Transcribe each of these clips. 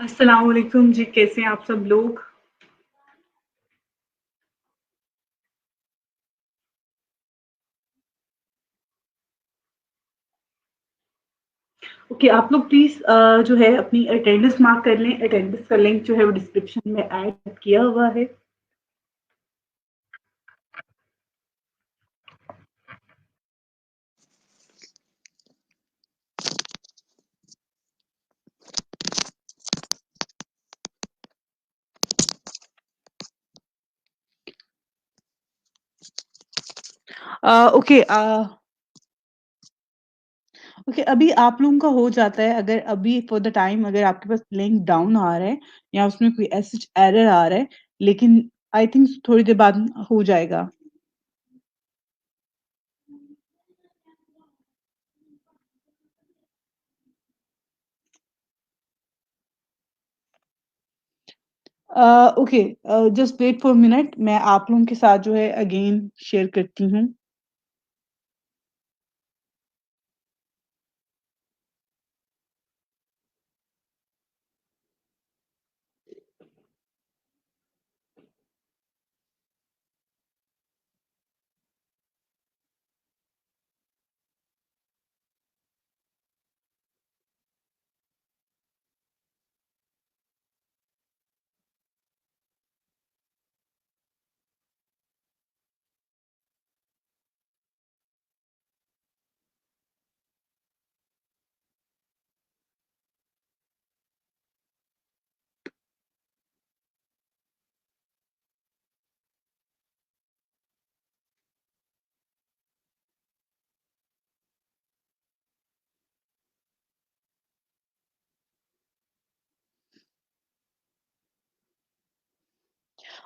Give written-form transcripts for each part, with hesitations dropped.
अस्सलाम वालेकुम जी, कैसे हैं आप सब लोग? ओके, आप लोग प्लीज़ जो है अपनी अटेंडेंस मार्क कर लें। अटेंडेंस का लिंक जो है वो डिस्क्रिप्शन में ऐड किया हुआ है। ओके ओके, अभी आप लोगों का हो जाता है। अगर अभी फॉर द टाइम अगर आपके पास लिंक डाउन आ रहा है या उसमें कोई ऐसा एरर आ रहा है, लेकिन आई थिंक थोड़ी देर बाद हो जाएगा। Okay, just wait for minute, मैं आप लोगों के साथ जो है अगेन शेयर करती हूँ।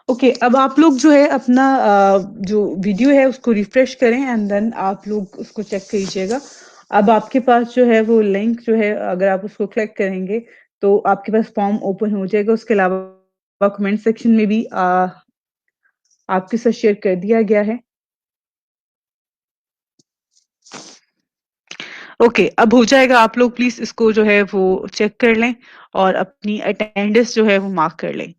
ओके, अब आप लोग जो है अपना जो वीडियो है उसको रिफ्रेश करें एंड देन आप लोग उसको चेक कीजिएगा। अब आपके पास जो है वो लिंक जो है, अगर आप उसको क्लिक करेंगे तो आपके पास फॉर्म ओपन हो जाएगा। उसके अलावा कमेंट सेक्शन में भी आपके साथ शेयर कर दिया गया है। ओके, अब हो जाएगा। आप लोग प्लीज इसको जो है वो चेक कर लें और अपनी अटेंडेंस जो है वो मार्क कर लें।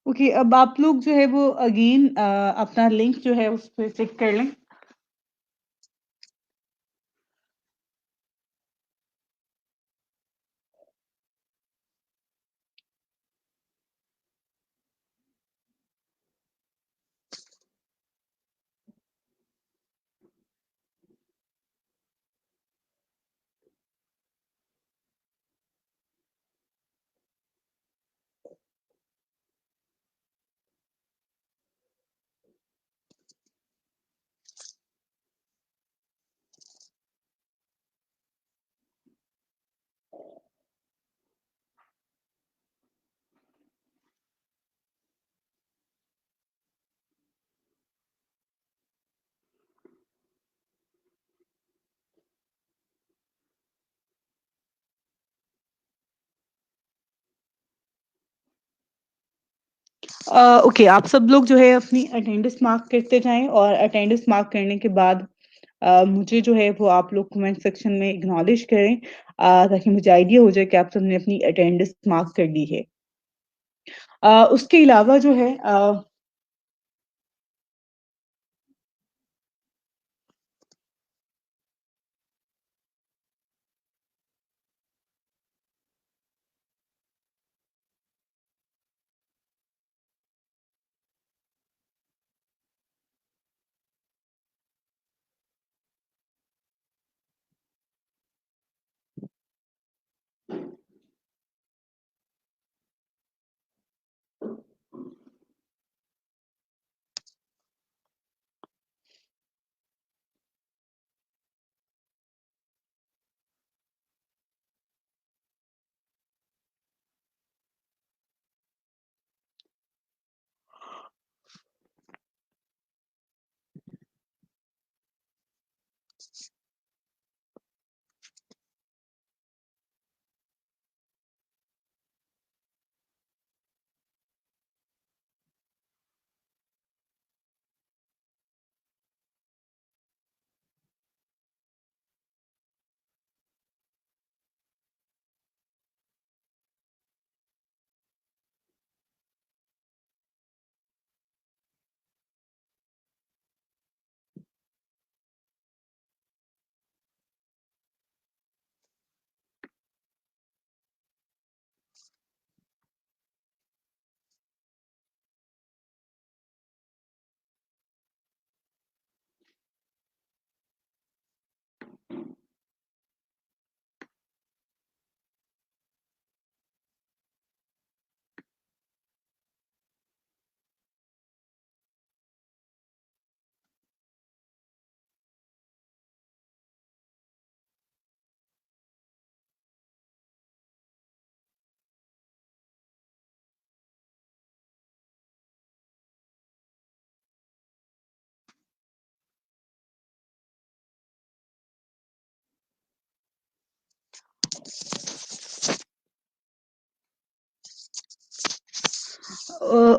ओके, अब आप लोग जो है वो अगेन अपना लिंक जो है उस पर क्लिक कर लें। ओके, आप सब लोग जो है अपनी अटेंडेंस मार्क करते जाएं और अटेंडेंस मार्क करने के बाद मुझे जो है वो आप लोग कमेंट सेक्शन में एक्नॉलेज करें, ताकि मुझे आइडिया हो जाए कि आप सबने अपनी अटेंडेंस मार्क कर ली है। उसके अलावा जो है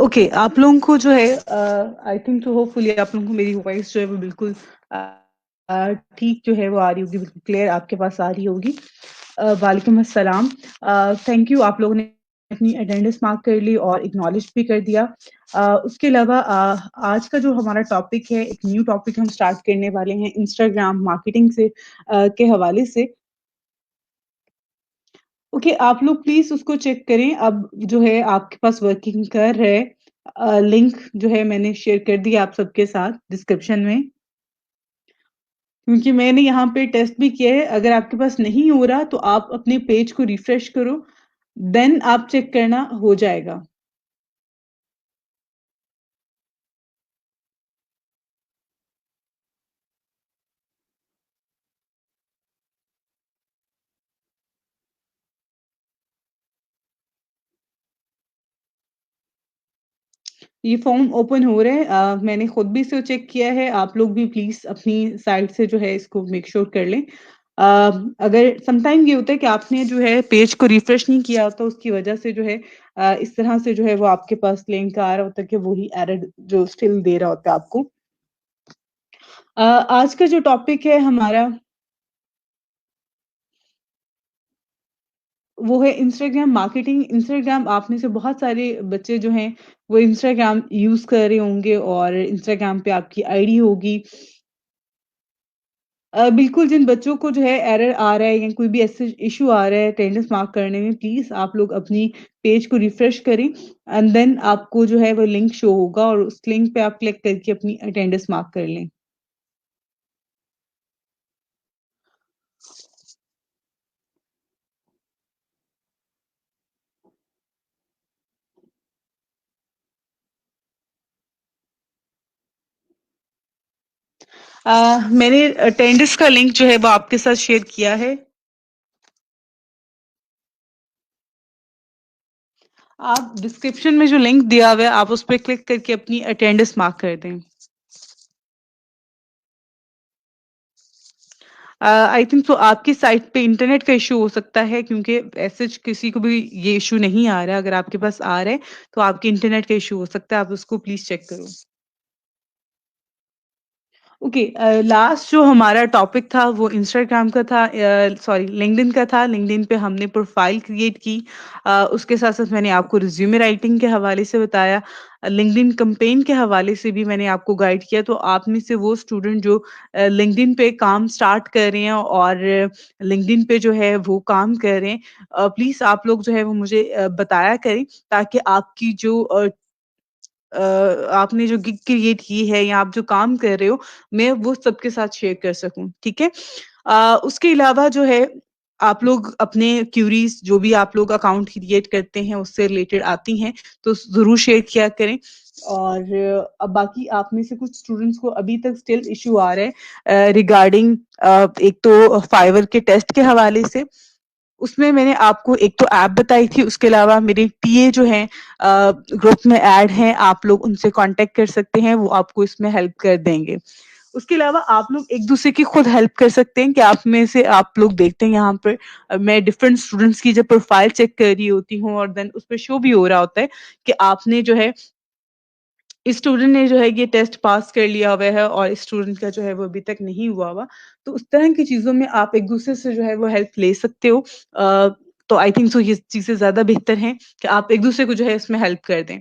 ओके, आप लोगों को जो है आई थिंक सो होपफुली आप लोगों को मेरी वॉइस जो है वो बिल्कुल ठीक जो है वो आ रही होगी, बिल्कुल क्लियर आपके पास आ रही होगी। वालेकुम अस्सलाम। थैंक यू, आप लोगों ने अपनी अटेंडेंस मार्क कर ली और एक्नॉलेज भी कर दिया। उसके अलावा आज का जो हमारा टॉपिक है, एक न्यू टॉपिक हम स्टार्ट करने वाले हैं इंस्टाग्राम मार्केटिंग से के हवाले से। ओके, आप लोग प्लीज़ उसको चेक करें। अब जो है आपके पास वर्किंग कर रहा है। लिंक जो है मैंने शेयर कर दिया आप सबके साथ डिस्क्रिप्शन में, क्योंकि मैंने यहाँ पे टेस्ट भी किया है। अगर आपके पास नहीं हो रहा तो आप अपने पेज को रिफ्रेश करो, देन आप चेक करना हो जाएगा। ये फॉर्म ओपन हो रहा है। मैंने खुद भी इसे चेक किया है। आप लोग भी प्लीज़ अपनी साइड से जो है इसको मेक श्योर कर लें। अ, अगर समटाइम ये होता है कि आपने जो है पेज को रिफ्रेश नहीं किया होता, उसकी वजह से जो है इस तरह से जो है वो आपके पास लिंक आ रहा होता है कि वही एरर जो स्टिल दे रहा होता है आपको। आज का जो टॉपिक है हमारा, वो है इंस्टाग्राम मार्केटिंग। इंस्टाग्राम आप में से बहुत सारे बच्चे जो हैं वो इंस्टाग्राम यूज़ कर रहे होंगे और इंस्टाग्राम पे आपकी आईडी होगी। बिल्कुल, जिन बच्चों को जो है एरर आ रहा है या कोई भी ऐसे इश्यू आ रहा है अटेंडेंस मार्क करने में, प्लीज़ आप लोग अपनी पेज को रिफ्रेश करें एंड देन आपको जो है वो लिंक शो होगा और उस लिंक पे आप क्लिक करके अपनी अटेंडेंस मार्क कर लें। मैंने अटेंडेंस का लिंक जो है वो आपके साथ शेयर किया है। आप डिस्क्रिप्शन में जो लिंक दिया हुआ है, आप उस पे क्लिक करके अपनी अटेंडेंस मार्क कर दें। आई थिंक सो आपकी साइट पे इंटरनेट का इश्यू हो सकता है, क्योंकि ऐसे किसी को भी ये इश्यू नहीं आ रहा है। अगर आपके पास आ रहा है, तो आपके इंटरनेट का इश्यू हो सकता है। आप उसको प्लीज़ चेक करो। ओके, लास्ट जो हमारा टॉपिक था वो इंस्टाग्राम का था, सॉरी लिंक्डइन का था। लिंक्डइन पे हमने प्रोफाइल क्रिएट की। उसके साथ-साथ मैंने आपको रिज्यूमे राइटिंग के हवाले से बताया। लिंक्डइन कैंपेन के हवाले से भी मैंने आपको गाइड किया। तो आप में से वो स्टूडेंट जो लिंक्डइन पे काम स्टार्ट कर रहे हैं और लिंक्डइन पे जो है वो काम कर रहे हैं, प्लीज़ आप लोग जो है वो मुझे बताया करें, ताकि आपकी जो अ, आपने जो गिग क्रिएट की है या आप जो काम कर रहे हो, मैं वो सबके साथ शेयर कर सकूँ, ठीक है? उसके अलावा जो है, आप लोग अपने क्यूरीज़ जो भी आप लोग अकाउंट क्रिएट करते हैं, उससे रिलेटेड आती हैं, तो ज़रूर शेयर किया करें। और अब बाकी आप में से कुछ स्टूडेंट्स को अभी तक स्टिल इश्यू आ रहा है रिगार्डिंग एक तो फाइवर के टेस्ट के हवाले से। उसमें मैंने आपको एक तो ऐप बताई थी, उसके अलावा मेरे टीए जो हैं ग्रुप में ऐड हैं, आप लोग उनसे कॉन्टैक्ट कर सकते हैं, वो आपको इसमें हेल्प कर देंगे। उसके अलावा आप लोग एक-दूसरे की खुद हेल्प कर सकते हैं कि आप में से आप लोग देखते हैं यहाँ पे मैं डिफरेंट स्टूडेंट्स की जब प्रोफाइल चेक कर रही होती हूँ और देन उसपे शो भी हो रहा होता है कि आपने जो है इस स्टूडेंट ने जो है ये टेस्ट पास कर लिया हुआ है और इस स्टूडेंट का जो है वो अभी तक नहीं हुआ हुआ। तो उस तरह की चीज़ों में आप एक-दूसरे से जो है वो हेल्प ले सकते हो। तो आई थिंक सो ये चीज़ें ज़्यादा बेहतर हैं कि आप एक-दूसरे को जो है इसमें हेल्प कर दें।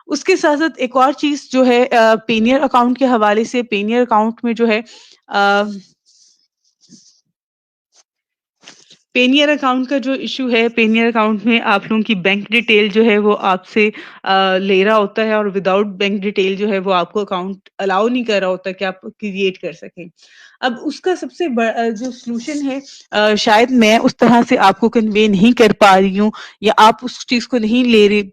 उसके साथ-साथ एक और चीज़ जो है पेनियर अकाउंट के हवाले से, पेनियर अकाउंट में जो है अ पेनियर अकाउंट का जो इश्यू है, पेनियर अकाउंट में आप लोगों की बैंक डिटेल जो है वो आपसे ले रहा होता है और विदाउट बैंक डिटेल जो है वो आपको अकाउंट अलाउ नहीं कर रहा होता कि आप क्रिएट कर सकें। अब उसका सबसे जो सॉल्यूशन है, शायद मैं उस तरह से आपको कन्वे नहीं कर पा रही हूँ या आप उस चीज़ को नहीं ले रहे,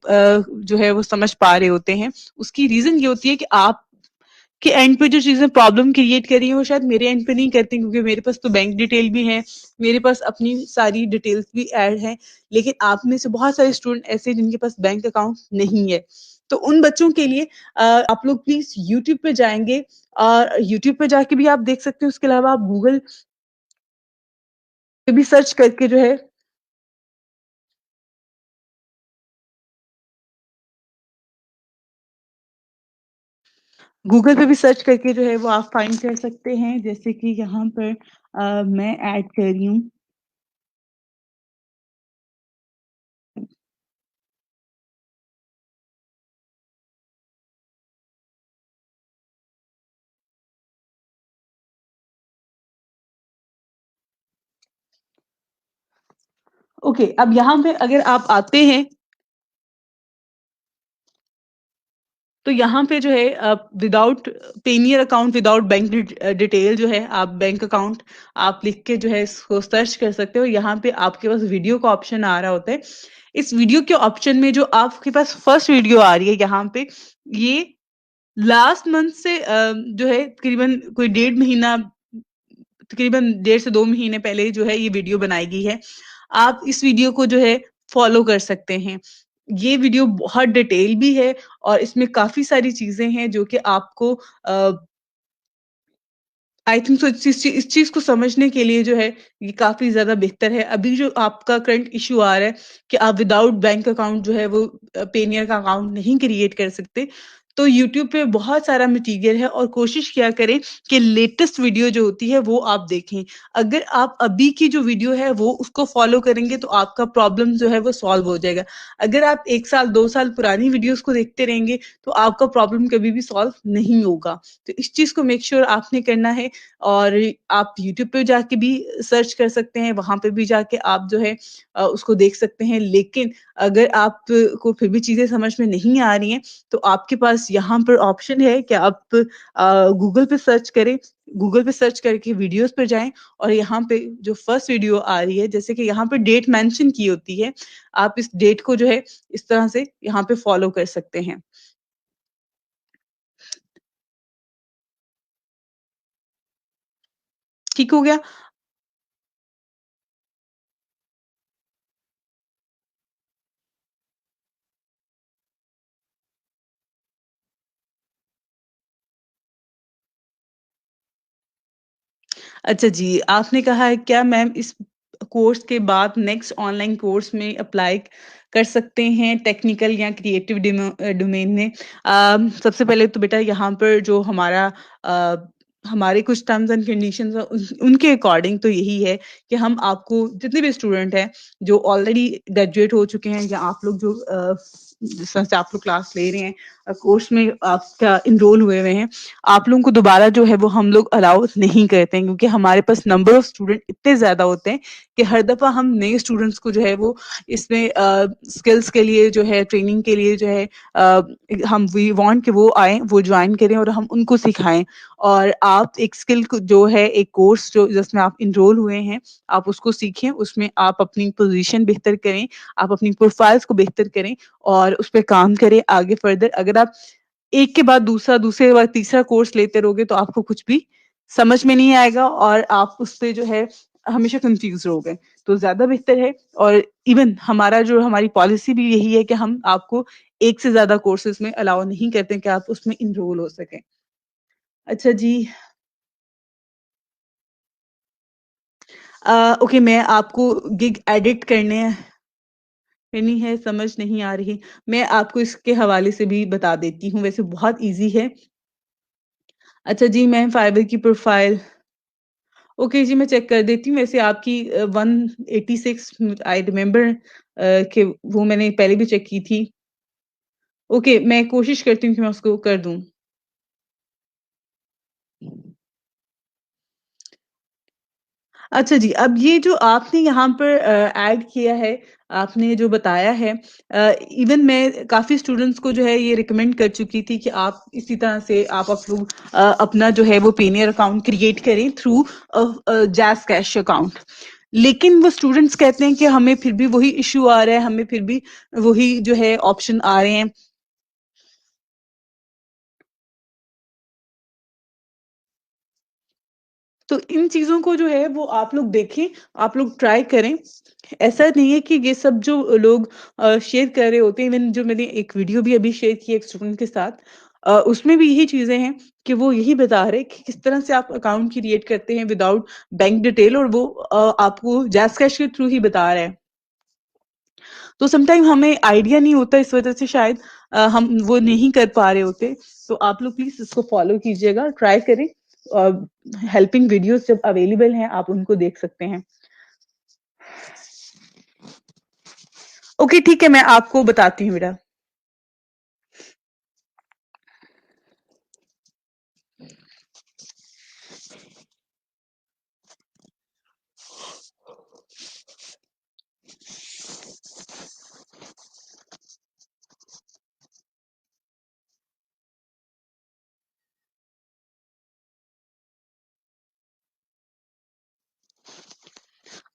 जो है वो समझ पा रहे होते हैं। उसकी रीज़न ये होती है कि आप कि एंड पे जो चीज़ें प्रॉब्लम क्रिएट कर रही हैं, वो शायद मेरे एंड पे नहीं करती, क्योंकि मेरे पास तो बैंक डिटेल भी है, मेरे पास अपनी सारी डिटेल्स भी ऐड हैं। लेकिन आप में से बहुत सारे स्टूडेंट ऐसे हैं जिनके पास बैंक अकाउंट नहीं है। तो उन बच्चों के लिए आप लोग प्लीज़ यूट्यूब पे जाएँगे और यूट्यूब पे जाके भी आप देख सकते हो, उसके अलावा आप गूगल पे भी सर्च करके जो है गूगल पे भी सर्च करके जो है वो आप फाइंड कर सकते हैं, जैसे कि यहाँ पर मैं ऐड कर रही हूँ। ओके, अब यहाँ पे अगर आप आते हैं, तो यहाँ पे जो है without Payeer account, without bank detail जो है, आप बैंक अकाउंट आप लिख के जो है इसको सर्च कर सकते हो। यहाँ पे आपके पास वीडियो का ऑप्शन आ रहा होता है। इस वीडियो के ऑप्शन में जो आपके पास फर्स्ट वीडियो आ रही है यहाँ पे, ये लास्ट मंथ से जो है तकरीबन कोई 1.5 महीना, तकरीबन 1.5 से 2 महीने पहले जो है ये वीडियो बनाई गई है। आप इस वीडियो को जो है फॉलो कर सकते हैं। ये वीडियो बहुत डिटेल भी है और इसमें काफ़ी सारी चीज़ें हैं जो कि आपको आई थिंक सो इस चीज़ को समझने के लिए जो है ये काफ़ी ज़्यादा बेहतर है। अभी जो आपका करंट इश्यू आ रहा है कि आप विदाउट बैंक अकाउंट जो है वो पेनियर का अकाउंट नहीं क्रिएट कर सकते। तो यूट्यूब पे बहुत सारा मटीरियल है और कोशिश किया करें कि लेटेस्ट वीडियो जो होती है वो आप देखें। अगर आप अभी की जो वीडियो है वो उसको फ़ॉलो करेंगे तो आपका प्रॉब्लम जो है वो सॉल्व हो जाएगा। अगर आप 1 साल 2 साल पुरानी वीडियोज़ को देखते रहेंगे तो आपका प्रॉब्लम कभी भी सॉल्व नहीं होगा। तो इस चीज़ को मेक श्योर आपने करना है। और आप यूट्यूब पे जाके भी सर्च कर सकते हैं, वहाँ पे भी जाके आप जो है उसको देख सकते हैं। लेकिन अगर आप को फिर भी चीज़ें समझ में नहीं आ रही हैं, तो आपके पास यहाँ पर ऑप्शन है कि आप गूगल पे सर्च करें। गूगल पे सर्च करके वीडियोज़ पे जाएँ और यहाँ पे जो फर्स्ट वीडियो आ रही है, जैसे कि यहाँ पे डेट मेंशन की होती है, आप इस डेट को जो है इस तरह से यहाँ पे फॉलो कर सकते हैं। ठीक हो गया? अच्छा जी, आपने कहा है क्या मैम इस कोर्स के बाद नेक्स्ट ऑनलाइन कोर्स में अप्लाई कर सकते हैं टेक्निकल या क्रिएटिव डोमेन में? सबसे पहले तो बेटा यहाँ पर जो अ, हमारे कुछ टर्म्स एंड कंडीशंस हैं उनके अकॉर्डिंग तो यही है कि हम आपको जितने भी स्टूडेंट हैं जो ऑलरेडी ग्रेजुएट हो चुके हैं या आप लोग जो जिस तरह से आप लोग क्लास ले रहे हैं, कोर्स में आपका एनरोल हुए हैं, आप लोगों को दोबारा जो है वो हम लोग अलाउ नहीं करते हैं क्योंकि हमारे पास नंबर ऑफ स्टूडेंट इतने ज़्यादा होते हैं कि हर दफ़ा हम नए स्टूडेंट्स को जो है वो इसमें स्किल्स के लिए जो है ट्रेनिंग के लिए जो है हम वी वांट कि वो आएँ, वो जॉइन करें और हम उनको सिखाएँ। और आप एक स्किल को जो है एक कोर्स जो जिसमें आप एनरोल हुए हैं, आप उसको सीखें, उसमें आप अपनी पोज़ीशन बेहतर करें, आप अपनी प्रोफाइल्स को बेहतर करें और उस पे काम करें आगे फर्दर। अगर आप एक के बाद दूसरा, दूसरे के बाद तीसरा कोर्स लेते रहोगे तो आपको कुछ भी समझ में नहीं आएगा और आप उससे जो है हमेशा कन्फ्यूज़ रहोगे। तो ज़्यादा बेहतर है और इवन हमारी पॉलिसी भी यही है कि हम आपको एक से ज़्यादा कोर्सेज़ में अलाउ नहीं करते हैं कि आप उसमें एनरोल हो सकें। अच्छा जी, ओके, मैं आपको गिग एडिट करनी है, समझ नहीं आ रही। मैं आपको इसके हवाले से भी बता देती हूँ, वैसे बहुत ईज़ी है। अच्छा जी, मैं फाइवर की प्रोफ़ाइल ओके जी, मैं चेक कर देती हूँ। वैसे आपकी 186 आई रिमेंबर कि वो मैंने पहले भी चेक की थी। ओके, मैं कोशिश करती हूँ कि मैं उसको कर दूँ। अच्छा जी, अब ये जो आपने यहाँ पर ऐड किया है, आपने जो बताया है इवन मैं काफ़ी स्टूडेंट्स को जो है ये रिकमेंड कर चुकी थी कि आप इसी तरह से आप लोग अपना जो है वो पेनियर अकाउंट क्रिएट करें थ्रू जैज़ कैश अकाउंट। लेकिन वो स्टूडेंट्स कहते हैं कि हमें फिर भी वही इश्यू आ रहा है, हमें फिर भी वही जो है ऑप्शन आ रहे हैं। तो इन चीज़ों को जो है वो आप लोग देखें, आप लोग ट्राई करें। ऐसा नहीं है कि ये सब जो लोग शेयर कर रहे होते हैं, इवन जो मैंने एक वीडियो भी अभी शेयर की है एक स्टूडेंट के साथ, उसमें भी यही चीज़ें हैं कि वो यही बता रहे हैं कि किस तरह से आप अकाउंट क्रिएट करते हैं विदाउट बैंक डिटेल और वो आपको जैज़ कैश के थ्रू ही बता रहा है। तो समटाइम हमें आइडिया नहीं होता इस वजह से शायद हम वो नहीं कर पा रहे होते, तो आप लोग प्लीज इसको फॉलो कीजिएगा, ट्राई करें। हेल्पिंग वीडियोस जब अवेलेबल हैं आप उनको देख सकते हैं। ओके ठीक है, मैं आपको बताती हूँ बेटा।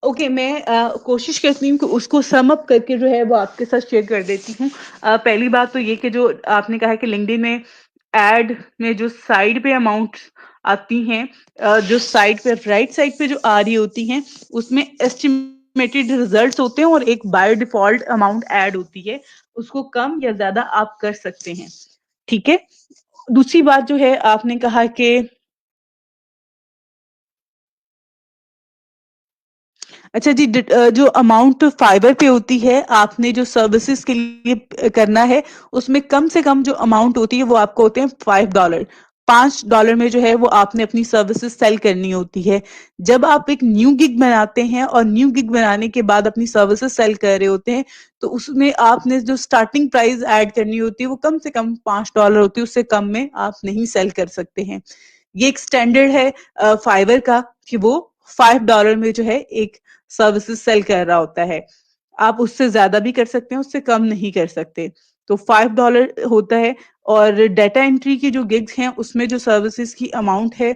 ओके मैं कोशिश करती हूँ कि उसको सम अप करके जो है वो आपके साथ शेयर कर देती हूँ। पहली बात तो ये कि जो आपने कहा कि लिंक्डइन में एड में जो साइड पे अमाउंट आती हैं, जो साइड पे राइट साइड पे जो आ रही होती हैं उसमें एस्टिमेटेड रिजल्ट्स होते हैं और एक बाय डिफॉल्ट अमाउंट ऐड होती है, उसको कम या ज्यादा आप कर सकते हैं। ठीक है। दूसरी बात जो है आपने कहा कि अच्छा जी, जो अमाउंट फाइबर पे होती है, आपने जो सर्विसेज के लिए करना है, उसमें कम से कम जो अमाउंट होती है वो आपको होते हैं $5। $5 में जो है वो आपने अपनी सर्विसेज सेल करनी होती है। जब आप एक न्यू गिग बनाते हैं और न्यू गिग बनाने के बाद अपनी सर्विसेज सेल कर रहे होते हैं, तो उसमें आपने जो स्टार्टिंग प्राइस ऐड करनी होती है वो कम से कम $5 होती है, उससे कम में आप नहीं सेल कर सकते हैं। ये एक स्टैंडर्ड है फाइवर का कि वो $5 में जो है एक सर्विसेज सेल कर रहा होता है। आप उससे ज्यादा भी कर सकते हैं, उससे कम नहीं कर सकते। तो $5 होता है। और डेटा एंट्री की जो गिग्स हैं उसमें जो सर्विसेज की अमाउंट है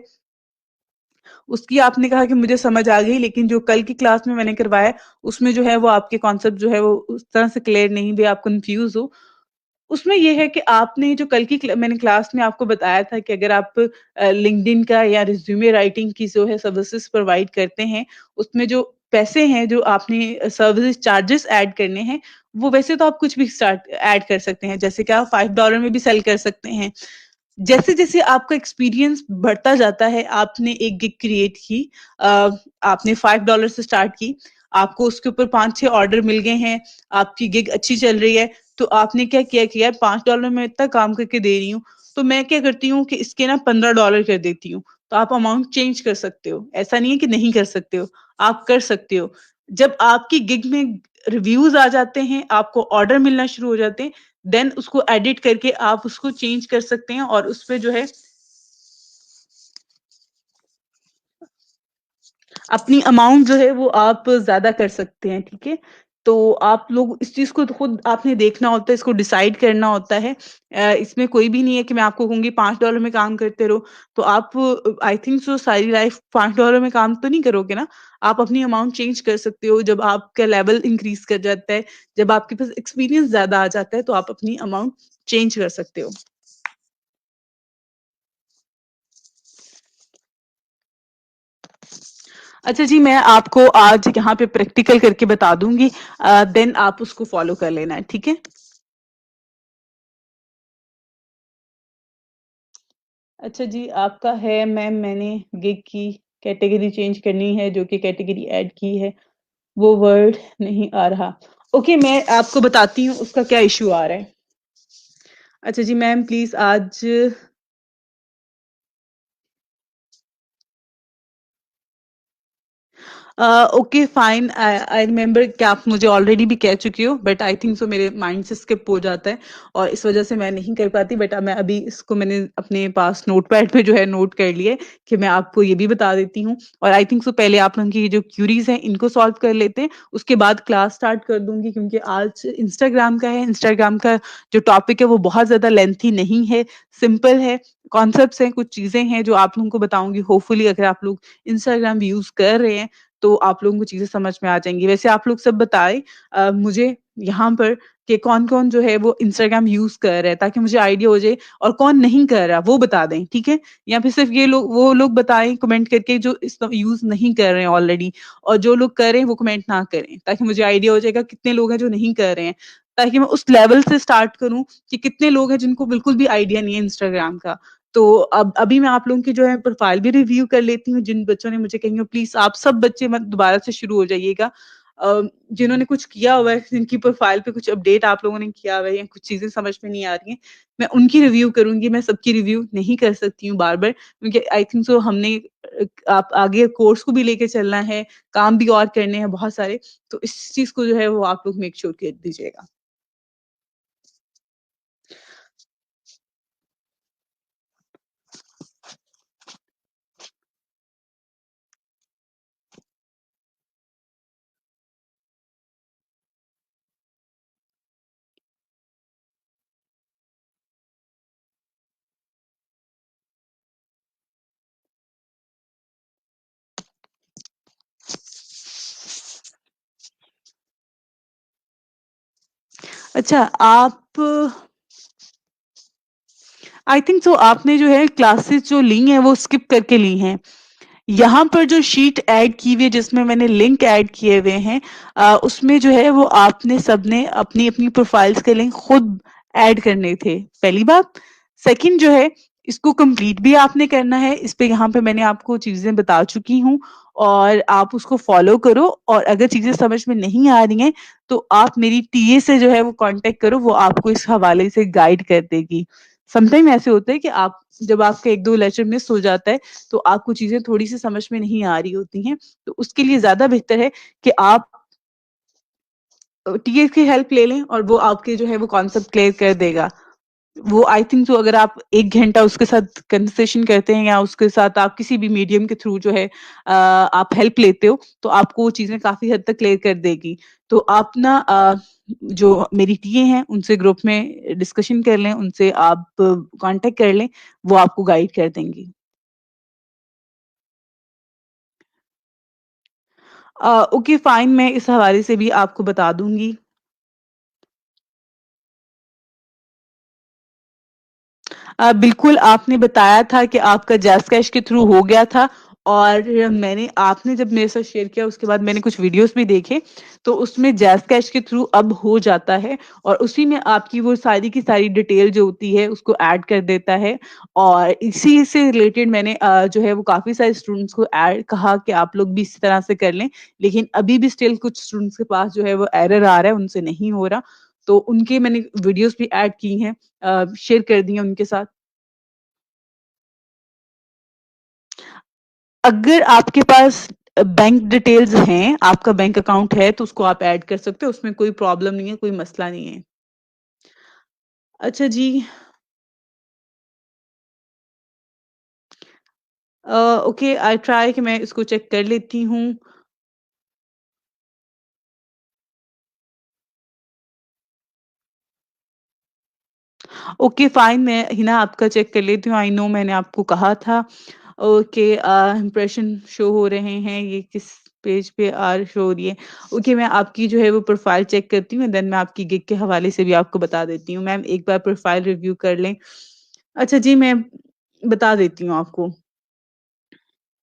उसकी आपने कहा कि मुझे समझ आ गई, लेकिन जो कल की क्लास में मैंने करवाया उसमें जो है वो आपके कॉन्सेप्ट जो है वो उस तरह से क्लियर नहीं हुए, आप कंफ्यूज हो। उसमें ये है कि आपने जो कल की मैंने क्लास में आपको बताया था कि अगर आप लिंक्डइन का या रिज्यूमे राइटिंग की जो है सर्विसेज प्रोवाइड करते हैं, उसमें जो पैसे हैं जो आपने सर्विस चार्जेस ऐड करने हैं, वो वैसे तो आप कुछ भी स्टार्ट ऐड कर सकते हैं, जैसे कि आप $5 में भी सेल कर सकते हैं। जैसे जैसे आपका एक्सपीरियंस बढ़ता जाता है, आपने एक गिग क्रिएट की, आपने $5 से स्टार्ट की, आपको उसके ऊपर 5-6 ऑर्डर मिल गए हैं, आपकी गिग अच्छी चल रही है, तो आपने क्या किया कि यार $5 में इतना काम करके दे रही हूँ, तो मैं क्या करती हूँ कि इसके ना $15 कर देती हूँ। तो आप अमाउंट चेंज कर सकते हो, ऐसा नहीं है कि नहीं कर सकते हो, आप कर सकते हो। जब आपकी गिग में रिव्यूज आ जाते हैं, आपको ऑर्डर मिलना शुरू हो जाते हैं, देन उसको एडिट करके आप उसको चेंज कर सकते हैं और उसपे जो है अपनी अमाउंट जो है वो आप ज़्यादा कर सकते हैं, ठीक है? तो आप लोग इस चीज़ को तो खुद आपने देखना होता है, इसको डिसाइड करना होता है। इसमें कोई भी नहीं है कि मैं आपको कहूँगी $5 में काम करते रहो, तो आप आई थिंक सो सारी लाइफ $5 में काम तो नहीं करोगे ना? आप अपनी अमाउंट चेंज कर सकते हो, जब आपका लेवल इंक्रीज़ कर जाता है, जब आपके पास एक्सपीरियंस ज़्यादा आ जाता है, तो आप अपनी अमाउंट चेंज कर सकते हो। अच्छा जी, मैं आपको आज यहाँ पे प्रैक्टिकल करके बता दूँगी, देन आप उसको फ़ॉलो कर लेना, ठीक है? अच्छा जी, आपका है मैम, मैंने गिग की कैटेगरी चेंज करनी है, जो कि कैटेगरी ऐड की है, वो वर्ड नहीं आ रहा। ओके, मैं आपको बताती हूँ उसका क्या इश्यू आ रहा है। अच्छा जी मैम, प्लीज़ आज okay fine, I I remember कि आप मुझे ऑलरेडी भी कह चुकी हो, बट आई थिंक सो मेरे माइंड से स्किप हो जाता है और इस वजह से मैं नहीं कर पाती, बट मैं अभी इसको मैंने अपने पास नोटपैड पे जो है नोट कर लिया है कि मैं आपको ये भी बता देती हूँ। और आई थिंक सो पहले आप लोगों की जो क्यूरीज हैं इनको सॉल्व कर लेते हैं, उसके बाद क्लास स्टार्ट कर दूंगी, क्योंकि आज इंस्टाग्राम का है। इंस्टाग्राम का जो टॉपिक है वो बहुत ज्यादा लेंथी नहीं है, सिंपल है, कॉन्सेप्ट्स हैं, कुछ चीजें हैं जो आप लोगों को बताऊंगी। होपफुली अगर आप लोग इंस्टाग्राम यूज कर रहे हैं तो आप लोगों को चीज़ें समझ में आ जाएँगी। वैसे आप लोग सब बताएँ मुझे यहाँ पर कि कौन-कौन जो है वो इंस्टाग्राम यूज़ कर रहा है, ताकि मुझे आइडिया हो जाए, और कौन नहीं कर रहा वो बता दें, ठीक है? या फिर सिर्फ़ ये लोग वो लोग बताएँ कमेंट करके जो इसका यूज़ नहीं कर रहे हैं ऑलरेडी, और जो लोग कर रहे हैं वो कमेंट ना करें, ताकि मुझे आइडिया हो जाएगा कितने लोग हैं जो नहीं कर रहे हैं। ताकि मैं उस लेवल से स्टार्ट करूँ कि कितने लोग हैं जिनको बिल्कुल भी आइडिया नहीं है इंस्टाग्राम का। तो अब अभी मैं आप लोगों की जो है प्रोफाइल भी रिव्यू कर लेती हूँ, जिन बच्चों ने मुझे कही हो प्लीज़ आप सब बच्चे मत दोबारा से शुरू हो जाइएगा। अ, जिन्होंने कुछ किया हुआ है, जिनकी प्रोफ़ाइल पे कुछ अपडेट आप लोगों ने किया हुआ है या कुछ चीज़ें समझ में नहीं आ रही हैं, मैं उनकी रिव्यू करूँगी, मैं सबकी रिव्यू नहीं कर सकती हूँ बार-बार क्योंकि आई थिंक सो हमने आप आगे कोर्स को भी लेके चलना है, काम भी और करने हैं बहुत सारे, तो इस चीज़ को जो है वो आप लोग मेक श्योर कर दीजिएगा। अच्छा, आप आई थिंक सो आपने जो है क्लासेस जो ली हैं वो स्किप करके ली हैं। यहाँ पर जो शीट ऐड की हुई है जिसमें मैंने लिंक ऐड किए हुए हैं उसमें जो है वो आपने सबने अपनी-अपनी प्रोफाइल्स के लिंक खुद ऐड करने थे, पहली बात। सेकंड जो है इसको कंप्लीट भी आपने करना है, इस पे यहाँ पे मैंने आपको चीज़ें बता चुकी हूँ और आप उसको फॉलो करो और अगर चीज़ें समझ में नहीं आ रही हैं, तो आप मेरी टीए से जो है वो कॉन्टैक्ट करो, वो आपको इस हवाले से गाइड कर देगी। समटाइम ऐसे होता है कि आप जब आपका 1-2 लेक्चर मिस हो जाता है तो आपको चीज़ें थोड़ी-सी समझ में नहीं आ रही होती हैं, तो उसके लिए ज़्यादा बेहतर है कि आप टीए की हेल्प ले लें और वो आपके जो है वो कॉन्सेप्ट क्लियर कर देगा। वो आई थिंक सो अगर आप 1 घंटा उसके साथ कन्वर्सेशन करते हैं या उसके साथ आप किसी भी मीडियम के थ्रू जो है आप हेल्प लेते हो, तो आपको वो चीज़ें काफ़ी हद तक क्लियर कर देगी। तो आप ना जो मेरी टीए हैं, उनसे ग्रुप में डिस्कशन कर लें, उनसे आप कॉन्टैक्ट कर लें, वो आपको गाइड कर देंगी। ओके फाइन मैं इस हवाले से भी आपको बता दूँगी। बिल्कुल आपने बताया था कि आपका जैज़ कैश के थ्रू हो गया था और मैंने आपने जब मेरे साथ शेयर किया उसके बाद मैंने कुछ वीडियोज़ भी देखे, तो उसमें जैज़ कैश के थ्रू अब हो जाता है और उसी में आपकी वो सारी की सारी डिटेल जो होती है उसको ऐड कर देता है और इसी से रिलेटेड मैंने जो है वो काफ़ी सारे स्टूडेंट्स को ऐड कहा कि आप लोग भी इसी तरह से कर लें, लेकिन अभी भी स्टिल कुछ स्टूडेंट्स के पास जो है वो एरर आ रहा है, उनसे नहीं हो रहा, तो उनके मैंने वीडियोज़ भी ऐड की हैं शेयर कर दी हैं उनके साथ। अगर आपके पास बैंक डिटेल्स हैं, आपका बैंक अकाउंट है तो उसको आप ऐड कर सकते हो, उसमें कोई प्रॉब्लम नहीं है, कोई मसला नहीं है। अच्छा जी ओके आई ट्राई कि मैं इसको चेक कर लेती हूँ। ओके फाइन मैं हिना आपका चेक कर लेती हूँ, आई नो मैंने आपको कहा था। ओके इम्प्रेशन शो हो रहे हैं, ये किस पेज पे शो हो रही है। ओके मैं आपकी जो है वो प्रोफाइल चेक करती हूँ, देन मैं आपकी गिग के हवाले से भी आपको बता देती हूँ। मैम एक बार प्रोफाइल रिव्यू कर लें। अच्छा जी, मैं बता देती हूँ आपको।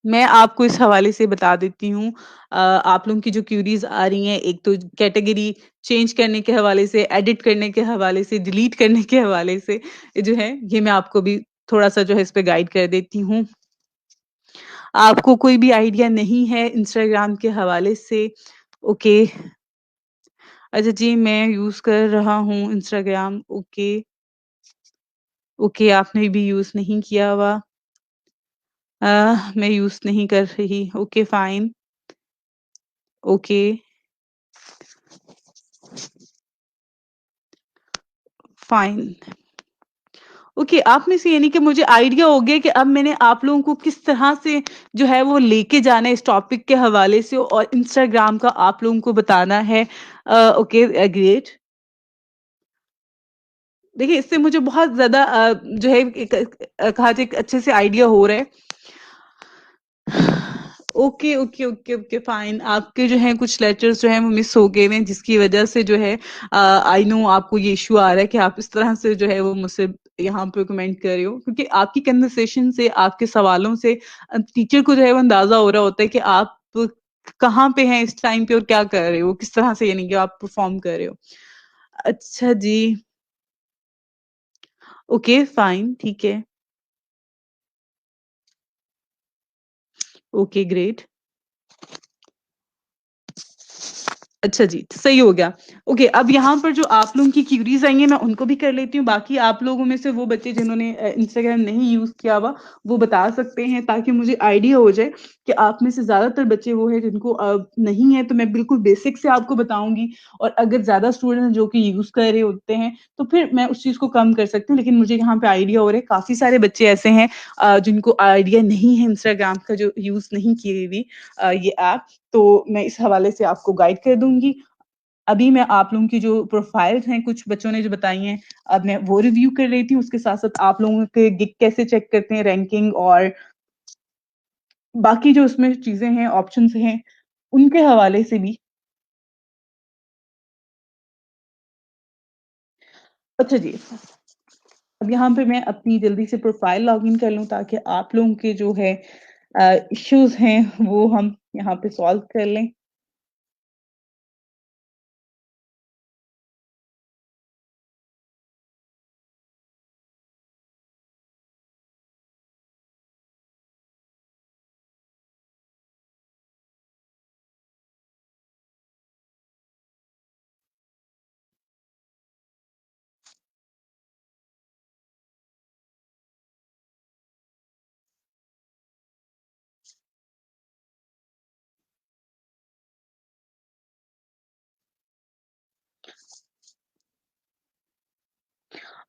मैं आपको इस हवाले से बता देती हूँ आप लोगों की जो क्यूरीज़ आ रही हैं, एक तो कैटेगरी चेंज करने के हवाले से, एडिट करने के हवाले से, डिलीट करने के हवाले से जो है, ये मैं आपको भी थोड़ा-सा जो है इस पे गाइड कर देती हूँ। आपको कोई भी आइडिया नहीं है इंस्टाग्राम के हवाले से, ओके। अच्छा जी, मैं यूज़ कर रहा हूँ इंस्टाग्राम, ओके। ओके, आपने भी यूज़ नहीं किया हुआ। मैं यूज़ नहीं कर रही, okay fine, okay, fine. Okay, आप में से यानी कि मुझे आइडिया हो गया कि अब मैंने आप लोगों को किस तरह से जो है वो लेके जाना है इस टॉपिक के हवाले से और इंस्टाग्राम का आप लोगों को बताना है। Okay great. देखिए इससे मुझे बहुत ज़्यादा जो है एक कहा जाए एक अच्छे से आइडिया हो रहा है। Okay, okay, okay, okay, fine. आपके जो हैं कुछ लेटर्स जो हैं वो मिस हो गए हैं जिसकी वज़ह से जो है आई नो आपको ये इश्यू आ रहा है कि आप इस तरह से जो है वो मुझसे यहाँ पे कमेंट कर रहे हो क्योंकि आपकी कन्वर्सेशन से, आपके सवालों से टीचर को जो है वो अंदाज़ा हो रहा होता है कि आप कहाँ पे हैं इस टाइम पे और क्या कर रहे हो, किस तरह से यानी कि आप परफ़ॉर्म कर रहे हो। अच्छा जी, ओके, फाइन, ठीक है। Okay, great. अच्छा जी, सही हो गया। ओके, अब यहाँ पर जो आप लोगों की क्यूरीज़ आई हैं, मैं उनको भी कर लेती हूँ। बाकी आप लोगों में से वो बच्चे जिन्होंने इंस्टाग्राम नहीं यूज़ किया हुआ, वो बता सकते हैं ताकि मुझे आइडिया हो जाए कि आप में से ज़्यादातर बच्चे वो हैं जिनको नहीं है, तो मैं बिल्कुल बेसिक से आपको बताऊँगी और अगर ज़्यादा स्टूडेंट हैं जो कि यूज़ कर रहे होते हैं, तो फिर मैं उस चीज़ को कम कर सकती हूँ। लेकिन मुझे यहाँ पे आइडिया हो रहा है, काफ़ी सारे बच्चे ऐसे हैं जिनको आइडिया नहीं है इंस्टाग्राम का, जो यूज़ नहीं किए हुए ये ऐप। तो मैं इस हवाले से आपको गाइड कर दूँगी। अभी मैं आप लोगों की जो प्रोफाइल्स हैं, कुछ बच्चों ने जो बताई हैं, अब मैं वो रिव्यू कर लेती हूँ। उसके साथ-साथ आप लोगों के गिग कैसे चेक करते हैं, रैंकिंग और बाकी जो उसमें चीज़ें हैं, ऑप्शंस हैं, उनके हवाले से भी। अच्छा जी, अब यहाँ पे मैं अपनी जल्दी से प्रोफाइल लॉगिन कर लूँ ताकि आप लोगों के जो है इश्यूज़ हैं, वो हम यहाँ पे सॉल्व कर लें।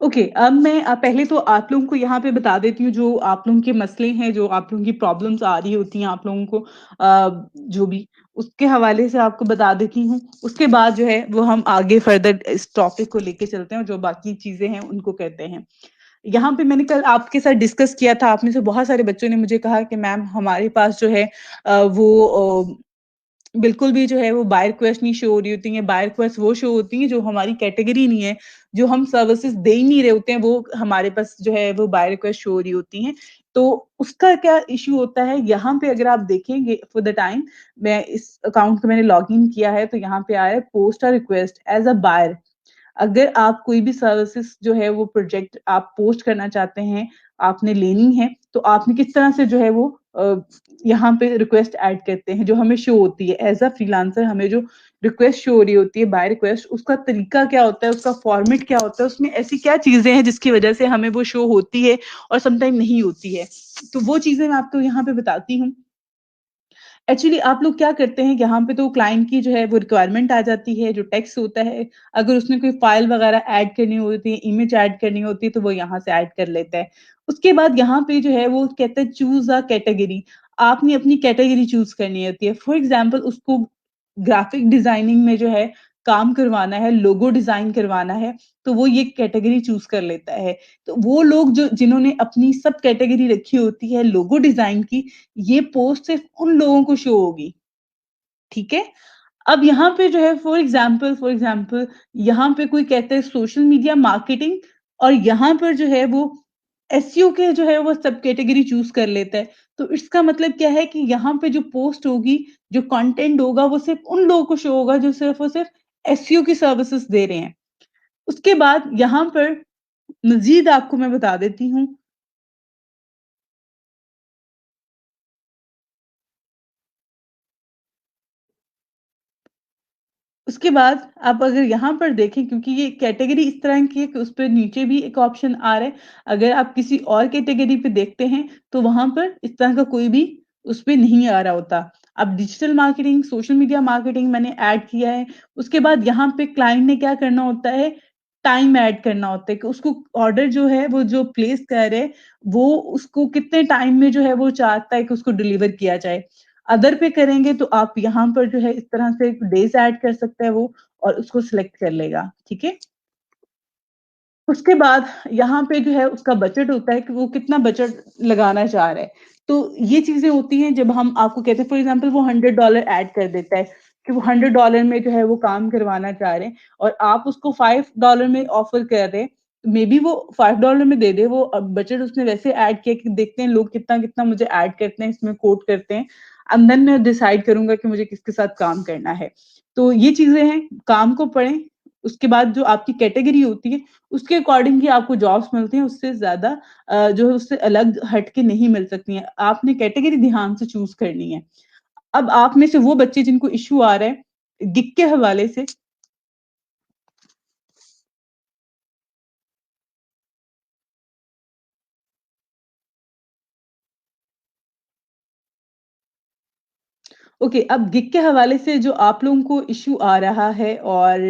ओके, अब मैं पहले तो आप लोगों को यहाँ पे बता देती हूँ जो आप लोगों के मसले हैं, जो आप लोगों की प्रॉब्लम्स आ रही होती हैं आप लोगों को जो भी, उसके हवाले से आपको बता देती हूँ। उसके बाद जो है वो हम आगे फर्दर इस टॉपिक को लेके चलते हैं और जो बाकी चीज़ें हैं उनको करते हैं। यहाँ पे मैंने कल आपके साथ डिस्कस किया था, आप में से बहुत सारे बच्चों ने मुझे कहा कि मैम हमारे पास जो है बिल्कुल भी जो है वो बाय रिक्वेस्ट नहीं शो हो रही होती हैं, बाय रिक्वेस्ट वो शो होती हैं जो हमारी कैटेगरी नहीं है, जो हम सर्विसेज़ दे ही नहीं रहे होते हैं, वो हमारे पास जो है वो बाय रिक्वेस्ट शो हो रही होती हैं। तो उसका क्या इश्यू होता है, यहाँ पे अगर आप देखेंगे फॉर द टाइम, मैं इस अकाउंट को मैंने लॉगिन किया है, तो यहाँ पे आया है post a request as a buyer. अगर आप कोई भी सर्विसेज़ जो है वो प्रोजेक्ट आप पोस्ट करना चाहते हैं, आपने लेनी है, तो आपने किस तरह से जो है वो यहाँ पे रिक्वेस्ट ऐड करते हैं, जो हमें शो होती है एज़ अ फ्रीलांसर, हमें जो रिक्वेस्ट शो हो रही होती है बाय रिक्वेस्ट, उसका तरीका क्या होता है, उसका फॉर्मेट क्या होता है, उसमें ऐसी क्या चीज़ें हैं जिसकी वजह से हमें वो शो होती है और समटाइम नहीं होती है। तो वो चीज़ें मैं आपको यहाँ पे बताती हूँ। एक्चुअली आप लोग क्या करते हैं, यहाँ पे तो क्लाइंट की जो है वो रिक्वायरमेंट आ जाती है, जो टेक्स्ट होता है, अगर उसने कोई फ़ाइल वगैरह ऐड करनी होती है, इमेज ऐड करनी होती है, तो वो यहाँ से ऐड कर लेता है। उसके बाद यहाँ पे जो है वो कहता है चूज़ अ कैटेगरी, आपने अपनी कैटेगरी चूज़ करनी होती है। फॉर एग्ज़ाम्पल उसको ग्राफ़िक डिज़ाइनिंग में जो है काम करवाना है, लोगो डिज़ाइन करवाना है, तो वो ये कैटेगरी चूज़ कर लेता है। तो वो लोग जो जिन्होंने अपनी सब कैटेगरी रखी होती है लोगो डिज़ाइन की, ये पोस्ट सिर्फ़ उन लोगों को शो होगी, ठीक है? अब यहाँ पे जो है फॉर एग्ज़ाम्पल यहाँ पे कोई कहता है सोशल मीडिया मार्केटिंग और यहाँ पर जो है वो एसईओ के जो है वो सब कैटेगरी चूज़ कर लेता है। तो इसका मतलब क्या है कि यहाँ पे जो पोस्ट होगी, जो कंटेंट होगा वो सिर्फ़ उन लोगों को शो होगा जो सिर्फ़ और सिर्फ़ एसईओ की सर्विसेज़ दे रहे हैं। उसके बाद यहाँ पर मज़ीद आपको मैं बता देती हूँ। उसके बाद आप अगर यहाँ पर देखें, क्योंकि ये कैटेगरी इस तरह की है कि उस पे नीचे भी एक ऑप्शन आ रहा है। अगर आप किसी और कैटेगरी पे देखते हैं, तो वहाँ पर इस तरह का कोई भी उस पे नहीं आ रहा होता। अब digital marketing, social media marketing मैंने ऐड किया है। उसके बाद यहाँ पे क्लाइंट ने क्या करना होता है, टाइम ऐड करना होता है कि उसको ऑर्डर जो है वो जो प्लेस कर रहे हैं, वो उसको कितने टाइम में जो है वो चाहता है कि उसको डिलीवर किया जाए। अदर पे करेंगे तो आप यहाँ पर जो है इस तरह से डेज़ ऐड कर सकता है वो और उसको सिलेक्ट कर लेगा, ठीक है? उसके बाद यहाँ पे जो है उसका बजट होता है कि वो कितना बजट लगाना चाह रहा है। तो ये चीज़ें होती हैं जब हम आपको कहते हैं फॉर एग्ज़ाम्पल वो $100 ऐड कर देता है कि वो $100 में जो है वो काम करवाना चाह रहे हैं और आप उसको $5 में ऑफ़र कर रहे हैं। मेबी वो $5 में दे दे, वो बजट उसने वैसे ऐड किया कि देखते हैं लोग कितना-कितना मुझे ऐड करते हैं, इसमें कोट करते हैं। एंड देन मैं डिसाइड करूँगा कि मुझे किसके साथ काम करना है। तो ये चीज़ें हैं, काम को पढ़ें, उसके बाद जो आपकी कैटेगरी होती है उसके अकॉर्डिंग ही आपको जॉब्स मिलती हैं, उससे ज़्यादा जो है उससे अलग हट के नहीं मिल सकती हैं। आपने कैटेगरी ध्यान से चूज़ करनी है। अब आप में से वो बच्चे जिनको इश्यू आ रहा है, गिग के हवाले से। ओके, अब गिग के हवाले से जो आप लोगों को इश्यू आ रहा है और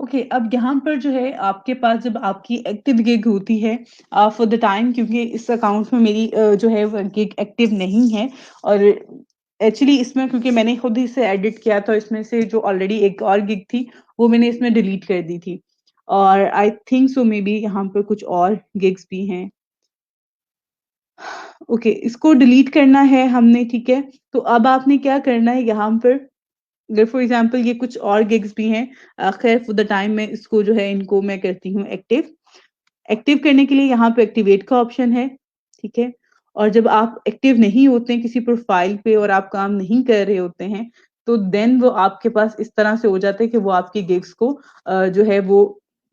ओके, अब यहाँ पर जो है आपके पास जब आपकी एक्टिव गिग होती है फॉर द टाइम, क्योंकि इस अकाउंट में मेरी जो है वो गिग एक्टिव नहीं है और एक्चुअली इसमें क्योंकि मैंने खुद ही इसे एडिट किया था, इसमें से जो ऑलरेडी एक और गिग थी वो मैंने इसमें डिलीट कर दी थी और I think so may be यहाँ पर कुछ और गिग्स भी हैं। ओके, इसको डिलीट करना है हमने, ठीक है। तो अब आपने क्या करना है यहाँ पर, अगर फॉर एग्जांपल ये कुछ और गिग्स भी हैं, खैर फॉर द टाइम मैं इसको जो है इनको मैं करती हूँ एक्टिव। एक्टिव करने के लिए यहाँ पे एक्टिवेट का ऑप्शन है, ठीक है। और जब आप एक्टिव नहीं होते हैं किसी प्रोफाइल पे और आप काम नहीं कर रहे होते हैं, तो देन वो आपके पास इस तरह से हो जाता है कि वो आपकी गिग्स को जो है वो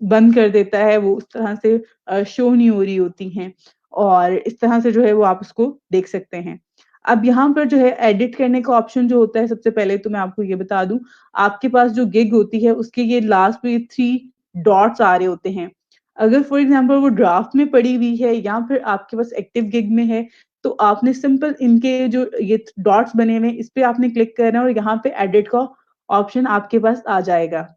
बंद कर देता है, वो उस तरह से शो नहीं हो रही होती हैं और इस तरह से जो है वो आप उसको देख सकते हैं। अब यहाँ पर जो है एडिट करने का ऑप्शन जो होता है, सबसे पहले तो मैं आपको ये बता दूँ, आपके पास जो गिग होती है उसके ये लास्ट पे 3 डॉट्स आ रहे होते हैं। अगर फॉर एग्जांपल वो ड्राफ्ट में पड़ी हुई है या फिर आपके पास एक्टिव गिग में है, तो आपने सिंपल इनके जो ये डॉट्स बने हुए हैं, इस पे आपने क्लिक करना है और यहाँ पे एडिट का ऑप्शन आपके पास आ जाएगा।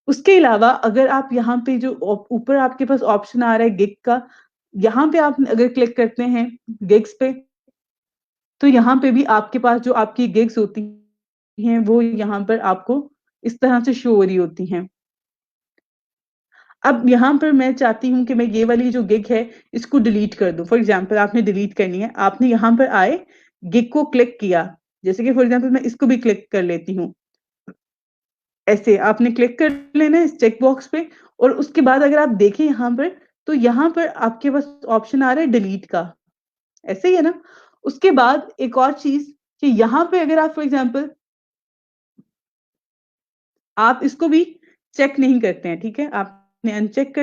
उसके अलावा अगर आप यहाँ पे जो ऊपर आपके पास ऑप्शन आ रहा है गिग का, यहाँ पे आप अगर क्लिक करते हैं गिग्स पे, तो यहाँ पे भी आपके पास जो आपकी गिग्स होती हैं, वो यहाँ पर आपको इस तरह से शो हो रही होती हैं। अब यहाँ पर मैं चाहती हूँ कि मैं ये वाली जो गिग है, इसको डिलीट कर दूँ। फॉर एग्ज़ाम्पल आपने डिलीट करनी है, आपने यहाँ पर आए, गिग को क्लिक किया, जैसे कि फॉर एग्ज़ाम्पल मैं इसको भी क्लिक कर लेती हूँ। ऐसे आपने क्लिक कर लेना है इस चेक बॉक्स पे और उसके बाद अगर आप देखें यहाँ पर, तो यहाँ पर आपके पास ऑप्शन आ रहा है डिलीट का, ऐसे ही है ना? उसके बाद एक और चीज़ कि यहाँ पे अगर आप फॉर एग्ज़ाम्पल आप इसको भी चेक नहीं करते हैं, ठीक है? आपने अनचेक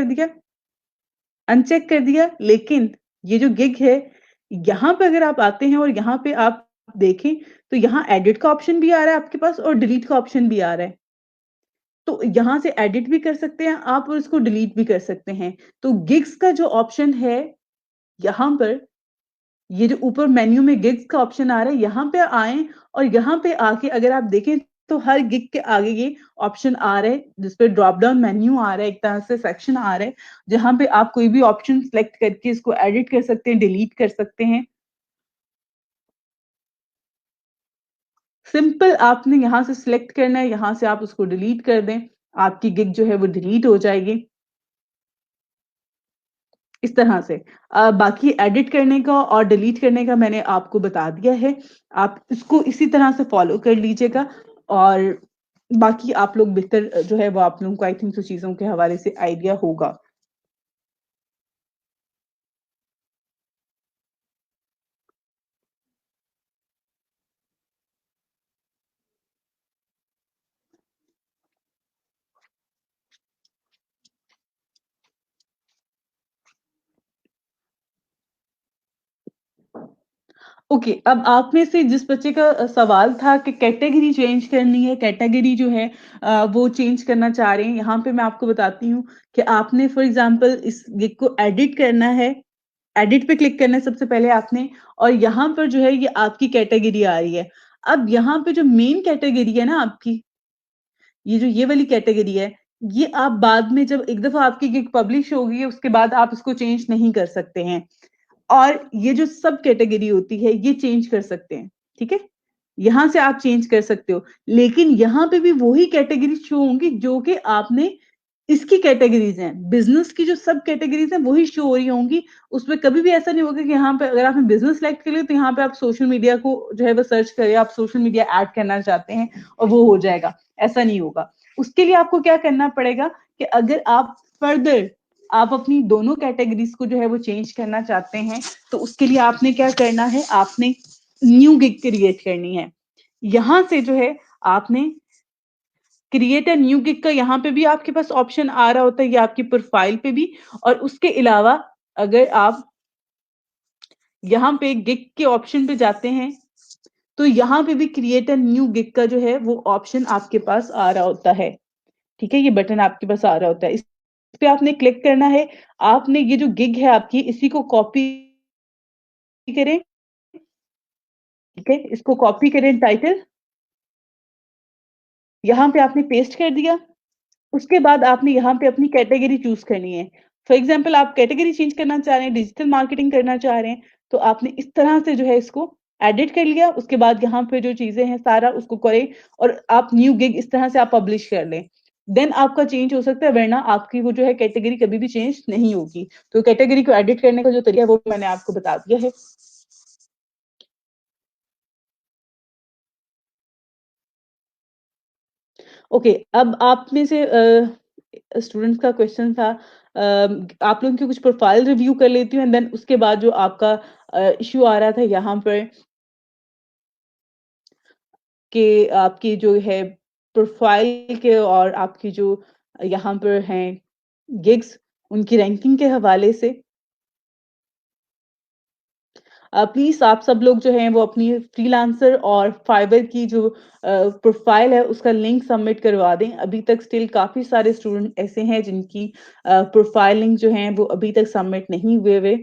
कर दिया, लेकिन ये जो गिग है, यहाँ पे अगर आप आते हैं और यहाँ पे आप देखें, तो यहाँ एडिट का ऑप्शन भी आ रहा है आपके पास और डिलीट का ऑप्शन भी आ रहा है। तो यहाँ से एडिट भी कर सकते हैं आप और इसको डिलीट भी कर सकते हैं। तो गिग्स का जो ऑप्शन है, यहाँ पर ये जो ऊपर मेन्यू में गिग्स का ऑप्शन आ रहा है, यहाँ पे आएँ और यहाँ पे आके अगर आप देखें, तो हर गिग के आगे ये ऑप्शन आ रहा है, जिस पे ड्रॉप डाउन मेन्यू आ रहा है, एक तरह से सेक्शन आ रहा है, जहाँ पे आप कोई भी ऑप्शन सेलेक्ट करके इसको एडिट कर सकते हैं, डिलीट कर सकते हैं। सिंपल आपने यहाँ से सिलेक्ट करना है, यहाँ से आप उसको डिलीट कर दें, आपकी गिग जो है वो डिलीट हो जाएगी। इस तरह से बाकी एडिट करने का और डिलीट करने का मैंने आपको बता दिया है। आप इसको इसी तरह से फॉलो कर लीजिएगा और बाकी आप लोग बेहतर जो है वो आप लोगों को आई थिंक सो चीज़ों के हवाले से आइडिया होगा। ओके, अब आप में से जिस बच्चे का सवाल था कि कैटेगरी चेंज करनी है, कैटेगरी जो है वो चेंज करना चाह रहे हैं, यहाँ पे मैं आपको बताती हूँ कि आपने फॉर एग्जांपल इस गिग को एडिट करना है, एडिट पे क्लिक करना है सबसे पहले आपने और यहाँ पर जो है ये आपकी कैटेगरी आ रही है। अब यहाँ पे जो मेन कैटेगरी है ना आपकी, ये जो ये वाली कैटेगरी है, ये आप बाद में जब एक दफ़ा आपकी गिग पब्लिश होगी, उसके बाद आप इसको चेंज नहीं कर सकते हैं। और ये जो सब कैटेगरी होती है ये चेंज कर सकते हैं, ठीक है? यहाँ से आप चेंज कर सकते हो, लेकिन यहाँ पे भी वही कैटेगरी शो होंगी जो कि आपने इसकी कैटेगरीज़ हैं, बिज़नेस की जो सब कैटेगरीज़ हैं वही शो हो रही होंगी, उसमें कभी भी ऐसा नहीं होगा कि यहाँ पे अगर आपने बिज़नेस सेलेक्ट कर लिया तो यहाँ पे आप सोशल मीडिया को जो है वो सर्च करें, आप सोशल मीडिया ऐड करना चाहते हैं और वो हो जाएगा, ऐसा नहीं होगा। उसके लिए आपको क्या करना पड़ेगा कि अगर आप फर्दर आप अपनी दोनों कैटेगरीज़ को जो है वो चेंज करना चाहते हैं, तो उसके लिए आपने क्या करना है, आपने न्यू गिग क्रिएट करनी है। यहाँ से जो है आपने क्रिएट अ न्यू गिग का यहाँ पे भी आपके पास ऑप्शन आ रहा होता है, ये आपकी प्रोफाइल पे भी और उसके अलावा अगर आप यहाँ पे गिग के ऑप्शन पे जाते हैं, तो यहाँ पे भी क्रिएट अ न्यू गिग का जो है वो ऑप्शन आपके पास आ रहा होता है। ठीक है? ये बटन आपके पास आ रहा होता है। इस पे आपने क्लिक करना है। आपने ये जो गिग है आपकी इसी को कॉपी करें, ठीक है? इसको कॉपी करें टाइटल, यहाँ पे आपने पेस्ट कर दिया। उसके बाद आपने यहाँ पे अपनी कैटेगरी चूज़ करनी है। फॉर एग्ज़ाम्पल आप कैटेगरी चेंज करना चाह रहे हैं, डिजिटल मार्केटिंग करना चाह रहे हैं, तो आपने इस तरह से जो है इसको एडिट कर लिया। उसके बाद यहाँ पे जो चीज़ें हैं सारा उसको करें और आप न्यू गिग इस तरह से आप पब्लिश कर लें। देन आपका चेंज हो सकता है वरना आपकी वो जो है कैटेगरी कभी भी चेंज नहीं होगी। तो कैटेगरी को एडिट करने का जो तरीका है वो मैंने आपको बता दिया है। ओके, अब आप में से स्टूडेंट्स का क्वेश्चन था आप लोगों की कुछ प्रोफाइल रिव्यू कर लेती हूँ एंड देन उसके बाद जो आपका इश्यू आ रहा था यहाँ पर कि आपकी जो है प्रोफाइल के और आपकी जो यहाँ पर हैं गिग्स उनकी रैंकिंग के हवाले से प्लीज़ आप सब लोग जो हैं वो अपनी फ्रीलांसर और फाइवर की जो प्रोफाइल है उसका लिंक सबमिट करवा दें। अभी तक स्टिल काफ़ी सारे स्टूडेंट ऐसे हैं जिनकी प्रोफाइल लिंक जो हैं वो अभी तक सबमिट नहीं हुए हुए।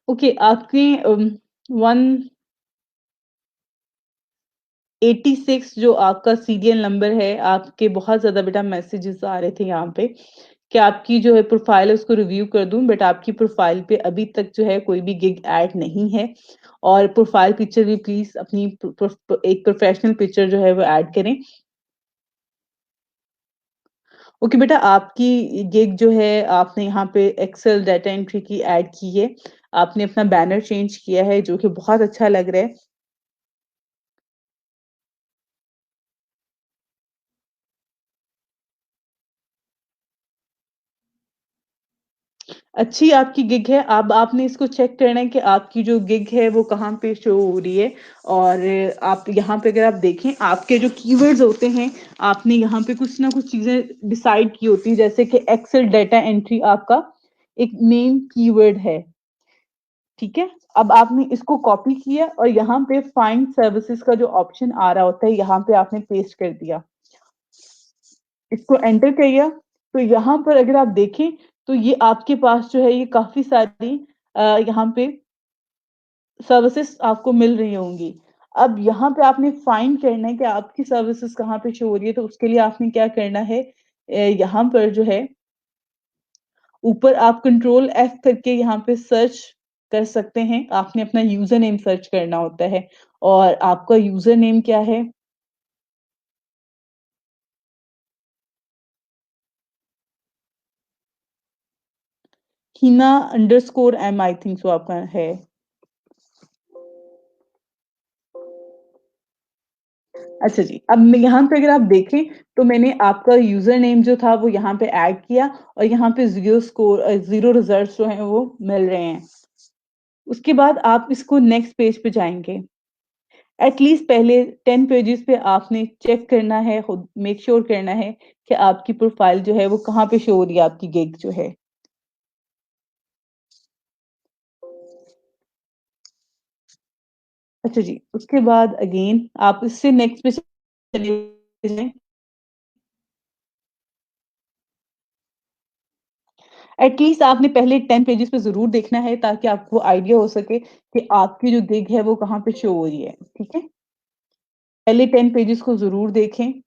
ओके, आपके 186 जो आपका सीरियल नंबर है, आपके बहुत ज़्यादा बेटा मैसेजेस आ रहे थे यहाँ पे कि आपकी जो है प्रोफाइल है उसको रिव्यू कर दूँ, बट आपकी प्रोफाइल पे अभी तक जो है कोई भी गिग ऐड नहीं है। और प्रोफाइल पिक्चर भी प्लीज़ अपनी एक प्रोफेशनल पिक्चर जो है वो ऐड करें। ओके बेटा, आपकी गिग जो है आपने यहाँ पे एक्सेल डाटा एंट्री की ऐड की है। आपने अपना बैनर चेंज किया है जो कि बहुत अच्छा लग रहा है। अच्छी आपकी गिग है। अब आपने इसको चेक करना है कि आपकी जो गिग है वो कहाँ पे शो हो रही है। और आप यहाँ पे अगर आप देखें आपके जो कीवर्ड्स होते हैं, आपने यहाँ पे कुछ ना कुछ चीजें डिसाइड की होती है, जैसे कि एक्सेल डाटा एंट्री आपका एक मेन कीवर्ड है। ठीक है, अब आपने इसको कॉपी किया और यहाँ पे फाइंड सर्विसेज का जो ऑप्शन आ रहा होता है यहाँ पे आपने पेस्ट कर दिया। इसको एंटर किया तो यहाँ पर अगर आप देखें तो ये आपके पास जो है ये काफी सारी यहाँ पे सर्विसेज आपको मिल रही होंगी। अब यहाँ पे आपने फाइंड करना है कि आपकी सर्विसेज कहाँ पे शो हो रही है, तो उसके लिए आपने क्या करना है, यहाँ पर जो है ऊपर आप कंट्रोल एफ करके यहाँ पे सर्च कर सकते हैं। आपने अपना यूजर नेम सर्च करना होता है और आपका यूजर नेम क्या है? Hina underscore M I think so आपका है। अच्छा जी, अब मैं यहाँ पे अगर आप देखें तो मैंने आपका यूजर नेम जो था वो यहाँ पे ऐड किया और यहाँ पे ज़ीरो रिजल्ट्स जो हैं वो मिल रहे हैं। उसके बाद आप इसको नेक्स्ट पेज पे जाएँगे। एटलीस्ट पहले 10 पेजेस पे आपने चेक करना है, खुद मेक श्योर करना है कि आपकी प्रोफाइल जो है वो कहाँ पे शो हो रही है, आपकी गिग जो है। अच्छा जी, उसके बाद अगेन आप इससे नेक्स्ट पे चले जाएँ। एटलीस्ट आपने पहले 10 पेजेस पे ज़रूर देखना है ताकि आपको आइडिया हो सके कि आपकी जो गिग है वो कहाँ पे शो हो रही है, ठीक है? पहले 10 पेजेस को ज़रूर देखें।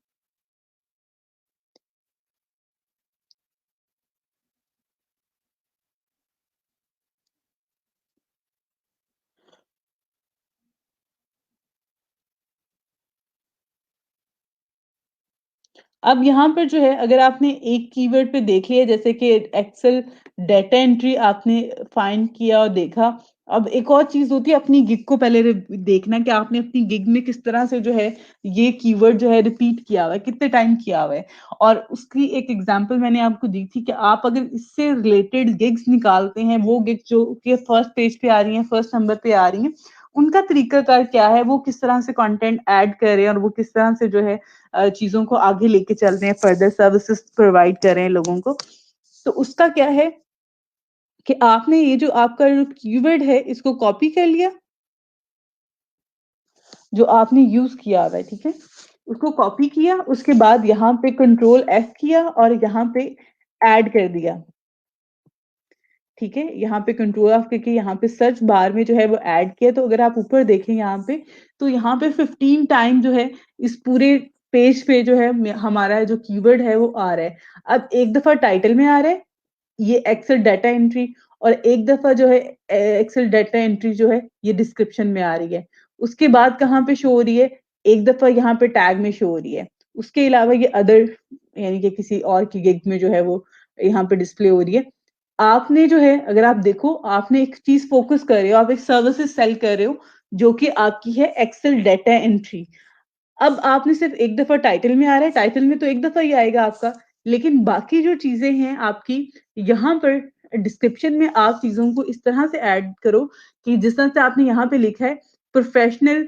अब यहाँ पर जो है अगर आपने एक कीवर्ड पे देख लिया, जैसे कि एक्सेल डाटा एंट्री आपने फाइंड किया और देखा। अब एक और चीज होती है अपनी गिग को पहले देखना कि आपने अपनी गिग में किस तरह से जो है ये कीवर्ड जो है रिपीट किया हुआ है, कितने टाइम किया हुआ है। और उसकी एक एग्जांपल मैंने आपको दी थी कि आप अगर इससे रिलेटेड गिग्स निकालते हैं, वो गिग जो कि फर्स्ट पेज पे आ रही है, फर्स्ट नंबर पे आ रही है, उनका तरीकाकार क्या है, वो किस तरह से कंटेंट ऐड कर रहे हैं और वो किस तरह से जो है चीज़ों को आगे लेके चल रहे हैं, फर्दर सर्विसेज प्रोवाइड कर रहे हैं लोगों को। तो उसका क्या है कि आपने ये जो आपका जो कीवर्ड है इसको कॉपी कर लिया, जो आपने यूज़ किया हुआ है, ठीक है? उसको कॉपी किया, उसके बाद यहाँ पे कंट्रोल एफ किया और यहाँ पे ऐड कर दिया। ठीक है, यहाँ पे कंट्रोल ऑफ करके यहाँ पे सर्च बार में जो है वो ऐड किया। तो अगर आप ऊपर देखें यहाँ पे, तो यहाँ पे 15 टाइम जो है इस पूरे पेज पे जो है हमारा जो कीवर्ड है वो आ रहा है। अब एक दफा टाइटल में आ रहा है ये एक्सेल डाटा एंट्री, और एक दफा जो है एक्सेल डाटा एंट्री जो है ये डिस्क्रिप्शन में आ रही है। उसके बाद कहाँ पे शो हो रही है, एक दफा यहाँ पे टैग में शो हो रही है। उसके अलावा ये अदर यानी कि किसी और की गिग में जो है वो यहाँ पे डिस्प्ले हो रही है। आपने जो है अगर आप देखो, आपने एक चीज फोकस कर रहे हो, आप एक सर्विसेज सेल कर रहे हो जो कि आपकी है एक्सेल डाटा एंट्री। अब आपने सिर्फ एक दफा टाइटल में आ रहा है, टाइटल में तो एक दफा ही आएगा आपका, लेकिन बाकी जो चीजें हैं आपकी यहाँ पर डिस्क्रिप्शन में आप चीजों को इस तरह से ऐड करो कि जिस तरह से आपने यहाँ पे लिखा है professional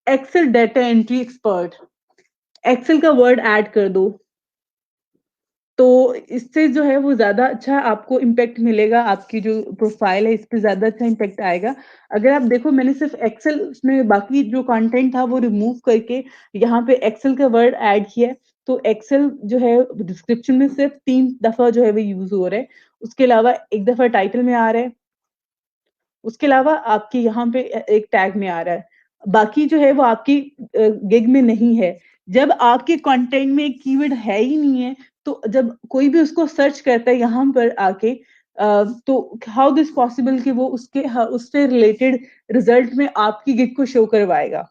Excel data entry expert, Excel का वर्ड ऐड कर दो। तो इससे जो है वो ज़्यादा अच्छा आपको इम्पैक्ट मिलेगा, आपकी जो प्रोफ़ाइल है इस पे ज़्यादा अच्छा इम्पैक्ट आएगा। अगर आप देखो मैंने सिर्फ़ एक्सेल उसमें बाकी जो कंटेंट था वो रिमूव करके यहाँ पे एक्सेल का वर्ड ऐड किया है, तो एक्सेल जो है डिस्क्रिप्शन में सिर्फ़ 3 दफ़ा जो है वो यूज़ हो रहा है। उसके अलावा 1 दफ़ा टाइटल में आ रहा है, उसके अलावा आपके यहाँ पे एक टैग में आ रहा है। बाकी जो है वो आपकी गिग में नहीं है। जब आपके कंटेंट में एक कीवर्ड है ही नहीं है, तो जब कोई भी उसको सर्च करता है यहाँ पर आके तो हाउ दिस पॉसिबल कि वो उससे रिलेटेड रिजल्ट में आपकी गिग को शो करवाएगा।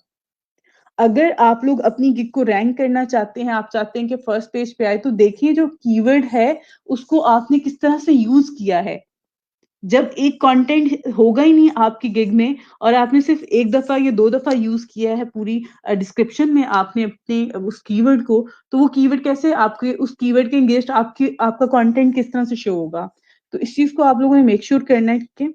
अगर आप लोग अपनी गिग को रैंक करना चाहते हैं, आप चाहते हैं कि फर्स्ट पेज पे आए, तो देखिए जो कीवर्ड है, उसको आपने किस तरह से यूज़ किया है। जब एक कंटेंट होगा ही नहीं आपकी गिग में और आपने सिर्फ़ 1 दफ़ा या 2 दफ़ा यूज़ किया है पूरी डिस्क्रिप्शन में आपने अपने उस कीवर्ड को, तो वो कीवर्ड कैसे आपके उस कीवर्ड के अगेंस्ट आपका कंटेंट किस तरह से शो होगा। तो इस चीज़ को आप लोगों ने मेक श्योर करना है कि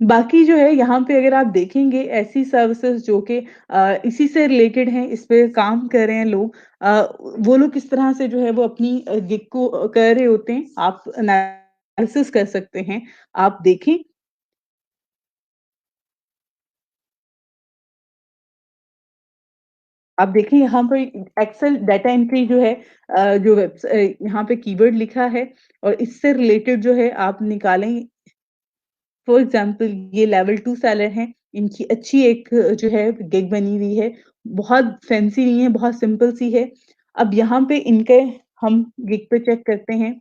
बाकी जो है यहाँ पे अगर आप देखेंगे ऐसी सर्विसेज़ जो कि इसी से रिलेटेड हैं, इस पे काम कर रहे हैं लोग वो लोग किस तरह से जो है वो अपनी गिग को कर रहे होते हैं, आप एनालिसिस कर सकते हैं। आप देखें आप देखें यहाँ पे एक्सेल डाटा एंट्री जो है यहाँ पे कीवर्ड लिखा है और इससे रिलेटेड जो है आप निकालें फॉर एग्जांपल ये लेवल 2 सेलर हैं, इनकी अच्छी एक जो है गिग बनी हुई है, बहुत फैंसी नहीं है, बहुत सिंपल सी है। अब यहाँ पे इनके हम गिग पे चेक करते हैं,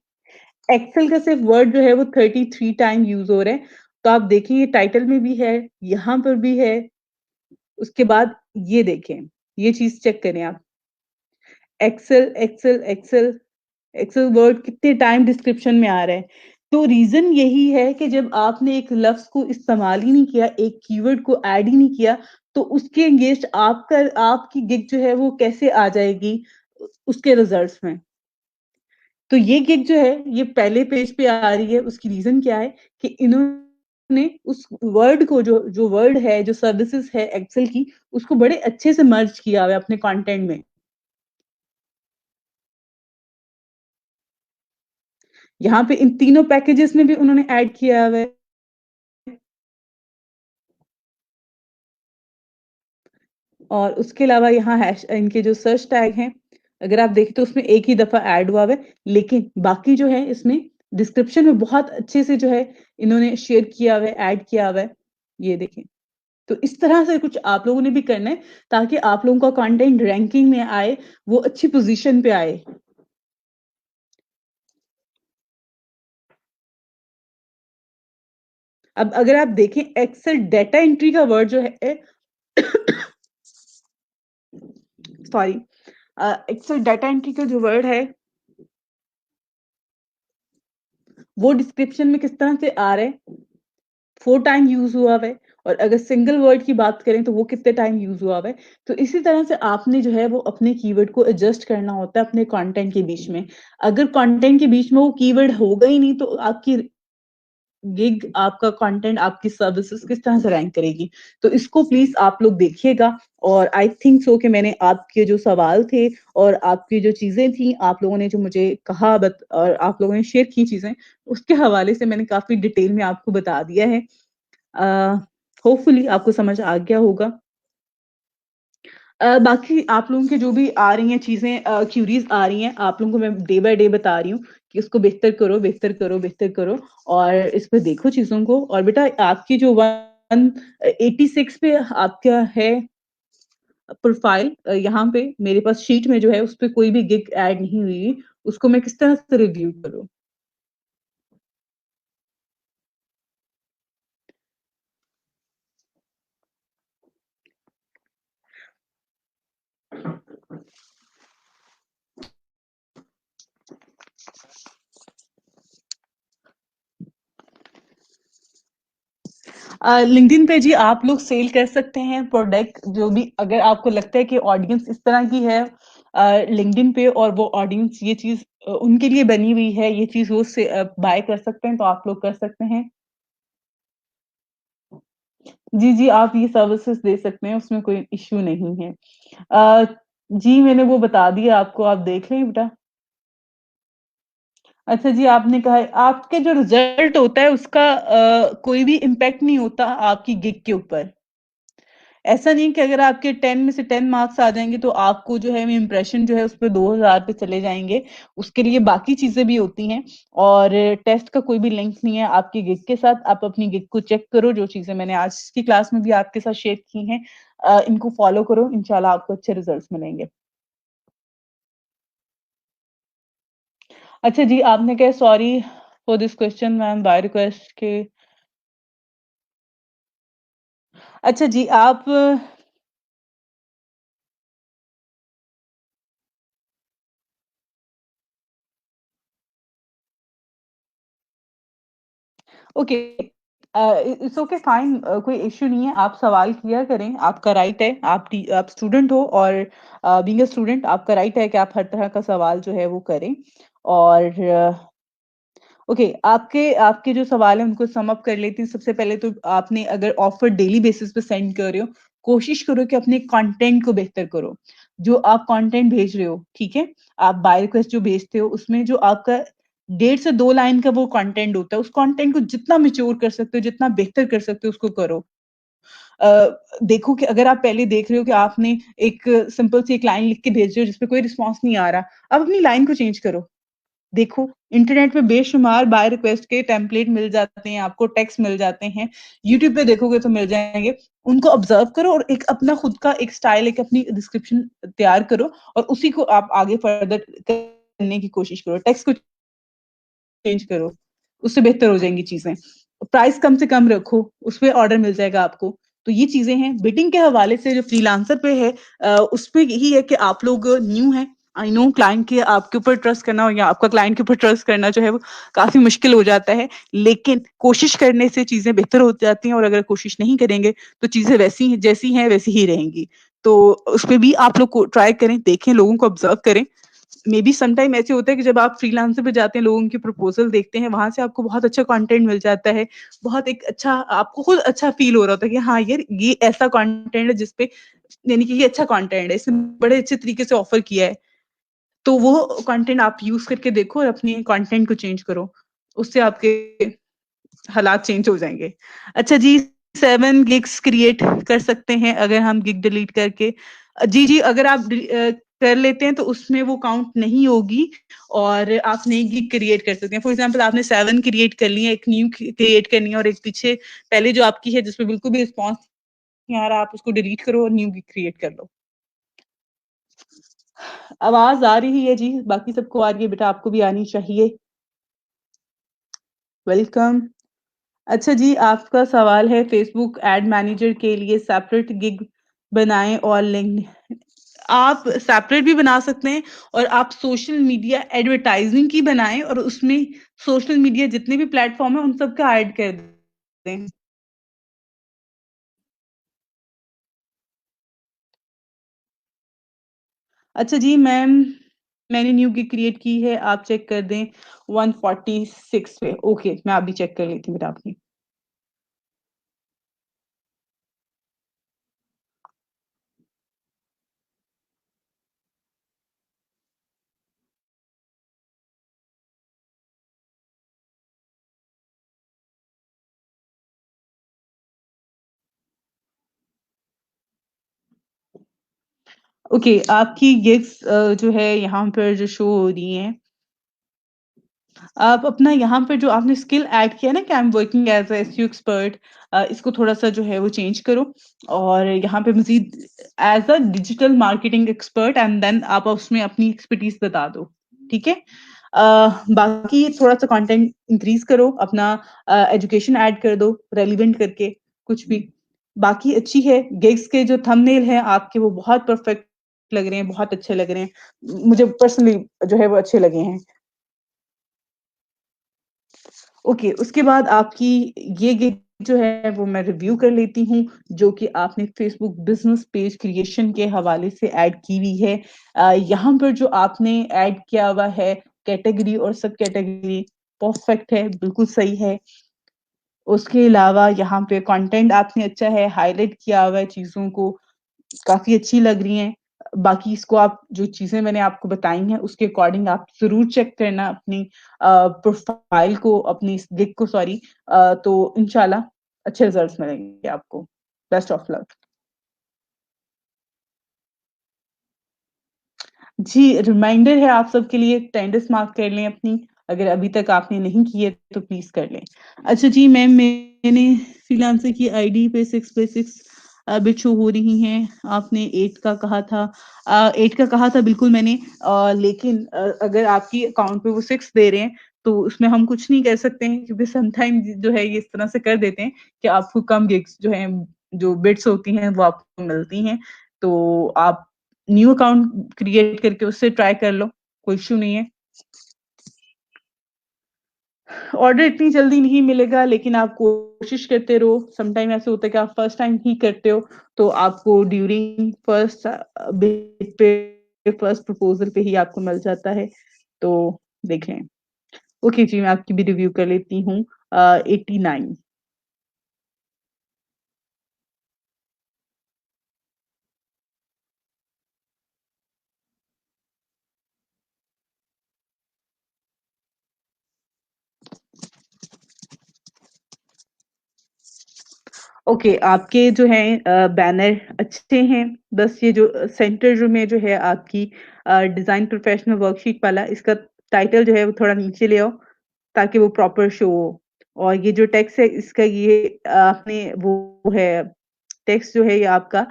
एक्सेल का सिर्फ वर्ड जो है वो 33 टाइम यूज़ हो रहा है, तो आप देखिए ये टाइटल में भी है, यहाँ पर भी है, उसके बाद ये देखें, ये चीज़ चेक करें आप। Excel, Excel, Excel, Excel word कितने टाइम डिस्क्रिप्शन में आ रहा है। तो रीज़न यही है कि जब आपने एक लफ्ज़ को इस्तेमाल ही नहीं किया, एक कीवर्ड को ऐड ही नहीं किया, तो उसके अगेंस्ट आपकी गिग जो है वो कैसे आ जाएगी उसके रिज़ल्ट्स में। तो ये गिग जो है, ये पहले पेज पे आ रही है, उसकी रीज़न क्या है कि इन्होंने उस वर्ड को जो जो वर्ड है, जो सर्विसेज़ है एक्सेल की, उसको बड़े अच्छे से मर्ज किया हुआ है अपने कंटेंट में। यहाँ पे इन तीनों पैकेजेस में भी उन्होंने ऐड किया हुआ है और उसके अलावा यहाँ हैश इनके जो सर्च टैग हैं, अगर आप देखें तो उसमें एक ही दफ़ा ऐड हुआ हुआ है, लेकिन बाकी जो है इसमें डिस्क्रिप्शन में बहुत अच्छे से जो है इन्होंने शेयर किया हुआ है, ऐड किया हुआ है। ये देखें। तो इस तरह से कुछ आप लोगों ने भी करना है ताकि आप लोगों का कंटेंट रैंकिंग में आए, वो अच्छी पोज़ीशन पे आए। अब अगर आप देखें एक्सेल डाटा एंट्री का वर्ड जो है सॉरी एक्सेल डाटा एंट्री का जो वर्ड है, वो डिस्क्रिप्शन में किस तरह से आ रहा है, 4 टाइम यूज़ हुआ हुआ है और अगर सिंगल वर्ड की बात करें तो वो कितने टाइम यूज़ हुआ हुआ है। तो इसी तरह से आपने जो है वो अपने कीवर्ड को एडजस्ट करना होता है अपने कंटेंट के बीच में। अगर कंटेंट के बीच में वो कीवर्ड होगा ही नहीं तो आपकी गिग, आपका कंटेंट, आपकी सर्विसेज़ किस तरह से रैंक करेगी? तो इसको प्लीज़ आप लोग देखिएगा और आई थिंक सो कि मैंने आपके जो सवाल थे और आपकी जो चीज़ें थी, आप लोगों ने जो मुझे कहा और आप लोगों ने शेयर की चीज़ें, उसके हवाले से मैंने काफ़ी डिटेल में आपको बता दिया है। अ, होपफुली आपको समझ आ गया होगा। बाकी आप लोगों की जो भी आ रही हैं चीज़ें क्यूरीज़ आ रही हैं, आप लोगों को मैं डे बाय डे बता रही हूँ कि उसको बेहतर करो, बेहतर करो, बेहतर करो और इस पे देखो चीज़ों को और बेटा आपकी जो 186 पे आपका है प्रोफ़ाइल यहाँ पे मेरे पास शीट में जो है उस पे कोई भी गिग ऐड नहीं हुई, उसको मैं किस तरह से रिव्यू करूँ? लिंक्डइन पे जी आप लोग सेल कर सकते हैं प्रोडक्ट जो भी अगर आपको लगता है कि ऑडियंस इस तरह की है लिंक्डइन पे और वो ऑडियंस ये चीज़ उनके लिए बनी हुई है, ये चीज़ वो से बाय कर सकते हैं तो आप लोग कर सकते हैं। जी, जी, आप ये सर्विसेज़ दे सकते हैं, उसमें कोई इश्यू नहीं है। अ, जी, मैंने वो बता दिया आपको, आप देख लें बेटा। अच्छा जी, आपने कहा है आपके जो रिज़ल्ट होता है उसका कोई भी इम्पैक्ट नहीं होता आपकी गिग के ऊपर। ऐसा नहीं कि अगर आपके 10 में से 10 मार्क्स आ जाएंगे तो आपको जो है इम्प्रेशन जो है उस पर 2000 पे चले जाएंगे। उसके लिए बाकी चीजें भी होती हैं। और टेस्ट का कोई भी लिंक नहीं है आपकी गिग के साथ। आप अपनी गिग को चेक करो, जो चीजें मैंने आज की क्लास में भी आपके साथ शेयर की हैं, इनको फॉलो करो, इंशाल्लाह आपको अच्छे रिजल्ट्स मिलेंगे। अच्छा जी, आपने कहा sorry for this question ma'am, by request के। अच्छा जी, आप ओके, इट्स ओके फाइन, कोई इश्यू नहीं है। आप सवाल किया करें, आपका राइट है। आप स्टूडेंट हो, और बीइंग अ स्टूडेंट आपका राइट है कि आप हर तरह का सवाल जो है वो करें। और ओके, आपके आपके जो सवाल है उनको सम अप कर लेती हूँ। सबसे पहले तो आपने अगर ऑफर डेली बेसिस पे सेंड कर रहे हो, कोशिश करो कि अपने कंटेंट को बेहतर करो। जो आप कंटेंट भेज रहे हो, ठीक है, आप बाय रिक्वेस्ट जो भेजते हो उसमें जो आपका 1.5 से 2 लाइन का वो कंटेंट होता है, उस कंटेंट को जितना मैच्योर कर सकते हो, जितना बेहतर कर सकते हो, उसको करो। देखो कि अगर आप पहले देख रहे हो कि आपने एक सिंपल सी एक लाइन लिख के भेज रहे हो जिसपे कोई रिस्पॉन्स नहीं आ रहा, अब अपनी लाइन को चेंज करो। देखो, इंटरनेट पे बेशुमार बाय रिक्वेस्ट के टेम्पलेट मिल जाते हैं, आपको टेक्स्ट मिल जाते हैं, यूट्यूब पे देखोगे तो मिल जाएंगे। उनको ऑब्जर्व करो और एक अपना खुद का एक स्टाइल, एक अपनी डिस्क्रिप्शन तैयार करो, और उसी को आप आगे फर्दर करने की कोशिश करो। टेक्स्ट को चेंज करो, उससे बेहतर हो जाएंगी चीजें। प्राइस कम से कम रखो, उस पे ऑर्डर मिल जाएगा आपको। तो ये चीजें हैं। बिडिंग के हवाले से जो फ्रीलांसर पे है, उस पे यही है कि आप लोग न्यू हैं। आई नो क्लाइंट के आपके ऊपर ट्रस्ट करना, या आपका क्लाइंट के ऊपर ट्रस्ट करना जो है वो काफी मुश्किल हो जाता है, लेकिन कोशिश करने से चीजें बेहतर हो जाती हैं। और अगर कोशिश नहीं करेंगे तो चीजें वैसी जैसी हैं वैसी ही रहेंगी। तो उस पे भी आप लोग को ट्राई करें, देखें, लोगों को ऑब्जर्व करें। मे बी सम टाइम ऐसे होता है कि जब आप फ्रीलांसर पे जाते हैं, लोगों की प्रपोजल देखते हैं, वहां से आपको बहुत अच्छा कंटेंट मिल जाता है। बहुत एक अच्छा, आपको खुद अच्छा फील हो रहा होता है कि हाँ यार, ये ऐसा कंटेंट है जिसपे, यानी कि ये अच्छा कंटेंट है, इसने बड़े अच्छे तरीके से ऑफर किया है। तो वो कंटेंट आप यूज करके देखो और अपने कंटेंट को चेंज करो। उससे आपके हालात चेंज हो जाएंगे। अच्छा जी, 7 गिग्स क्रिएट कर सकते हैं अगर हम गिग डिलीट करके। जी जी, अगर आप कर लेते हैं तो उसमें वो काउंट नहीं होगी, और आप नई गिग क्रिएट कर सकते हैं। फॉर एग्जांपल, आपने 7 क्रिएट कर ली है, एक न्यू क्रिएट करनी है, और एक पीछे पहले जो आपकी है जिसमें बिल्कुल भी रिस्पॉन्स नहीं आ रहा, आप उसको डिलीट करो और न्यू गिग क्रिएट कर लो। आवाज आ रही है जी, बाकी सबको आ रही है बेटा, आपको भी आनी चाहिए। वेलकम। अच्छा जी, आपका सवाल है फेसबुक एड मैनेजर के लिए सेपरेट गिग बनाएं और लिंक। आप सेपरेट भी बना सकते हैं, और आप सोशल मीडिया एडवर्टाइजिंग की बनाएं, और उसमें सोशल मीडिया जितने भी प्लेटफॉर्म है उन सबका ऐड कर दें। अच्छा जी मैम, मैंने न्यू गिग क्रिएट की है, आप चेक कर दें। 146 पे। ओके, मैं अभी चेक कर लेती हूँ बेटा आपकी। ओके, आपकी गिग्स जो है यहाँ पर जो शो हो रही हैं, आप अपना यहाँ पे जो आपने स्किल ऐड किया ना कि I am working as SEO expert, इसको थोड़ा सा जो है वो चेंज करो, और यहाँ पे Majeed as a digital marketing expert, and then आप उसमें अपनी एक्सपर्टीज बता दो। ठीक है। बाकी थोड़ा सा कंटेंट इंक्रीज करो, अपना एजुकेशन ऐड कर दो रेलिवेंट करके, कुछ भी। बाकी अच्छी है। गिग्स के जो थंबनेल हैं आपके, वो बहुत परफेक्ट लग रहे हैं, बहुत अच्छे लग रहे हैं, मुझे पर्सनली जो है वो अच्छे लगे हैं। ओके, उसके बाद आपकी ये गिग जो है वो मैं रिव्यू कर लेती हूँ, जो कि आपने फेसबुक बिजनेस पेज क्रिएशन के हवाले से ऐड की हुई है। यहाँ पर जो आपने ऐड किया हुआ है कैटेगरी और सब कैटेगरी, परफेक्ट है, बिल्कुल सही है। उसके अलावा यहाँ पे कंटेंट आपने अच्छा है, हाईलाइट किया हुआ है चीजों को, काफी अच्छी लग रही हैं। बाकी इसको आप जो चीजें मैंने आपको बताई हैं उसके अकॉर्डिंग आप जरूर चेक करना अपनी प्रोफाइल को, अपनी गिग को, सॉरी। तो इंशाल्लाह अच्छे रिजल्ट्स मिलेंगे आपको। Best of luck. जी, रिमाइंडर है आप सबके लिए, अटेंडेंस मार्क कर लें अपनी, अगर अभी तक आपने नहीं की है तो प्लीज़ कर लें। अच्छा जी मैम, मैंने फ्रीलांसर की आईडी पे 6 बाय 6 बिट शो हो रही हैं। आपने 8 का कहा था, 8 का कहा था बिल्कुल मैंने, लेकिन अगर आपकी अकाउंट पे वो 6 दे रहे हैं, तो उसमें हम कुछ नहीं कर सकते हैं, क्योंकि समटाइम जो है ये इस तरह से कर देते हैं कि आपको कम गिग्स जो हैं, जो बिट्स होती हैं वो आपको मिलती हैं। तो आप न्यू अकाउंट क्रिएट करके उससे ट्राई कर लो, कोई इश्यू नहीं है। ऑर्डर इतनी जल्दी नहीं मिलेगा, लेकिन आप कोशिश करते रहो। सम टाइम ऐसे होता है कि आप फर्स्ट टाइम ही करते हो, तो आपको ड्यूरिंग फर्स्ट बिड पे, फर्स्ट प्रपोज़ल पे ही आपको मिल जाता है, तो देख लें। ओके जी, मैं आपकी भी रिव्यू कर लेती हूँ। 89। ओके, आपके जो हैं बैनर अच्छे हैं, बस ये जो सेंटर जो में जो है आपकी डिज़ाइन प्रोफेशनल वर्कशीट वाला, इसका टाइटल जो है वो थोड़ा नीचे ले आओ, ताकि वो प्रॉपर शो हो। और ये जो टेक्स्ट है इसका, ये आपने वो है, टेक्स्ट जो है ये आपका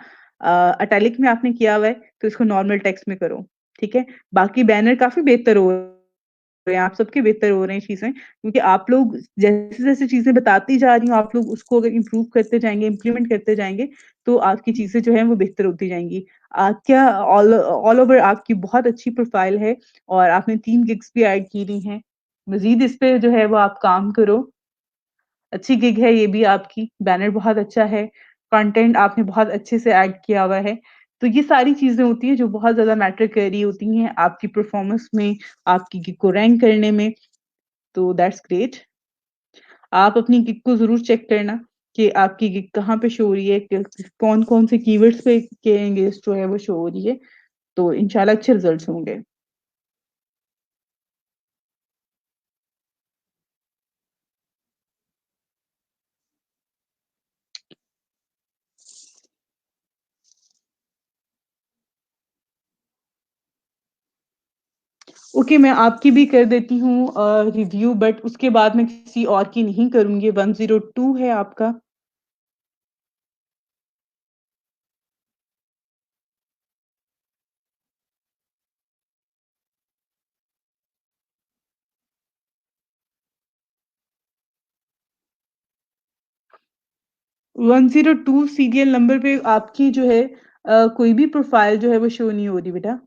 इटैलिक में आपने किया हुआ है, तो इसको नॉर्मल टेक्स्ट में करो, ठीक है? बाकी बैनर काफ़ी बेहतर हो रहे हैं, आप सबके बेहतर हो रहे हैं चीज़ें, क्योंकि आप लोग जैसे-जैसे चीज़ें बताती जा रही हो, आप लोग उसको अगर इम्प्रूव करते जाएँगे, इम्प्लीमेंट करते जाएँगे, तो आपकी चीज़ें जो हैं वो बेहतर होती जाएँगी। क्या ऑल ऑल ओवर आपकी बहुत अच्छी प्रोफ़ाइल है, और आपने 3 गिग्स भी ऐड की हुई हैं। मज़ीद इस पे जो है वो आप काम करो। अच्छी गिग है ये भी आपकी, बैनर बहुत अच्छा है, कंटेंट आपने बहुत अच्छे से ऐड किया हुआ है। तो ये सारी चीज़ें होती हैं जो बहुत ज़्यादा मैटर कर रही होती हैं आपकी परफ़ॉर्मेंस में, आपकी गिग को रैंक करने में, तो दैट्स ग्रेट। आप अपनी गिग को ज़रूर चेक करना कि आपकी गिग कहाँ पे शो हो रही है, कौन-कौन से कीवर्ड्स पे के एंगेज जो है वो शो हो रही है, तो इंशाल्लाह अच्छे रिज़ल्ट्स होंगे। ओके, मैं आपकी भी कर देती हूँ रिव्यू, बट उसके बाद मैं किसी और की नहीं करूँगी। 102 है आपका। 102 सीरियल नंबर पे आपकी जो है कोई भी प्रोफ़ाइल जो है वो शो नहीं हो रही बेटा।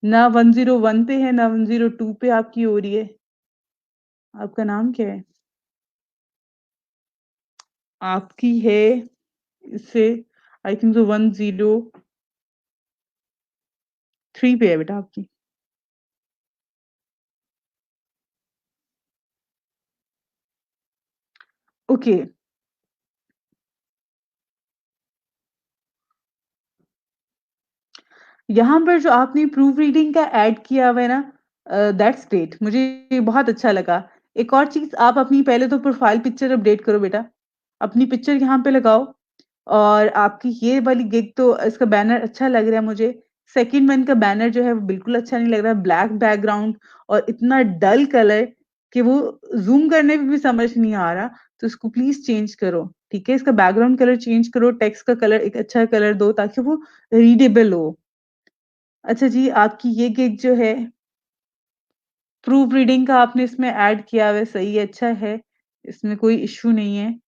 ना 101 पे है, ना 102 पे आपकी हो रही है। आपका नाम क्या है? आपकी है इससे, आई थिंक सो 103 पे है बेटा आपकी। ओके, यहाँ पर जो आपने प्रूफ रीडिंग का ऐड किया हुआ है ना, दैट्स ग्रेट, मुझे ये बहुत अच्छा लगा। एक और चीज़, आप अपनी पहले तो प्रोफ़ाइल पिक्चर अपडेट करो बेटा। अपनी पिक्चर यहाँ पे लगाओ, और आपकी ये वाली गिग तो इसका बैनर अच्छा लग रहा है मुझे। सेकंड वन का बैनर जो है वो बिल्कुल अच्छा नहीं लग रहा है, ब्लैक बैकग्राउंड और इतना डल कलर कि वो ज़ूम करने पे भी समझ नहीं आ रहा, तो इसको प्लीज़ चेंज करो, ठीक है? इसका बैकग्राउंड कलर चेंज करो, टेक्स्ट का कलर एक अच्छा कलर दो ताकि वो रीडेबल हो। अच्छा जी, आपकी ये गिग जो है, प्रूफ रीडिंग का आपने इसमें ऐड किया हुआ है, सही है, अच्छा है, इसमें कोई इश्यू नहीं है।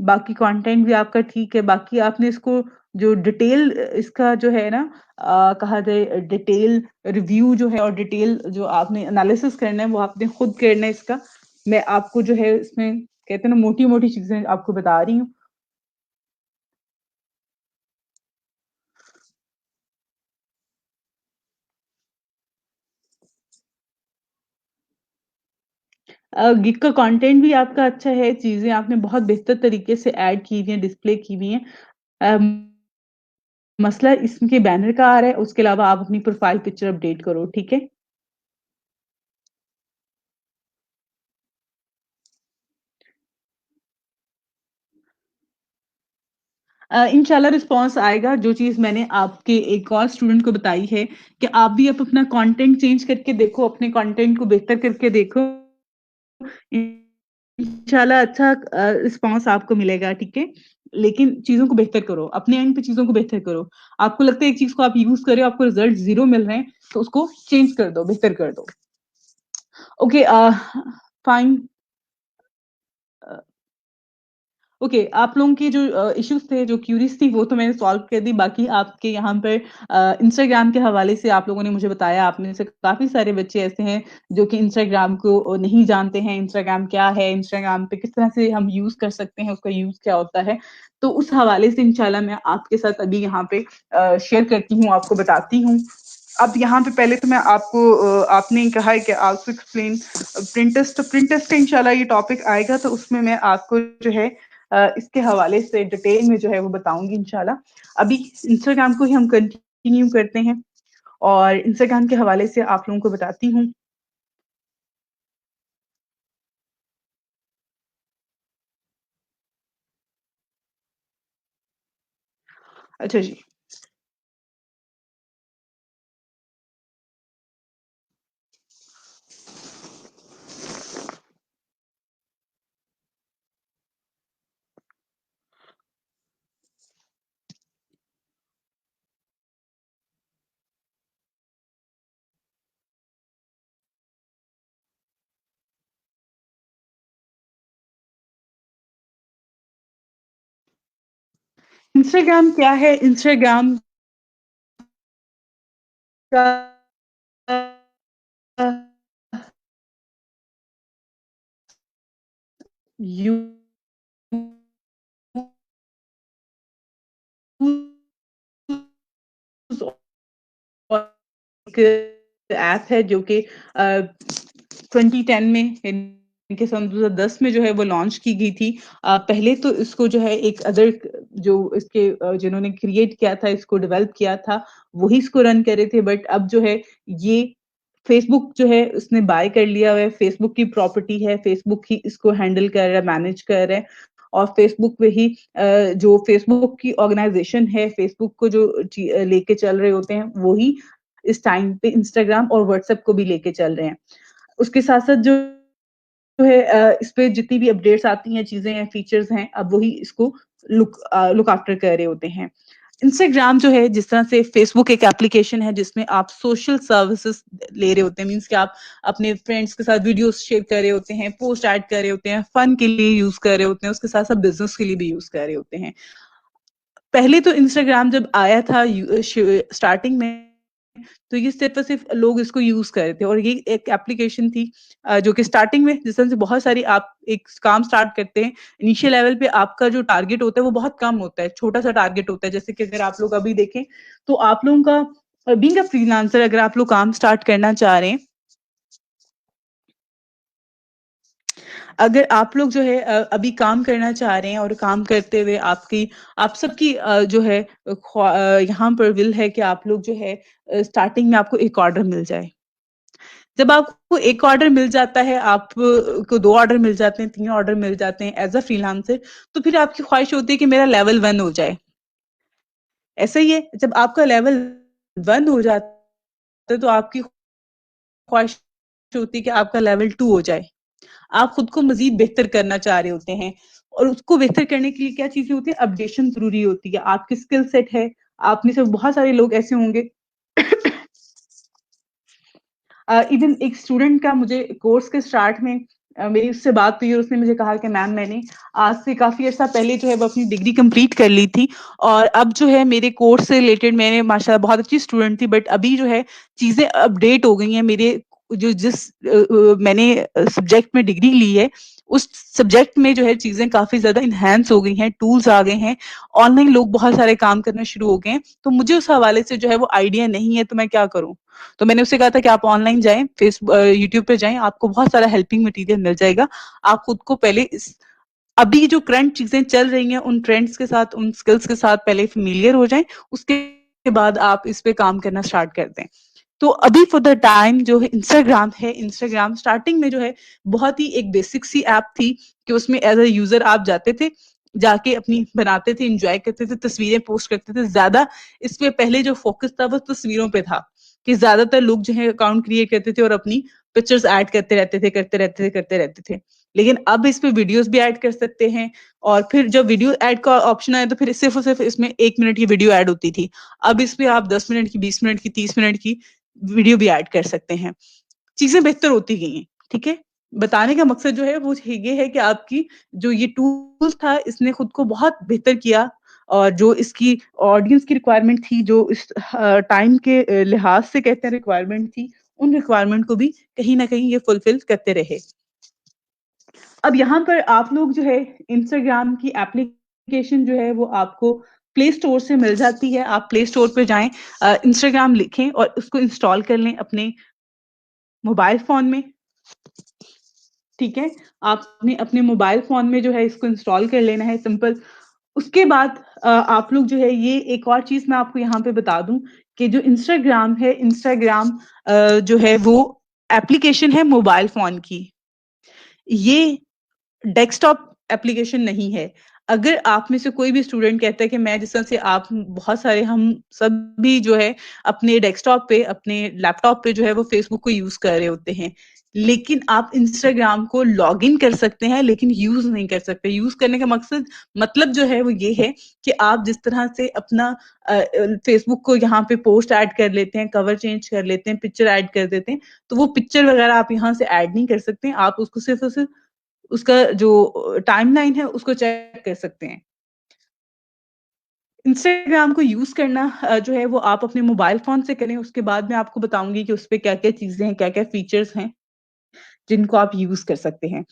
बाकी कंटेंट भी आपका ठीक है, बाकी आपने इसको जो डिटेल इसका जो है ना, कहा जाए डिटेल रिव्यू जो है और डिटेल जो आपने एनालिसिस करना है वो आपने खुद करना है इसका। मैं आपको जो है इसमें कहते हैं ना मोटी-मोटी चीज़ें आपको बता रही हूँ। गिग का कंटेंट भी आपका अच्छा है, चीज़ें आपने बहुत बेहतर तरीके से ऐड की हुई हैं, डिस्प्ले की हुई हैं। अम, मसला इसके बैनर का आ रहा है, उसके अलावा आप अपनी प्रोफाइल पिक्चर अपडेट करो, ठीक है? इंशाल्लाह रिस्पॉन्स आएगा। जो चीज़ मैंने आपके एक और स्टूडेंट को बताई है कि आप भी अब अपना कंटेंट चेंज करके देखो, अपने कंटेंट को बेहतर करके देखो। इंशाल्लाह अच्छा रिस्पॉन्स आपको मिलेगा, ठीक है? लेकिन चीज़ों को बेहतर करो, अपने एंड पे चीज़ों को बेहतर करो। आपको लगता है एक चीज़ को आप यूज़ कर रहे हो, आपको रिज़ल्ट 0 मिल रहे हैं, तो उसको चेंज कर दो, बेहतर कर दो। Okay fine. अ ओके, आप लोगों के जो इश्यूज़ थे, जो क्यूरीज़ थी, वो तो मैंने सॉल्व कर दी। बाकी आपके यहाँ पर इंस्टाग्राम के हवाले से आप लोगों ने मुझे बताया, आप में से काफ़ी सारे बच्चे ऐसे हैं, जो कि इंस्टाग्राम को नहीं जानते हैं, इंस्टाग्राम क्या है, इंस्टाग्राम पे किस तरह से हम यूज़ कर सकते हैं, उसका यूज़ क्या होता है। तो उस हवाले से इंशाल्लाह मैं आपके साथ अभी यहाँ पे शेयर करती हूँ, आपको बताती हूँ। अब यहाँ पे पहले तो मैं आपको आपने कहा है कि आल्सो एक्सप्लेन प्रिंटेस्ट, तो प्रिंटेस्ट का इंशाल्लाह ये टॉपिक आएगा, तो उसमें मैं आपको जो है इसके हवाले से डिटेल में जो है वो बताऊंगी इंशाल्लाह। अभी इंस्टाग्राम को ही हम कंटिन्यू करते हैं और इंस्टाग्राम के हवाले से आप लोगों को बताती हूँ। अच्छा जी। इंस्टाग्राम क्या है? इंस्टाग्राम का यूज एक ऐप है जो कि 2010 में यानी कि सन 2010 में जो है वो लॉन्च की गई थी। पहले तो इसको जो है एक अदर जो इसके जिन्होंने क्रिएट किया था, इसको डेवलप किया था, वही इसको रन कर रहे थे। बट अब जो है ये फेसबुक जो है उसने बाय कर लिया हुआ है, फेसबुक की प्रॉपर्टी है, फेसबुक ही इसको हैंडल कर रहा है, मैनेज कर रहा है। और फेसबुक पे ही जो फेसबुक की ऑर्गेनाइजेशन है, फेसबुक को जो लेके चल रहे होते हैं, वो ही इस टाइम पे इंस्टाग्राम और व्हाट्सएप को भी लेके चल रहे हैं। उसके साथ-साथ जो है इस पे जितनी भी अपडेट्स आती हैं, चीज़ें हैं, फीचर्स हैं, अब वही इसको लुक आफ्टर कर रहे होते हैं। इंस्टाग्राम जो है जिस तरह से फेसबुक एक एप्लीकेशन है जिसमें आप सोशल सर्विसेज़ ले रहे होते हैं, मीन्स कि आप अपने फ्रेंड्स के साथ वीडियोज़ शेयर कर रहे होते हैं, पोस्ट ऐड कर रहे होते हैं, फन के लिए यूज़ कर रहे होते हैं, उसके साथ-साथ बिज़नेस के लिए भी यूज़ कर रहे होते हैं। पहले तो इंस्टाग्राम जब आया था स्टार्टिंग में, तो ये सिर्फ़ और सिर्फ़ लोग इसको यूज़ कर रहे थे और ये एक एप्लीकेशन थी जो कि स्टार्टिंग में जिस तरह से बहुत सारी आप एक काम स्टार्ट करते हैं, इनिशियल लेवल पे आपका जो टारगेट होता है वो बहुत कम होता है, छोटा-सा टारगेट होता है। जैसे कि अगर आप लोग अभी देखें, तो आप लोगों का बीइंग अ फ्रीलांसर अगर आप लोग काम स्टार्ट करना चाह रहे हैं, अगर आप लोग जो है अभी काम करना चाह रहे हैं और काम करते हुए आप सबकी जो है यहाँ पर विल है कि आप लोग जो है स्टार्टिंग में आपको एक ऑर्डर मिल जाए। जब आपको 1 ऑर्डर मिल जाता है, आप को 2 ऑर्डर मिल जाते हैं, 3 ऑर्डर मिल जाते हैं एज़ अ फ्रीलांसर, तो फिर आपकी ख़्वाहिश होती है कि मेरा लेवल 1 हो जाए। ऐसा ही है, जब आपका लेवल 1 हो जाता है, तो आपकी ख़्वाहिश होती है कि आपका लेवल 2 हो जाए। आप खुद को मज़ीद बेहतर करना चाह रहे होते हैं और उसको बेहतर करने के लिए क्या चीज़ें होती हैं? अपडेशन ज़रूरी होती है। आपकी स्किल सेट है, आप में से बहुत सारे लोग ऐसे होंगे इवन एक स्टूडेंट का मुझे कोर्स के स्टार्ट में मेरी उससे बात हुई और उसने मुझे कहा कि मैम मैंने आज से काफ़ी अर्सा पहले जो है वो अपनी डिग्री कंप्लीट कर ली थी और अब जो है मेरे कोर्स से रिलेटेड मैंने माशाल्लाह बहुत अच्छी स्टूडेंट थी बट अभी जो है चीज़ें अपडेट हो गई हैं मेरे जो मैंने सब्जेक्ट में डिग्री ली है उस सब्जेक्ट में जो है चीज़ें काफ़ी ज़्यादा इन्हांस हो गई हैं, टूल्स आ गए हैं, ऑनलाइन लोग बहुत सारे काम करना शुरू हो गए हैं, तो मुझे उस हवाले से जो है वो आइडिया नहीं है तो मैं क्या करूँ? तो मैंने उससे कहा था कि आप ऑनलाइन जाएँ, यूट्यूब पे जाएँ, आपको बहुत सारा हेल्पिंग मटीरियल मिल जाएगा। आप खुद को पहले इस अभी जो करंट चीज़ें चल रही हैं, उन ट्रेंड्स के साथ, उन स्किल्स के साथ पहले फ़ैमिलियर हो जाएँ, उसके बाद आप इस पे काम करना स्टार्ट कर दें। तो अभी फॉर द टाइम जो है इंस्टाग्राम स्टार्टिंग में जो है बहुत ही एक बेसिक सी ऐप थी कि उसमें एज़ अ यूज़र आप जाते थे, जाके अपनी बनाते थे, एंजॉय करते थे, तस्वीरें पोस्ट करते थे। ज्यादा इस पे पहले जो फोकस था वो तस्वीरों पे था, कि ज्यादातर लोग जो है अकाउंट क्रिएट करते थे और अपनी पिक्चर्स ऐड करते रहते थे, करते रहते थे। लेकिन अब इस पे वीडियोस भी ऐड कर सकते हैं, और फिर जब वीडियो ऐड का ऑप्शन आया तो फिर सिर्फ और सिर्फ इसमें 1 मिनट की वीडियो ऐड होती थी। अब इस पे आप 10 मिनट की, 20 मिनट की, 30 मिनट की वीडियो भी ऐड कर सकते हैं। चीजें बेहतर होती गई हैं। ठीक है, बताने का मकसद जो है वो ये है कि आपकी जो ये टूल था इसने खुद को बहुत बेहतर किया, और जो इसकी ऑडियंस की रिक्वायरमेंट थी, जो इस टाइम के लिहाज से कहते हैं रिक्वायरमेंट थी, उन रिक्वायरमेंट को भी कहीं ना कहीं ये फुलफिल करते रहे। अब यहाँ पर आप लोग जो है इंस्टाग्राम की एप्लीकेशन जो है वो आपको प्ले स्टोर से मिल जाती है। आप प्ले स्टोर पे जाएं, इंस्टाग्राम लिखें और उसको इंस्टॉल कर लें अपने मोबाइल फोन में। ठीक है, आपने अपने मोबाइल फोन में जो है इसको इंस्टॉल कर लेना है, सिंपल। उसके बाद आप लोग जो है, ये एक और चीज मैं आपको यहाँ पे बता दूं कि जो इंस्टाग्राम है, इंस्टाग्राम जो है वो एप्लीकेशन है मोबाइल फोन की, ये डेस्कटॉप एप्लीकेशन नहीं है। अगर आप में से कोई भी स्टूडेंट कहता है कि मैं, जिस तरह से आप बहुत सारे, हम सब भी जो है अपने डेस्कटॉप पे, अपने लैपटॉप पे जो है वो फेसबुक को यूज कर रहे होते हैं, लेकिन आप इंस्टाग्राम को लॉग इन कर सकते हैं लेकिन यूज नहीं कर सकते। यूज करने का मकसद, मतलब जो है वो ये है कि आप जिस तरह से अपना फेसबुक को यहाँ पे पोस्ट ऐड कर लेते हैं, कवर चेंज कर लेते हैं, पिक्चर ऐड कर देते हैं, तो वो पिक्चर वगैरह आप यहाँ से ऐड नहीं कर सकते। आप उसको सिर्फ और सिर्फ उसका जो टाइमलाइन है उसको चेक कर सकते हैं। इंस्टाग्राम को यूज करना जो है वो आप अपने मोबाइल फोन से करें। उसके बाद मैं आपको बताऊंगी कि उस पे क्या-क्या चीजें हैं, क्या-क्या फीचर्स हैं जिनको आप यूज कर सकते हैं।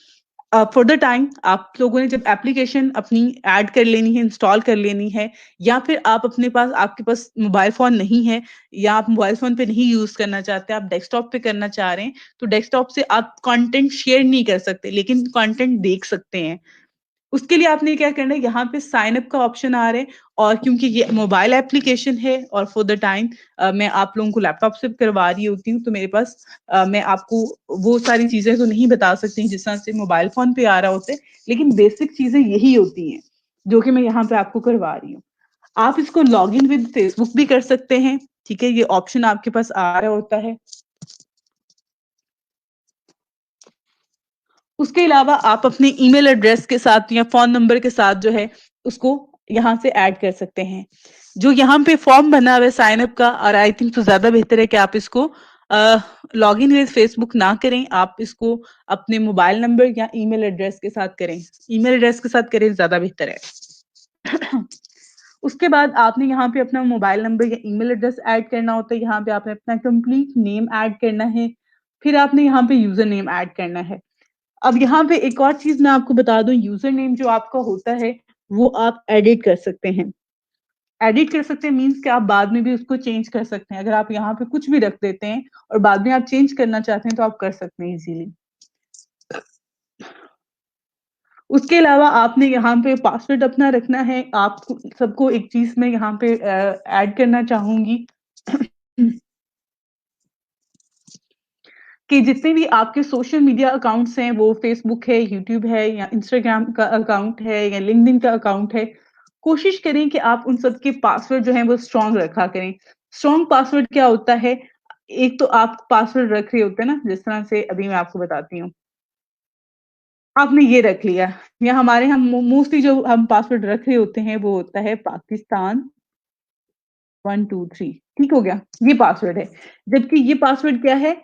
फॉर द टाइम आप लोगों ने जब एप्लीकेशन अपनी ऐड कर लेनी है, इंस्टॉल कर लेनी है, या फिर आप अपने पास, आपके पास मोबाइल फोन नहीं है, या आप मोबाइल फोन पे नहीं यूज करना चाहते, आप डेस्कटॉप पे करना चाह रहे हैं, तो डेस्कटॉप से आप कंटेंट शेयर नहीं कर सकते लेकिन कंटेंट देख सकते हैं। उसके लिए आपने क्या करना है, यहाँ पे साइन अप का ऑप्शन आ रहा है, और क्योंकि ये मोबाइल एप्लीकेशन है और फॉर द टाइम मैं आप लोगों को लैपटॉप से करवा रही होती हूँ, तो मेरे पास मैं आपको वो सारी चीजें तो नहीं बता सकती जिस तरह से मोबाइल फोन पे आ रहा होता है, लेकिन बेसिक चीजें यही होती हैं जो कि मैं यहाँ पे आपको करवा रही हूँ। आप इसको लॉग इन विद फेसबुक भी कर सकते हैं। ठीक है, ये ऑप्शन आपके पास आ रहा होता है। उसके अलावा आप अपने ईमेल एड्रेस के साथ या फोन नंबर के साथ जो है उसको यहाँ से ऐड कर सकते हैं। जो यहाँ पे फॉर्म बना हुआ है साइन अप का, और आई थिंक तो ज्यादा बेहतर है कि आप इसको लॉग इन विद फेसबुक ना करें, आप इसको अपने मोबाइल नंबर या ईमेल एड्रेस के साथ करें। ईमेल एड्रेस के साथ करें, ज्यादा बेहतर है। उसके बाद आपने यहाँ पे अपना मोबाइल नंबर या ईमेल एड्रेस ऐड करना होता है। यहाँ पे आपने अपना कंप्लीट नेम ऐड करना है, फिर आपने यहाँ पे यूजर नेम ऐड करना है। अब यहाँ पे एक और चीज मैं आपको बता दूं, यूजर नेम जो आपका होता है वो आप एडिट कर सकते हैं। एडिट कर सकते हैं मीन्स कि आप बाद में भी उसको चेंज कर सकते हैं। अगर आप यहाँ पे कुछ भी रख देते हैं और बाद में आप चेंज करना चाहते हैं तो आप कर सकते हैं इजीली। उसके अलावा आपने यहाँ पे पासवर्ड अपना रखना है। आप सबको एक चीज मैं यहाँ पे ऐड करना चाहूंगी कि जितने भी आपके सोशल मीडिया अकाउंट्स हैं, वो फेसबुक है, यूट्यूब है, या इंस्टाग्राम का अकाउंट है, या लिंक्डइन का अकाउंट है, कोशिश करें कि आप उन सब के पासवर्ड जो हैं वो स्ट्रांग रखा करें। स्ट्रांग पासवर्ड क्या होता है? एक तो आप पासवर्ड रख रहे होते हैं ना, जिस तरह से अभी मैं आपको बताती हूँ। आपने ये रख लिया, या हमारे हम मोस्टली जो हम पासवर्ड रख रहे होते हैं वो होता है पाकिस्तान 123। ठीक हो गया, ये पासवर्ड है। जबकि ये पासवर्ड क्या है?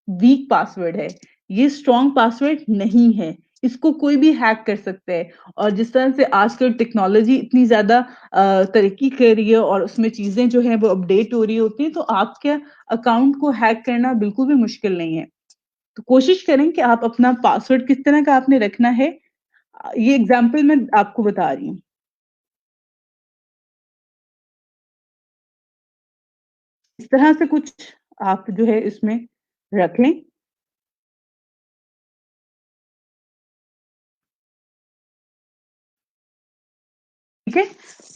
वीक पासवर्ड है। ये स्ट्रॉन्ग पासवर्ड नहीं है। इसको कोई भी हैक कर सकता है। और जिस तरह से आजकल टेक्नोलॉजी इतनी ज्यादा तरक्की कर रही है और उसमें चीजें जो है वो अपडेट हो रही होती हैं, तो आपके अकाउंट को हैक करना बिल्कुल भी मुश्किल नहीं है। तो कोशिश करें कि आप अपना पासवर्ड किस तरह का आपने रखना है। ये एग्जाम्पल मैं आपको बता रही हूँ। इस तरह से कुछ आप जो है इसमें रख लें। ठीक है,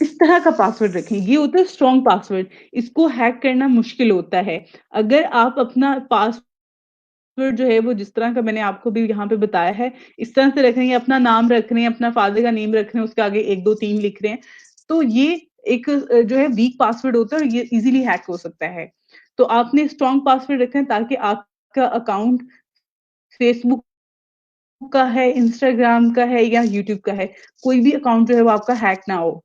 इस तरह का पासवर्ड रखें। ये होता है स्ट्रॉन्ग पासवर्ड। इसको हैक करना मुश्किल होता है। अगर आप अपना पासवर्ड पासवर्ड जो है वो जिस तरह का मैंने आपको भी यहाँ पे बताया है, इस तरह से रख रहे हैं, अपना नाम रख रहे हैं, अपना फादर का नेम रख रहे हैं, उसके आगे 1, 2, 3 लिख रहे हैं। तो ये एक जो है वीक पासवर्ड होता है और ये ईज़िली हैक हो सकता है। तो आपने स्ट्रॉन्ग पासवर्ड रखें ताकि आपका अकाउंट फेसबुक का है, इंस्टाग्राम का है या यूट्यूब का है, कोई भी अकाउंट जो है वो आपका हैक ना हो।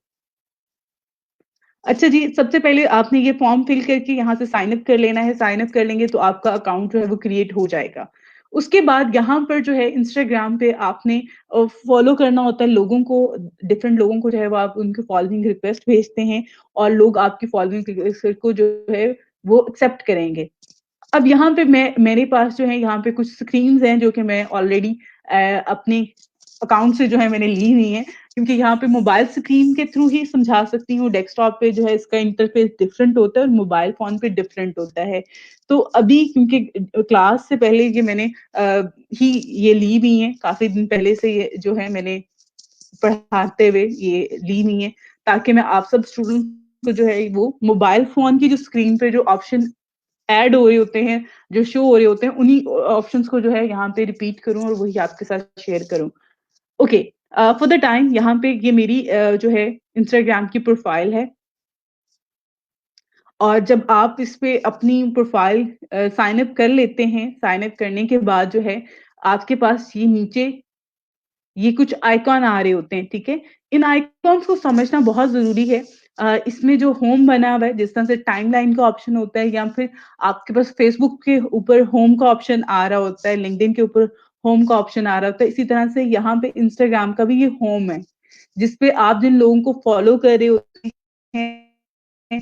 अच्छा जी, सबसे पहले आपने ये फॉर्म फिल करके यहाँ से साइन अप कर लेना है, साइन अप कर लेंगे तो आपका अकाउंट जो है वो क्रिएट हो जाएगा। उसके बाद यहाँ पर जो है इंस्टाग्राम पे आपने फॉलो करना होता है लोगों को, डिफरेंट लोगों को जो है वो आप उनके फॉलोइंग रिक्वेस्ट भेजते हैं और लोग आपकी फॉलोइंग रिक्वेस्ट को जो है वो एक्सेप्ट करेंगे। अब यहाँ पे मेरे पास जो है यहाँ पे कुछ स्क्रीन्स हैं जो कि मैं ऑलरेडी अपने अकाउंट से जो है मैंने ली हुई हैं, क्योंकि यहाँ पे मोबाइल स्क्रीन के थ्रू ही समझा सकती हूँ, डेस्कटॉप पे जो है इसका इंटरफेस डिफरेंट होता है और मोबाइल फ़ोन पे डिफरेंट होता है। तो अभी क्योंकि क्लास से पहले ये मैंने ही ये ली हुई हैं, काफ़ी दिन पहले से ये जो है मैंने पढ़ाते हुए ये ली हुई हैं, ताकि मैं आप सब स्टूडेंट्स को जो है वो मोबाइल फ़ोन की जो स्क्रीन पे जो ऑप्शन ऐड हो रहे होते हैं, जो शो हो रहे होते हैं, उन्हीं ऑप्शंस को जो है यहाँ पे रिपीट करूँ और वही आपके साथ शेयर करूँ। ओके, फॉर द टाइम यहाँ पे ये मेरी जो है इंस्टाग्राम की प्रोफाइल है और जब आप इस पे अपनी प्रोफाइल साइन अप कर लेते हैं, साइन अप करने के बाद जो है आपके पास ये नीचे ये कुछ आइकॉन आ रहे होते हैं, ठीक है? इन आइकॉन्स को समझना बहुत ज़रूरी है। इसमें जो होम बना हुआ है, जिस तरह से टाइमलाइन का ऑप्शन होता है या फिर आपके पास फेसबुक के ऊपर होम का ऑप्शन आ रहा होता है, लिंक्डइन के ऊपर होम का ऑप्शन आ रहा होता है, इसी तरह से यहाँ पे इंस्टाग्राम का भी ये होम है, जिस पे आप जिन लोगों को फॉलो कर रहे होते हैं,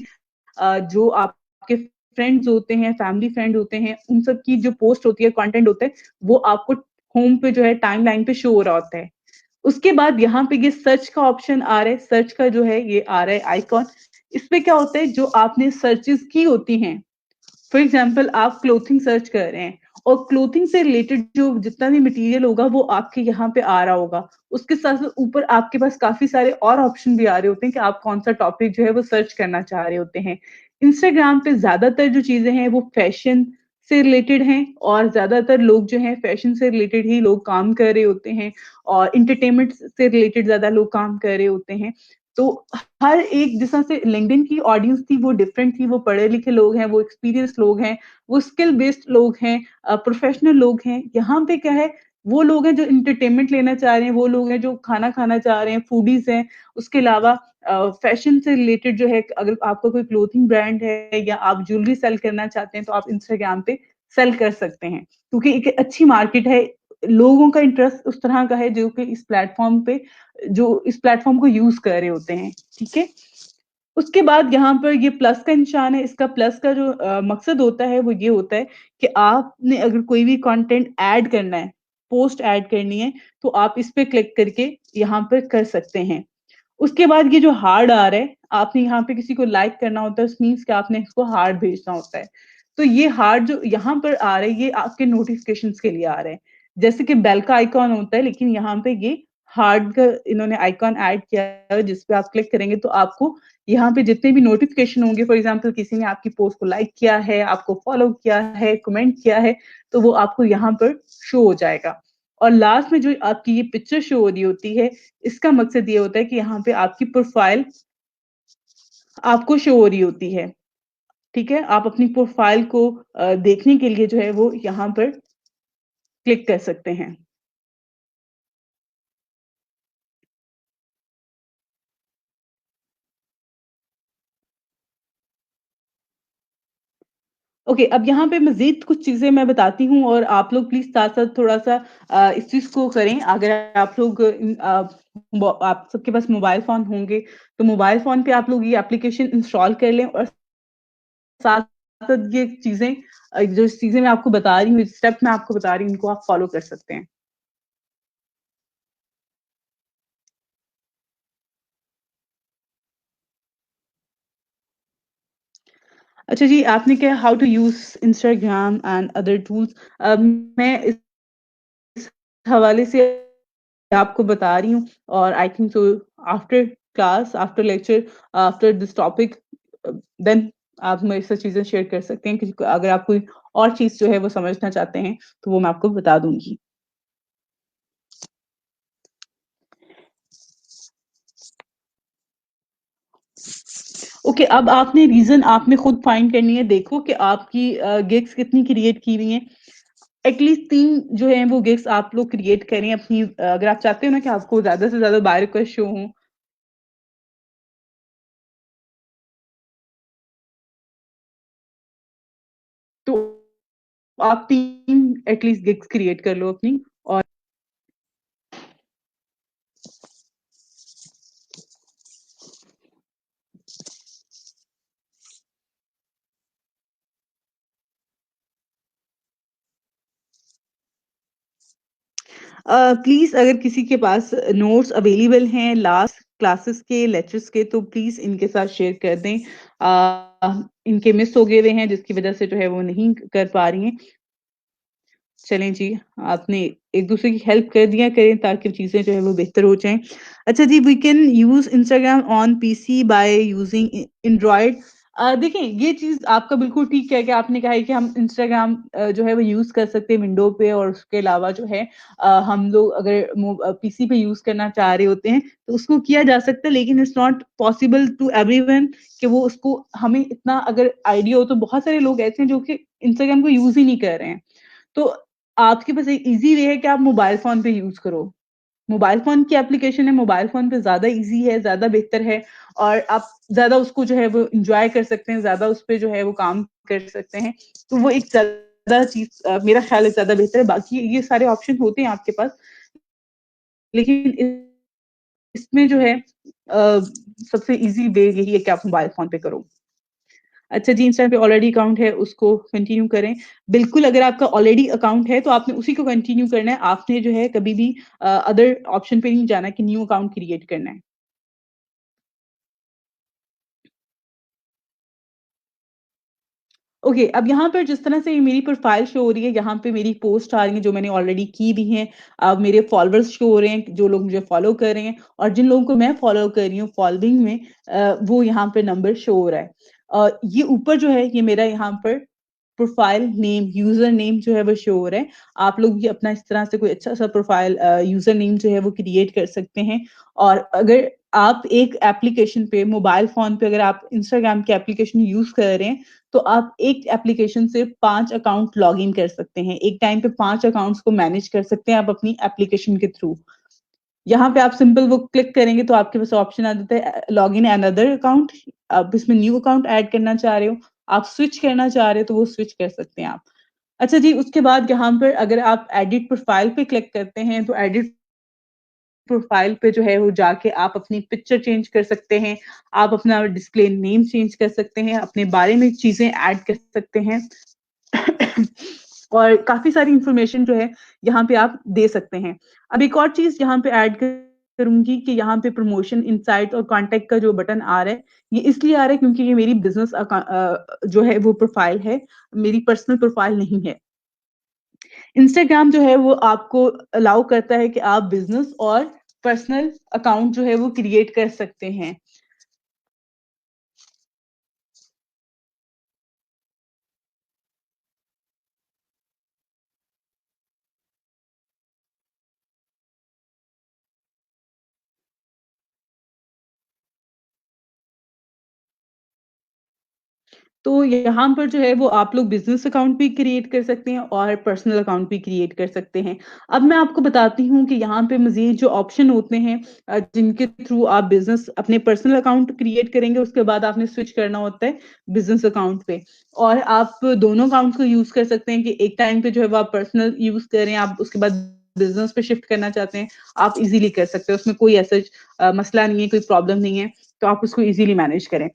जो आपके फ्रेंड्स होते हैं, फैमिली फ्रेंड होते हैं, उन सब की जो पोस्ट होती है, कंटेंट होता है, वो आपको होम पे जो है टाइमलाइन पे शो हो रहा होता है। उसके बाद यहाँ पे ये सर्च का ऑप्शन आ रहा है, सर्च का जो है ये आ रहा है आइकॉन। इसपे क्या होता है जो आपने सर्चेज़ की होती हैं, फॉर एग्जाम्पल आप क्लोथिंग सर्च कर रहे हैं और क्लोथिंग से रिलेटेड जो जितना भी मटेरियल होगा वो आपके यहाँ पे आ रहा होगा। उसके साथ-साथ ऊपर आपके पास काफ़ी सारे और ऑप्शन भी आ रहे होते हैं कि आप कौन-सा टॉपिक जो है वो सर्च करना चाह रहे होते हैं। इंस्टाग्राम पे ज़्यादातर जो चीज़ें हैं वो फैशन से रिलेटेड हैं और ज़्यादातर लोग जो हैं फैशन से रिलेटेड ही लोग काम कर रहे होते हैं और एंटरटेनमेंट से रिलेटेड ज़्यादा लोग काम कर रहे होते हैं। तो हर एक जिस तरह से लिंक्डइन की ऑडियंस थी वो डिफरेंट थी, वो पढ़े-लिखे लोग हैं, वो एक्सपीरियंस्ड लोग हैं, वो स्किल बेस्ड लोग हैं, प्रोफेशनल लोग हैं। यहाँ पे क्या है, वो लोग हैं जो एंटरटेनमेंट लेना चाह रहे हैं, वो लोग हैं जो खाना खाना चाह रहे हैं, फूडीज़ हैं। उसके अलावा फैशन से रिलेटेड जो है अगर आपका कोई क्लोथिंग ब्रांड है या आप ज्वेलरी सेल करना चाहते हैं तो आप इंस्टाग्राम पे सेल कर सकते हैं। क्योंकि एक अच्छी मार्केट है, लोगों का इंटरेस्ट उस तरह का है जो कि इस प्लेटफ़ॉर्म पे जो इस प्लेटफ़ॉर्म को यूज़ कर रहे होते हैं, ठीक है? उसके बाद यहाँ पर ये प्लस का निशान है, इसका प्लस का जो मकसद होता है वो ये होता है कि आपने अगर कोई भी कंटेंट ऐड करना है, पोस्ट ऐड करनी है, तो आप इस पे क्लिक करके यहाँ पर कर सकते हैं। उसके बाद ये जो हार्ट आ रहा है, आपने यहाँ पे किसी को लाइक करना होता है, उस मीन्स कि आपने इसको हार्ट भेजना होता है। तो ये हार्ट जो यहाँ पर आ रहा है, ये आपके नोटिफ़िकेशंस के लिए आ रहा है। जैसे कि बेल का आइकॉन होता है, लेकिन यहाँ पे ये हार्ट का इन्होंने आइकॉन ऐड किया है, जिस पे आप क्लिक करेंगे तो आपको यहाँ पे जितने भी नोटिफ़िकेशन होंगे, फॉर एग्ज़ाम्पल किसी ने आपकी पोस्ट को लाइक किया है, आपको फ़ॉलो किया है, कमेंट किया है, तो वो आपको यहाँ पर शो हो जाएगा। और लास्ट में जो आपकी ये पिक्चर शो हो रही होती है, इसका मकसद ये होता है कि यहाँ पे आपकी प्रोफ़ाइल आपको शो हो रही होती है, ठीक है? आप अपनी प्रोफ़ाइल को देखने के लिए जो है वो यहाँ पर क्लिक कर सकते हैं। ओके, अब यहाँ पे मज़ीद कुछ चीज़ें मैं बताती हूँ और आप लोग प्लीज़ साथ-साथ थोड़ा-सा इस चीज़ को करें। अगर आप लोग आप सबके पास मोबाइल फ़ोन होंगे, तो मोबाइल फ़ोन पे आप लोग ये एप्लीकेशन इंस्टॉल कर लें और साथ-साथ ये चीज़ें जो चीज़ें मैं आपको बता रही हूँ, स्टेप मैं आपको बता रही हूँ, इनको आप फ़ॉलो कर सकते हैं। अच्छा जी, आपने क्या how to use Instagram and other tools मैं इस हवाले से आपको बता रही हूँ और I think so after class, after lecture, after this topic then आप मेरे से चीज़ें शेयर कर सकते हैं कि अगर आप कोई और चीज़ जो है वो समझना चाहते हैं, तो वो मैं आपको बता दूँगी। ओके, अब आपने रीज़न आपने खुद फाइंड करनी है, देखो कि आपकी गिग्स कितनी क्रिएट की हुई हैं। एटलीस्ट 3 जो हैं वो गिग्स आप लोग क्रिएट करें अपनी अगर आप चाहते हो ना कि आपको ज़्यादा से ज़्यादा बाय रिक्वेस्ट शो हों, तो आप 3 एटलीस्ट गिग्स क्रिएट कर लो अपनी और प्लीज़ अगर किसी के पास नोट्स अवेलेबल हैं लास्ट क्लासेस के, लेक्चर्स के तो प्लीज़ इनके साथ शेयर कर दें। इनके मिस हो गए हुए हैं जिसकी वज़ह से जो है वो नहीं कर पा रही हैं। चलें जी, आपने एक-दूसरे की हेल्प कर दिया करें ताकि चीज़ें जो है वो बेहतर हो जाएँ। अच्छा जी, we can use Instagram on PC by using Android. देखिए ये चीज़ आपका बिल्कुल ठीक है कि आपने कहा है कि हम इंस्टाग्राम जो है वो यूज़ कर सकते हैं विंडो पे और उसके अलावा जो है हम लोग अगर पीसी पे यूज़ करना चाह रहे होते हैं, तो उसको किया जा सकता है लेकिन it's not possible to everyone कि वो उसको हमें इतना अगर आइडिया हो तो बहुत सारे लोग ऐसे हैं जो कि इंस्टाग्राम को यूज़ ही नहीं कर रहे हैं। तो आपके पास एक ईज़ी वे है कि आप मोबाइल फ़ोन पे यूज़ करो। मोबाइल फ़ोन की एप्लीकेशन है, मोबाइल फ़ोन पे ज़्यादा ईज़ी है, ज़्यादा बेहतर है और आप ज़्यादा उसको जो है वो एन्जॉय कर सकते हैं, ज़्यादा उस पे जो है वो काम कर सकते हैं। तो वो एक ज़्यादा चीज़ मेरा ख़्याल है ज़्यादा बेहतर है। बाकी ये सारे ऑप्शन होते हैं आपके पास, लेकिन इसमें जो है सबसे ईज़ी वे यही है कि आप मोबाइल फ़ोन पे करो। अच्छा जी, इंस्टा पे ऑलरेडी अकाउंट है, उसको कंटिन्यू करें। बिल्कुल अगर आपका ऑलरेडी अकाउंट है, तो आपने उसी को कंटिन्यू करना है। आपने जो है कभी भी अदर ऑप्शन पे नहीं जाना कि न्यू अकाउंट क्रिएट करना है। ओके, अब यहाँ पर जिस तरह से ये मेरी प्रोफ़ाइल शो हो रही है, यहाँ पे मेरी पोस्ट आ रही है जो मैंने ऑलरेडी की भी हैं। अब मेरे फॉलोवर्स शो हो रहे हैं, जो लोग मुझे फॉलो कर रहे हैं और जिन लोगों को मैं फॉलो कर रही हूँ फॉलोइंग में वो यहाँ पे नंबर शो हो रहा है। ये ऊपर जो है ये मेरा यहाँ पर प्रोफ़ाइल नेम, यूज़र नेम जो है वो शो हो रहा है। आप लोग भी अपना इस तरह से कोई अच्छा-सा प्रोफ़ाइल यूज़र नेम जो है वो क्रिएट कर सकते हैं और अगर आप एक एप्लीकेशन पे मोबाइल फ़ोन पे अगर आप इंस्टाग्राम की एप्लीकेशन यूज़ कर रहे हैं, तो आप एक एप्लीकेशन से 5 अकाउंट लॉगिन कर सकते हैं। एक टाइम पे 5 अकाउंट्स को मैनेज कर सकते हैं आप अपनी एप्लीकेशन के थ्रू। यहाँ पे आप सिंपल वो क्लिक करेंगे तो आपके पास ऑप्शन आ जाता है लॉगिन अनदर अकाउंट। आप इसमें न्यू अकाउंट ऐड करना चाह रहे हो, आप स्विच करना चाह रहे हो तो वो स्विच कर सकते हैं आप। अच्छा जी, उसके बाद यहाँ पर अगर आप एडिट प्रोफाइल पे क्लिक करते हैं तो एडिट प्रोफाइल पे जो है वो जाके आप अपनी पिक्चर चेंज कर सकते हैं, आप अपना डिस्प्ले नेम चेंज कर सकते हैं, अपने बारे में चीज़ें ऐड कर सकते हैं। और काफ़ी सारी इन्फॉर्मेशन जो है यहाँ पे आप दे सकते हैं। अब एक और चीज़ यहाँ पे ऐड करूँगी कि यहाँ पे प्रमोशन, इनसाइट और कॉन्टैक्ट का जो बटन आ रहा है, ये इसलिए आ रहा है क्योंकि ये मेरी जो है वो प्रोफाइल है, मेरी पर्सनल प्रोफाइल नहीं है। इंस्टाग्राम जो है वो आपको अलाउ करता है कि आप बिज़नेस और पर्सनल अकाउंट जो है वो क्रिएट कर सकते हैं। तो यहाँ पर जो है वो आप लोग बिज़नेस अकाउंट भी क्रिएट कर सकते हैं और पर्सनल अकाउंट भी क्रिएट कर सकते हैं। अब मैं आपको बताती हूँ कि यहाँ पे मज़ीद जो ऑप्शन होते हैं जिनके थ्रू आप बिज़नेस अपने पर्सनल अकाउंट क्रिएट करेंगे, उसके बाद आपने स्विच करना होता है बिज़नेस अकाउंट पे। और आप दोनों अकाउंट्स को यूज़ कर सकते हैं कि एक टाइम पे जो है वो आप पर्सनल यूज़ कर रहे हैं, आप उसके बाद बिज़नेस पे शिफ्ट करना चाहते हैं, आप इज़िली कर सकते हैं। उसमें कोई ऐसा मसला नहीं है, कोई प्रॉब्लम नहीं है, तो आप उसको इज़िली मैनेज करें।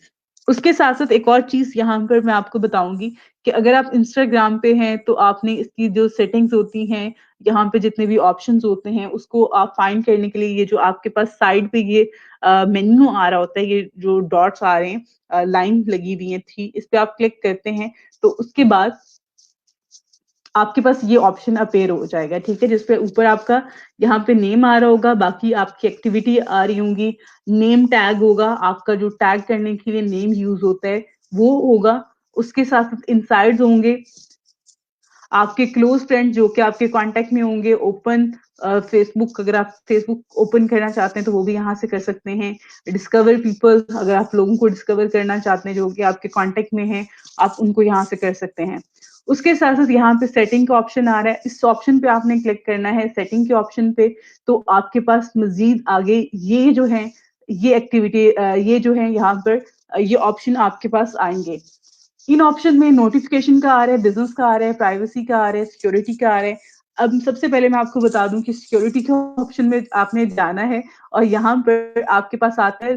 उसके साथ-साथ एक और चीज़ यहाँ पर मैं आपको बताऊँगी कि अगर आप इंस्टाग्राम पे हैं, तो आपने इसकी जो सेटिंग्स होती हैं, यहाँ पे जितने भी ऑप्शंस होते हैं, उसको आप फाइंड करने के लिए ये जो आपके पास साइड पे ये मेन्यू आ रहा होता है, ये जो डॉट्स आ रहे हैं लाइन लगी हुई है 3 इस पे आप क्लिक करते हैं, तो उसके बाद आपके पास ये ऑप्शन अपीयर हो जाएगा, ठीक है? जिसपे ऊपर आपका यहाँ पे नेम आ रहा होगा, बाकी आपकी एक्टिविटी आ रही होंगी, नेम टैग होगा, आपका जो टैग करने के लिए नेम यूज़ होता है, वो होगा, उसके साथ-साथ इनसाइड्स होंगे, आपके क्लोज़ फ्रेंड जो कि आपके कॉन्टैक्ट में होंगे, ओपन फ़ेसबुक अगर आप फ़ेसबुक ओपन करना चाहते हैं, तो वो भी यहाँ से कर सकते हैं। डिस्कवर पीपल अगर आप लोगों को डिस्कवर करना चाहते हैं, जो कि आपके कॉन्टैक्ट में हैं, आप उनको यहाँ से कर सकते हैं। उसके साथ-साथ यहाँ पे सेटिंग का ऑप्शन आ रहा है, इस ऑप्शन पे आपने क्लिक करना है, सेटिंग के ऑप्शन पे, तो आपके पास मज़ीद आगे ये जो है, ये एक्टिविटी ये जो है यहाँ पर ये ऑप्शन आपके पास आएँगे। इन ऑप्शन में नोटिफिकेशन का आ रहा है, बिज़नेस का आ रहा है, प्राइवेसी का आ रहा है, सिक्योरिटी का आ रहा है। अब सबसे पहले मैं आपको बता दूँ कि सिक्योरिटी के ऑप्शन में आपने जाना है और यहाँ पर आपके पास आता है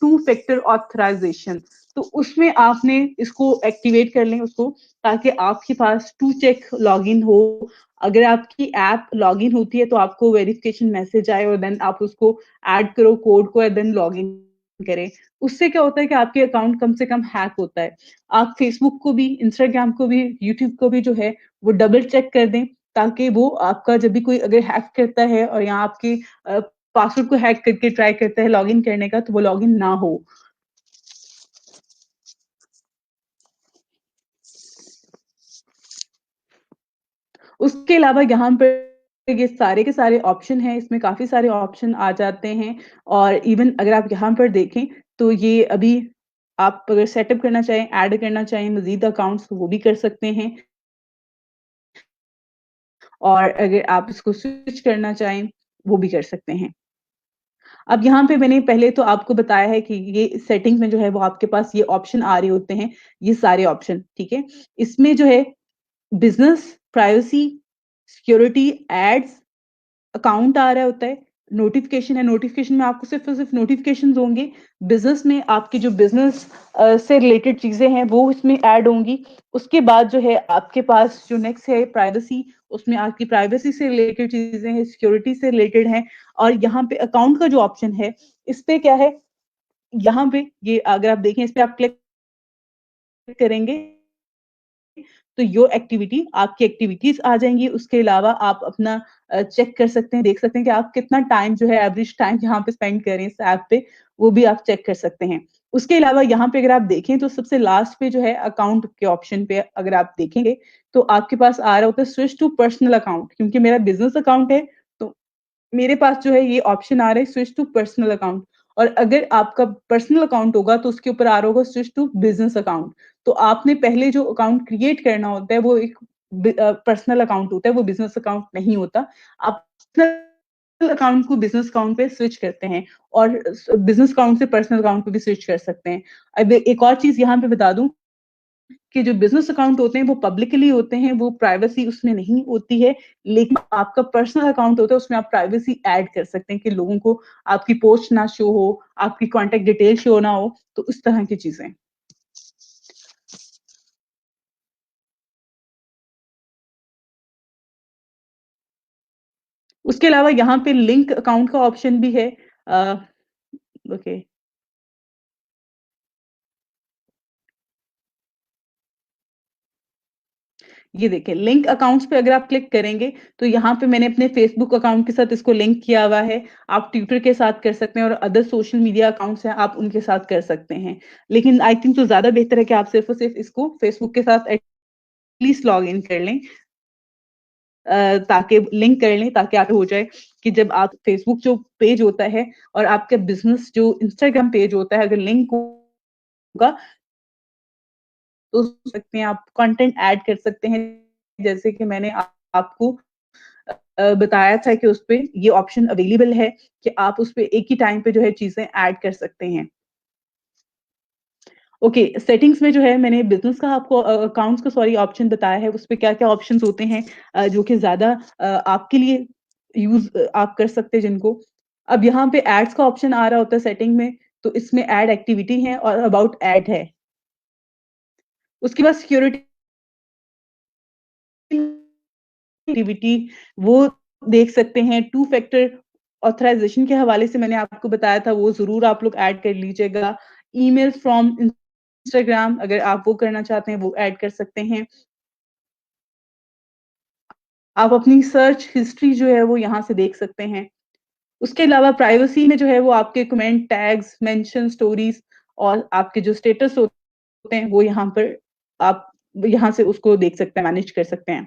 टू फैक्टर ऑथराइज़ेशन। तो उसमें आपने इसको एक्टिवेट कर लें उसको ताकि आपके पास टू चेक लॉगिन हो। अगर आपकी ऐप लॉगिन होती है तो आपको वेरिफिकेशन मैसेज आए और देन आप उसको ऐड करो कोड को एंड देन लॉगिन करें। उससे क्या होता है कि आपके अकाउंट कम से कम हैक होता है। आप फ़ेसबुक को भी, इंस्टाग्राम को भी, यूट्यूब को भी जो है वो डबल चेक कर दें, ताकि वो आपका जब भी कोई अगर हैक करता है और यहाँ आपके पासवर्ड को हैक करके ट्राई करता है लॉगिन करने का, तो वो लॉगिन ना हो। उसके अलावा यहाँ पर ये सारे के सारे ऑप्शन हैं, इसमें काफ़ी सारे ऑप्शन आ जाते हैं और इवन अगर आप यहाँ पर देखें, तो ये अभी आप अगर सेटअप करना चाहें, ऐड करना चाहें मज़ीद अकाउंट्स, तो वो भी कर सकते हैं और अगर आप इसको स्विच करना चाहें, वो भी कर सकते हैं। अब यहाँ पे मैंने पहले तो आपको बताया है कि ये सेटिंग्स में जो है वो आपके पास ये ऑप्शन आ रहे होते हैं, ये सारे ऑप्शन, ठीक है? इसमें जो है business, privacy, security, ads, account आ रहा होता है, नोटिफ़िकेशन है, नोटिफ़िकेशन में आपको सिर्फ़ और सिर्फ़ नोटिफ़िकेशंस होंगे। बिज़नेस में आपकी जो बिज़नेस से रिलेटेड चीज़ें हैं, वो इसमें ऐड होंगी। उसके बाद जो है आपके पास जो नेक्स्ट है प्राइवेसी, उसमें आपकी प्राइवेसी से रिलेटेड चीज़ें हैं, सिक्योरिटी से रिलेटेड हैं और यहाँ पे अकाउंट का जो ऑप्शन है, इस पे क्या है, यहाँ पे ये अगर आप देखें, इस पे आप क्लिक करेंगे तो यो एक्टिविटी आपकी एक्टिविटीज़ आ जाएँगी। उसके अलावा आप अपना चेक कर सकते हैं, देख सकते हैं कि आप कितना टाइम जो है एवरेज टाइम यहाँ पे स्पेंड कर रहे हैं इस ऐप पे, वो भी आप चेक कर सकते हैं। उसके अलावा यहाँ पे अगर आप देखें तो सबसे लास्ट पे जो है अकाउंट के ऑप्शन पे अगर आप देखेंगे, तो आपके पास आ रहा होता है स्विच टू पर्सनल अकाउंट क्योंकि मेरा बिज़नेस अकाउंट है, तो मेरे पास जो है ये ऑप्शन आ रहा है स्विच टू पर्सनल अकाउंट और अगर आपका पर्सनल अकाउंट होगा तो उसके ऊपर आ रहा होगा स्विच टू बिज़नेस अकाउंट। तो आपने पहले जो अकाउंट क्रिएट करना होता है वो एक पर्सनल अकाउंट होता है, वो बिज़नेस अकाउंट नहीं होता। आप पर्सनल अकाउंट को बिज़नेस अकाउंट पे स्विच करते हैं और बिज़नेस अकाउंट से पर्सनल अकाउंट पे भी स्विच कर सकते हैं। अब एक और चीज़ यहाँ पे बता दूँ कि जो बिज़नेस अकाउंट होते हैं वो पब्लिकली होते हैं, वो प्राइवेसी उसमें नहीं होती है, लेकिन आपका पर्सनल अकाउंट होता है उसमें आप प्राइवेसी ऐड कर सकते हैं कि लोगों को आपकी पोस्ट ना शो हो, आपकी कॉन्टैक्ट डिटेल शो ना हो, तो इस तरह की चीज़ें। उसके अलावा यहाँ पे लिंक अकाउंट का ऑप्शन भी है अ, ओके। ये देखिए लिंक अकाउंट्स पे अगर आप क्लिक करेंगे, तो यहाँ पे मैंने अपने फ़ेसबुक अकाउंट के साथ इसको लिंक किया हुआ है। आप ट्विटर के साथ कर सकते हैं और अदर सोशल मीडिया अकाउंट्स हैं, आप उनके साथ कर सकते हैं। लेकिन आई थिंक तो ज़्यादा बेहतर है कि आप सिर्फ़ और सिर्फ़ इसको फ़ेसबुक के साथ एटलीस्ट लॉगिन कर लें ताकि लिंक कर लें ताकि आप हो जाए कि जब आप फ़ेसबुक जो पेज होता है और आपका बिज़नेस जो इंस्टाग्राम पेज होता है, अगर लिंक होगा तो सकते हैं आप कंटेंट ऐड कर सकते हैं। जैसे कि मैंने आपको बताया था कि उसपे ये ऑप्शन अवेलेबल है कि आप उसपे एक ही टाइम पे जो है चीज़ें ऐड कर सकते हैं। ओके, सेटिंग्स में जो है मैंने बिज़नेस का आपको अकाउंट्स का सॉरी ऑप्शन बताया है, उसपे क्या-क्या ऑप्शंस होते हैं जो कि ज़्यादा आपके लिए यूज़ आप कर सकते हैं जिनको। अब यहाँ पे एड्स का ऑप्शन आ रहा होता है सेटिंग में, तो इसमें ऐड एक्टिविटी है और अबाउट ऐड है। उसके बाद सिक्योरिटी एक्टिविटी वो देख सकते हैं, टू फैक्टर ऑथराइज़ेशन के हवाले से मैंने आपको बताया था, वो ज़रूर आप लोग ऐड कर लीजिएगा। ईमेल्स फ्रॉम इंस्टाग्राम अगर आप वो करना चाहते हैं, वो ऐड कर सकते हैं। आप अपनी सर्च हिस्ट्री जो है वो यहाँ से देख सकते हैं। उसके अलावा प्राइवेसी में जो है वो आपके कमेंट, टैग्स, मेंशन, स्टोरीज़ और आपके जो स्टेटस होते होते हैं वो यहाँ पर आप यहाँ से उसको देख सकते हैं, मैनेज कर सकते हैं।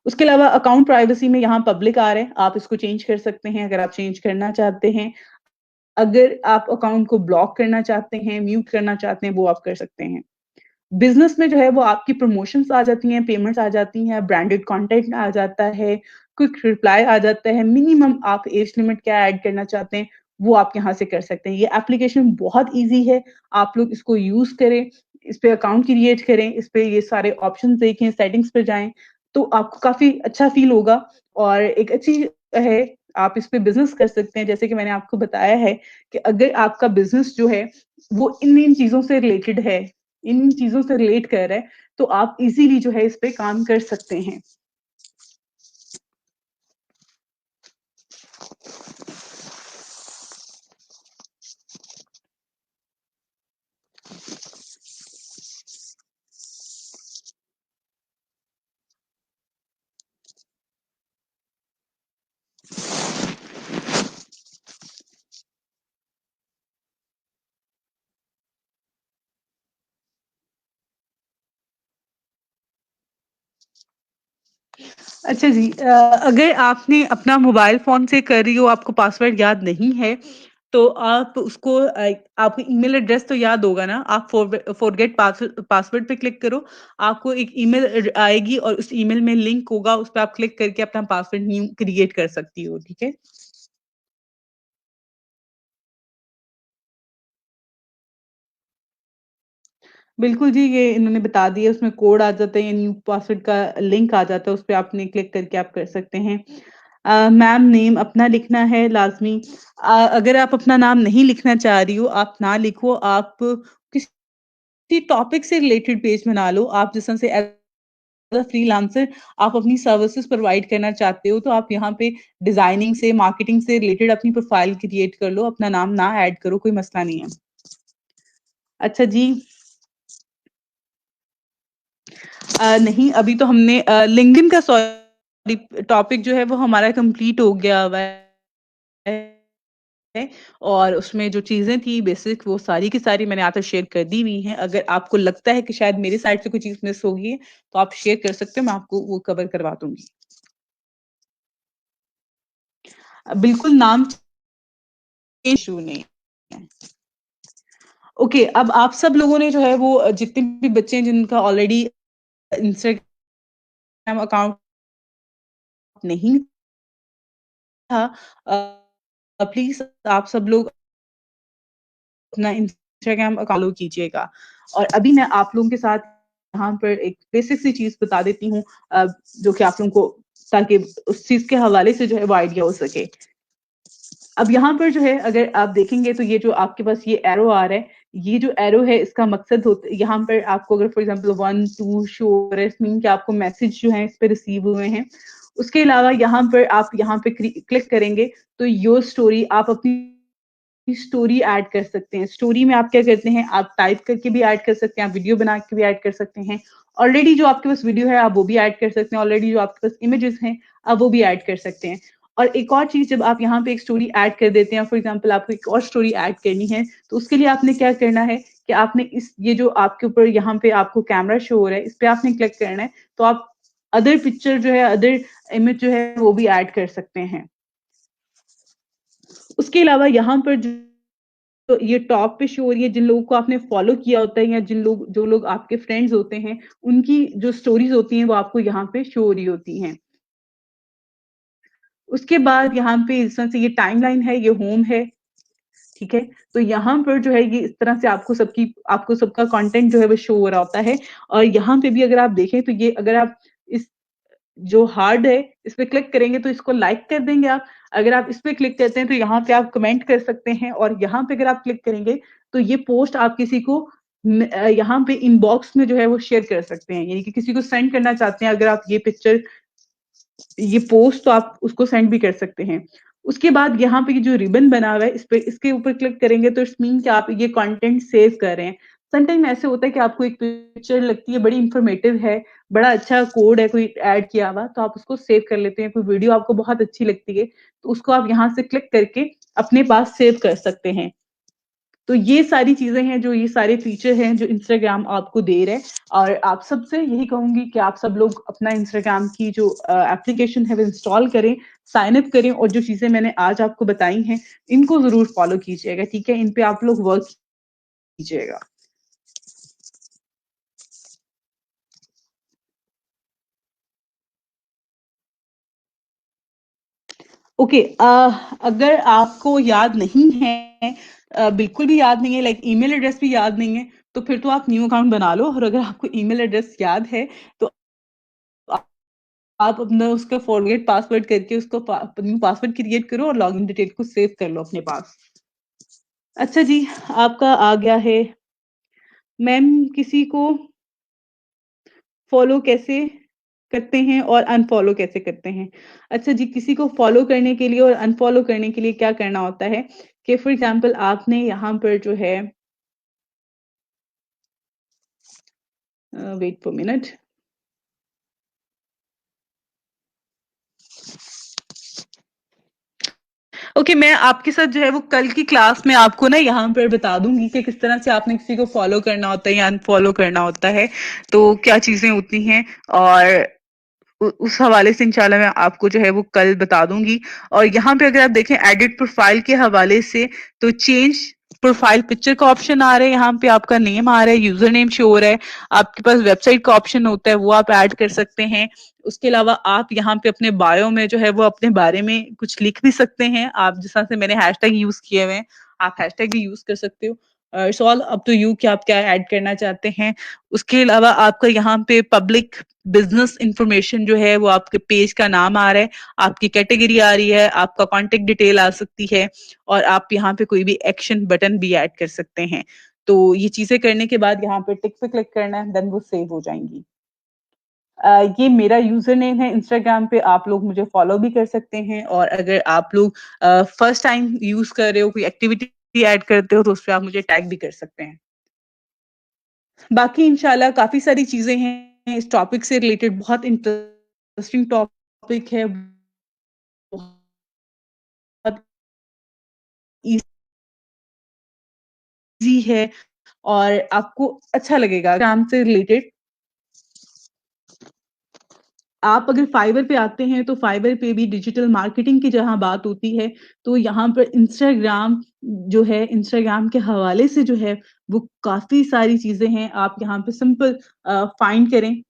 उसके अलावा अकाउंट प्राइवेसी में यहाँ पब्लिक आ रहा है, आप इसको चेंज कर सकते हैं अगर आप चेंज करना चाहते हैं। अगर आप अकाउंट को ब्लॉक करना चाहते हैं, म्यूट करना चाहते हैं, वो आप कर सकते हैं। बिज़नेस में जो है वो आपकी प्रमोशंस आ जाती हैं, पेमेंट्स आ जाती हैं, ब्रांडेड कंटेंट आ जाता है, क्विक रिप्लाई आ जाता है, मिनिमम आप एज लिमिट क्या ऐड करना चाहते हैं, वो आप यहाँ से कर सकते हैं। ये एप्लीकेशन बहुत ईज़ी है, आप लोग इसको यूज़ करें, इस पे अकाउंट क्रिएट करें, इस पे ये सारे ऑप्शंस देखें, सेटिंग्स पे जाएँ, तो आपको काफ़ी अच्छा फ़ील होगा और एक अच्छी है, आप इस पे बिज़नेस कर सकते हैं। जैसे कि मैंने आपको बताया है कि अगर आपका बिज़नेस जो है, वो इन-इन चीज़ों से रिलेटेड है, इन चीज़ों से रिलेट कर रहा है, तो आप इज़िली जो है इस पे काम कर सकते हैं। अच्छा जी, अगर आपने अपना मोबाइल फ़ोन से कर रही हो, आपको पासवर्ड याद नहीं है, तो आप उसको आपको ईमेल एड्रेस तो याद होगा ना? आप फॉरगेट पासवर्ड पे क्लिक करो, आपको एक ईमेल आएगी और उस ईमेल में लिंक होगा, उस पे आप क्लिक करके अपना पासवर्ड न्यू क्रिएट कर सकती हो, ठीक है? बिल्कुल जी, ये इन्होंने बता दिया, उसमें कोड आ जाता है या न्यू पासवर्ड का लिंक आ जाता है, उस पे आपने क्लिक करके आप कर सकते हैं। मैम नेम अपना लिखना है लाज़मी। अगर आप अपना नाम नहीं लिखना चाह रही हो, आप ना लिखो, आप किसी टॉपिक से रिलेटेड पेज बना लो। आप जिस तरह से एज़ अ फ्रीलांसर आप अपनी सर्विसेज़ प्रोवाइड करना चाहते हो, तो आप यहाँ पे डिज़ाइनिंग से, मार्केटिंग से रिलेटेड अपनी प्रोफाइल क्रिएट कर लो, अपना नाम ना ऐड करो, कोई मसला नहीं है। अच्छा जी, नहीं, अभी तो हमने लिंक्डइन का सॉरी टॉपिक जो है वो हमारा कंप्लीट हो गया हुआ है और उसमें जो चीज़ें थी बेसिक वो सारी की सारी मैंने यहाँ पे शेयर कर दी हुई हैं। अगर आपको लगता है कि शायद मेरी साइड से कोई चीज़ मिस होगी है, तो आप शेयर कर सकते हो, मैं आपको वो कवर करवा दूँगी। बिल्कुल नाम इश्यू नहीं है। ओके, अब आप सब लोगों ने जो है वो जितने भी बच्चे हैं जिनका ऑलरेडी इंस्टाग्राम अकाउंट नहीं था, प्लीज़ आप सब लोग अपना इंस्टाग्राम फ़ॉलो कीजिएगा। और अभी मैं आप लोगों के साथ यहाँ पर एक बेसिक सी चीज़ बता देती हूँ, जो कि आप लोगों को ताकि उस चीज़ के हवाले से जो है वो आइडिया हो सके। अब यहाँ पर जो है अगर आप देखेंगे तो ये जो आपके पास ये एरो आ रहा है, ये जो एरो है इसका मकसद होता है यहाँ पर आपको अगर फॉर एग्ज़ाम्पल 1, 2 शो हो रहा है, इट मीन कि आपको मैसेज जो है इस पे रिसीव हुए हैं। उसके अलावा यहाँ पर आप यहाँ पे क्लिक करेंगे तो योर स्टोरी आप अपनी स्टोरी ऐड कर सकते हैं। स्टोरी में आप क्या करते हैं, आप टाइप करके भी ऐड कर सकते हैं, आप वीडियो बना के भी ऐड कर सकते हैं। ऑलरेडी जो आपके पास वीडियो है, आप वो भी ऐड कर सकते हैं। ऑलरेडी जो आपके पास इमेजेस हैं, आप वो भी ऐड कर सकते हैं। और एक और चीज़ जब आप यहाँ पे एक स्टोरी ऐड कर देते हैं, फॉर एग्ज़ाम्पल आपको एक और स्टोरी ऐड करनी है, तो उसके लिए आपने क्या करना है कि आपने इस ये जो आपके ऊपर यहाँ पे आपको कैमरा शो हो रहा है, इस पे आपने क्लिक करना है, तो आप अदर पिक्चर जो है, अदर इमेज जो है, वो भी ऐड कर सकते हैं। उसके अलावा यहाँ पर तो ये टॉप पे शो हो रही है, जिन लोगों को आपने फ़ॉलो किया होता है या जो लोग आपके फ्रेंड्स होते हैं, उनकी जो स्टोरीज़ होती हैं, वो आपको यहाँ पे शो हो रही होती हैं। उसके बाद यहाँ पे इस तरह से ये टाइमलाइन है, ये होम है, ठीक है? तो यहाँ पर जो है ये इस तरह से आपको सबका कंटेंट जो है वो शो हो रहा होता है और यहाँ पे भी अगर आप देखें तो ये अगर आप इस जो हार्ड है, इस पे क्लिक करेंगे तो इसको लाइक कर देंगे आप। अगर आप इस पे क्लिक करते हैं तो यहाँ पे आप कमेंट कर सकते हैं और यहाँ पे अगर आप क्लिक करेंगे तो ये पोस्ट आप किसी को यहाँ पे इनबॉक्स में जो है वो शेयर कर सकते हैं। यानी कि किसी को सेंड करना चाहते हैं अगर आप ये पोस्ट तो आप उसको सेंड भी कर सकते हैं। उसके बाद यहाँ पे ये जो रिबन बना हुआ है इस पे इसके ऊपर क्लिक करेंगे तो इट्स मीन कि आप ये कंटेंट सेव कर रहे हैं। समटाइम ऐसे होता है कि आपको एक पिक्चर लगती है बड़ी इन्फॉर्मेटिव है, बड़ा अच्छा कोड है कोई ऐड किया हुआ तो आप उसको सेव कर लेते हैं। कोई वीडियो आपको बहुत अच्छी लगती है तो उसको आप यहाँ से क्लिक करके अपने पास सेव कर सकते हैं। तो ये सारी चीज़ें हैं, जो ये सारे फीचर हैं जो इंस्टाग्राम आपको दे रहा है। और आप सबसे यही कहूँगी कि आप सब लोग अपना इंस्टाग्राम की जो एप्लीकेशन है वो इंस्टॉल करें, साइन अप करें और जो चीज़ें मैंने आज आपको बताई हैं, इनको ज़रूर फॉलो कीजिएगा, ठीक है? इन पे आप लोग वर्क कीजिएगा। ओके, अगर आपको याद नहीं है, बिल्कुल भी याद नहीं है, लाइक ईमेल एड्रेस भी याद नहीं है, तो फिर तो आप न्यू अकाउंट बना लो। और अगर आपको ईमेल एड्रेस याद है, तो आ आप अपना उसका फॉरगेट पासवर्ड करके उसको न्यू पासवर्ड क्रिएट करो और लॉगिन डिटेल को सेव कर लो अपने पास। अच्छा जी, आपका आ गया है, मैम किसी को फॉलो कैसे करते हैं और अनफॉलो कैसे करते हैं? अच्छा जी, किसी को फॉलो करने के लिए और अनफॉलो करने के लिए क्या करना होता है कि फॉर एग्ज़ाम्पल आपने यहाँ पर जो है वेट फॉर मिनट। ओके, मैं आपके साथ जो है वो कल की क्लास में आपको ना यहाँ पर बता दूँगी कि किस तरह से आपने किसी को फॉलो करना होता है या अनफॉलो करना होता है, तो क्या चीज़ें होती हैं। और उस हवाले से इंशाल्लाह मैं आपको जो है वो कल बता दूंगी। और यहाँ पे अगर आप देखें एडिट प्रोफाइल के हवाले से, तो चेंज प्रोफाइल पिक्चर का ऑप्शन आ रहा है, यहाँ पे आपका नेम आ रहा है, यूजर नेम शो हो रहा है, आपके पास वेबसाइट का ऑप्शन होता है, वो आप ऐड कर सकते हैं। उसके अलावा आप यहाँ पे अपने बायो में जो है वो अपने बारे में कुछ लिख भी सकते हैं। आप जिस तरह से मैंने हैशटैग यूज किए हुए हैं, आप हैशटैग भी यूज कर सकते हो। It's all up to you कि आप क्या ऐड करना चाहते हैं। उसके अलावा आपका यहाँ पे पब्लिक बिजनेस इंफॉर्मेशन जो है वो आपके पेज का नाम आ रहा है, आपकी कैटेगरी आ रही है, आपका कॉन्टेक्ट डिटेल आ सकती है, और आप यहाँ पे कोई भी एक्शन बटन भी ऐड कर सकते हैं। तो ये चीजें करने के बाद यहाँ पे टिक पे क्लिक करना है, देन वो सेव हो जाएंगी। ये मेरा यूजर नेम है इंस्टाग्राम पे, आप लोग मुझे फॉलो भी कर सकते हैं। और अगर आप लोग फर्स्ट टाइम यूज कर रहे हो, कोई एक्टिविटी ऐड करते हो, तो उस पर आप मुझे टैग भी कर सकते हैं। बाकी इंशाल्लाह काफ़ी सारी चीज़ें हैं इस टॉपिक से रिलेटेड, बहुत इंटरेस्टिंग टॉपिक है, बहुत ईज़ी है और आपको अच्छा लगेगा काम से रिलेटेड। आप अगर फाइवर पे आते हैं, तो फाइवर पे भी डिजिटल मार्केटिंग की जहाँ बात होती है, तो यहाँ पर इंस्टाग्राम जो है, इंस्टाग्राम के हवाले से जो है, वो काफ़ी सारी चीज़ें हैं। आप यहाँ पे सिंपल फाइंड करें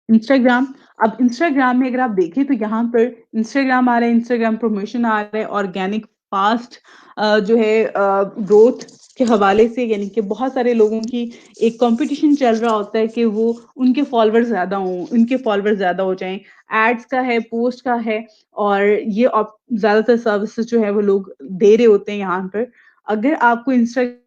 इंस्टाग्राम। अब इंस्टाग्राम में अगर आप देखें, तो यहाँ पर इंस्टाग्राम आ रहा है, इंस्टाग्राम प्रमोशन आ रहा है, ऑर्गेनिक फास्ट जो है ग्रोथ के हवाले से, यानी कि बहुत सारे लोगों की एक कंपटीशन चल रहा होता है कि वो उनके फॉलोअर्स ज्यादा हों, उनके फॉलोअर्स ज्यादा हो जाएं। एड्स का है, पोस्ट का है, और ये ज्यादातर सर्विसेज जो है वो लोग दे रहे होते हैं यहाँ पर। अगर आपको इंस्टाग्राम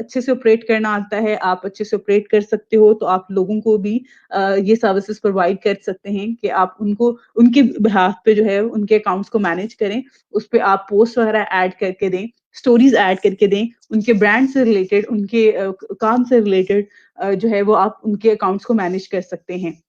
अच्छे से ऑपरेट करना आता है, आप अच्छे से ऑपरेट कर सकते हो, तो आप लोगों को भी ये सर्विसेज़ प्रोवाइड कर सकते हैं कि आप उनको उनके बिहाफ़ पे जो है उनके अकाउंट्स को मैनेज करें। उसपे आप पोस्ट वगैरह ऐड करके दें, स्टोरीज़ ऐड करके दें, उनके ब्रांड से रिलेटेड, उनके काम से रिलेटेड जो है वो आप उनके अकाउंट्स को मैनेज कर सकते हैं।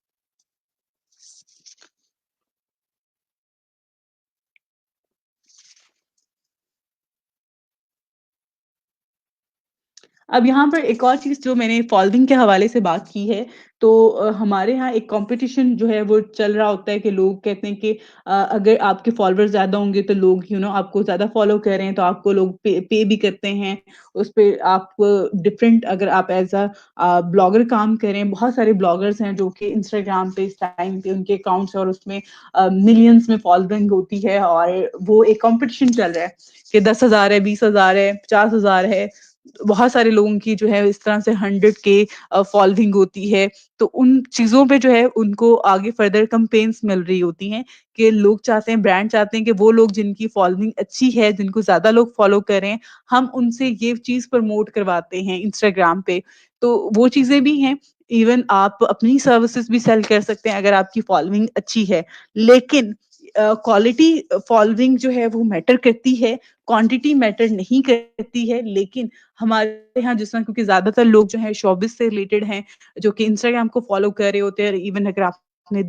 अब यहाँ पर एक और चीज़ जो मैंने फॉलोइंग के हवाले से बात की है, तो हमारे यहाँ एक कॉम्पिटिशन जो है वो चल रहा होता है कि लोग कहते हैं कि अगर आपके फॉलोअर्स ज़्यादा होंगे, तो लोग आपको ज़्यादा फॉलो कर रहे हैं, तो आपको लोग पे भी करते हैं। उस पे आप डिफरेंट, अगर आप एज़ ब्लॉगर काम कर रहे हैं, बहुत सारे ब्लॉगर्स हैं जो कि इंस्टाग्राम पे इस टाइम पे उनके अकाउंट्स, और उसमें मिलियंस में फॉलोइंग होती है, और वो एक कॉम्पिटिशन चल रहा है कि 10,000 है, 20,000 है, 50,000 है। बहुत सारे लोगों की जो है इस तरह से 100 के फॉलोइंग होती है। तो उन चीज़ों पे जो है उनको आगे फर्दर कैम्पेन्स मिल रही होती हैं कि लोग चाहते हैं, ब्रांड चाहते हैं कि वो लोग जिनकी फॉलोइंग अच्छी है, जिनको ज़्यादा लोग फॉलो कर रहे हैं, हम उनसे ये चीज़ प्रमोट करवाते हैं इंस्टाग्राम पे। तो वो चीज़ें भी हैं। इवन आप अपनी सर्विसेज़ भी सेल कर सकते हैं अगर आपकी फॉलोइंग अच्छी है। लेकिन क्वालिटी फॉलोइंग जो है वो मैटर करती है, क्वांटिटी मैटर नहीं करती है। लेकिन हमारे यहाँ जिस तरह, क्योंकि ज़्यादातर लोग जो हैं शोबिज़ से रिलेटेड हैं, जो कि इंस्टाग्राम को फ़ॉलो कर रहे होते हैं, इवन अगर आपने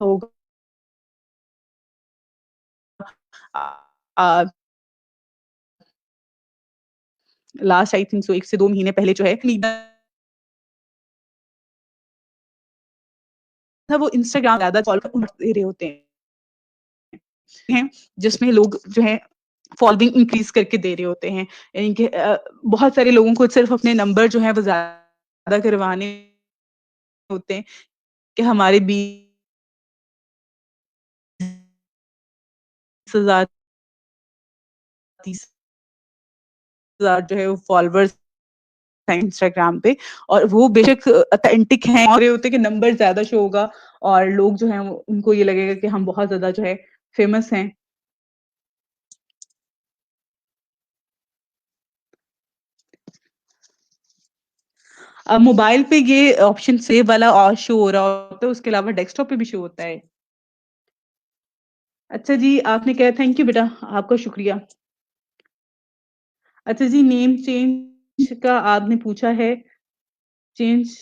होगा अ, लास्ट आई थिंक सो 1 से 2 महीने पहले जो है था वो इंस्टाग्राम ज़्यादा फॉलो दे रहे होते हैं, जिसमें लोग जो है फॉलोइंग इंक्रीज़ करके दे रहे होते हैं। यानी कि बहुत सारे लोगों को सिर्फ़ अपने नंबर जो है वो ज़्यादा करवाने होते हैं कि हमारे 20,000 30,000 जो है वो फॉलोवर्स हैं इंस्टाग्राम पे और वो बेशक ऑथेंटिक हैं और ये होते हैं कि नंबर ज़्यादा शो होगा और लोग जो हैं वो उनको ये लगेगा कि हम बहुत ज़्यादा जो है फेमस हैं। मोबाइल पे ये ऑप्शन सेव वाला और शो हो रहा होता है, उसके अलावा डेस्कटॉप पे भी शो होता है। अच्छा जी, आपने कहा थैंक यू बेटा, आपका शुक्रिया। अच्छा जी, नेम चेंज का आपने पूछा है, चेंज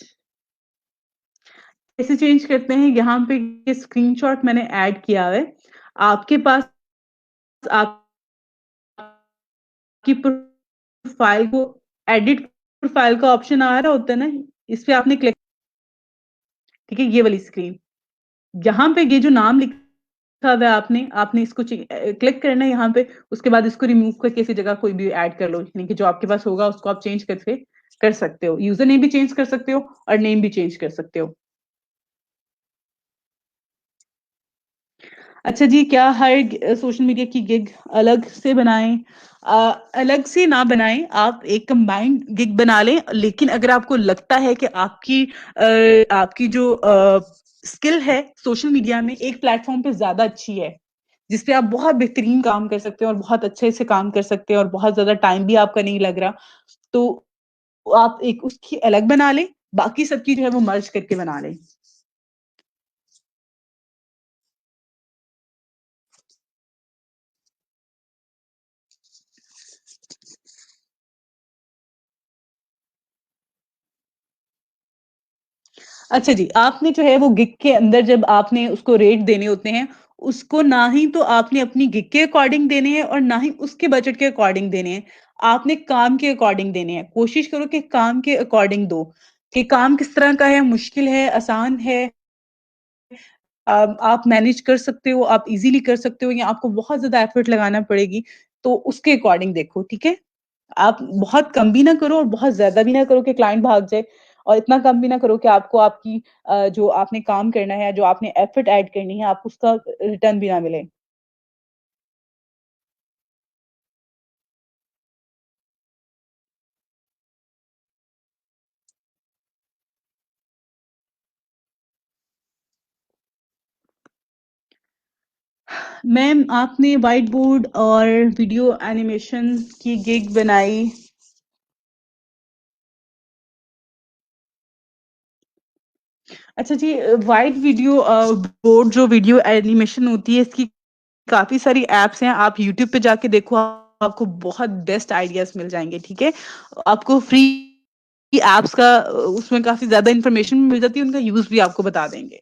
कैसे चेंज करते हैं? यहाँ पे ये स्क्रीनशॉट मैंने ऐड किया है। आपके पास आपकी प्रोफाइल को एडिट प्रोफाइल का ऑप्शन आ रहा होता है ना, इस पे आपने क्लिक ठीक है, ये वाली स्क्रीन। यहाँ पे ये जो नाम लिखा हुआ है आपने आपने इसको क्लिक करना है यहाँ पे, उसके बाद इसको रिमूव करके किसी जगह कोई भी ऐड कर लो, यानी कि जो आपके पास होगा उसको आप चेंज करके कर सकते हो। यूज़र नेम भी चेंज कर सकते हो और नेम भी चेंज कर सकते हो। अच्छा जी, क्या हर सोशल मीडिया की गिग अलग से बनाएँ? अलग से ना बनाएँ, आप एक कंबाइंड गिग बना लें, लेकिन अगर आपको लगता है कि आपकी जो स्किल है सोशल मीडिया में एक प्लेटफ़ॉर्म पे ज़्यादा अच्छी है, जिस पे आप बहुत बेहतरीन काम कर सकते हो और बहुत अच्छे से काम कर सकते हो और बहुत ज़्यादा टाइम भी आपका नहीं लग रहा, तो आप एक उसकी अलग बना लें, बाकी सबकी जो है वो मर्ज करके बना लें। अच्छा जी, आपने जो है वो गिग के अंदर जब आपने उसको रेट देने होते हैं, उसको ना ही तो आपने अपनी गिग के अकॉर्डिंग देने हैं और ना ही उसके बजट के अकॉर्डिंग देने हैं। आपने काम के अकॉर्डिंग देने हैं। कोशिश करो कि काम के अकॉर्डिंग दो, कि काम किस तरह का है, मुश्किल है, आसान है, आप मैनेज कर सकते हो, आप ईज़िली कर सकते हो या आपको बहुत ज़्यादा एफर्ट लगाना पड़ेगी, तो उसके अकॉर्डिंग देखो, ठीक है? आप बहुत कम भी ना करो और बहुत ज़्यादा भी ना करो कि क्लाइंट भाग जाए और इतना कम भी ना करो कि आपको आपकी जो आपने काम करना है, जो आपने एफर्ट ऐड करनी है, आपको उसका रिटर्न भी ना मिले। मैम, आपने व्हाइट बोर्ड और वीडियो एनिमेशन की गिग बनाई। अच्छा जी, व्हाइट बोर्ड जो वीडियो एनिमेशन होती है, इसकी काफ़ी सारी ऐप्स हैं, आप यूट्यूब पे जाके देखो, आपको बहुत बेस्ट आइडियाज़ मिल जाएँगे, ठीक है? आपको फ्री ऐप्स का उसमें काफ़ी ज़्यादा इन्फॉर्मेशन मिल जाती है, उनका यूज़ भी आपको बता देंगे।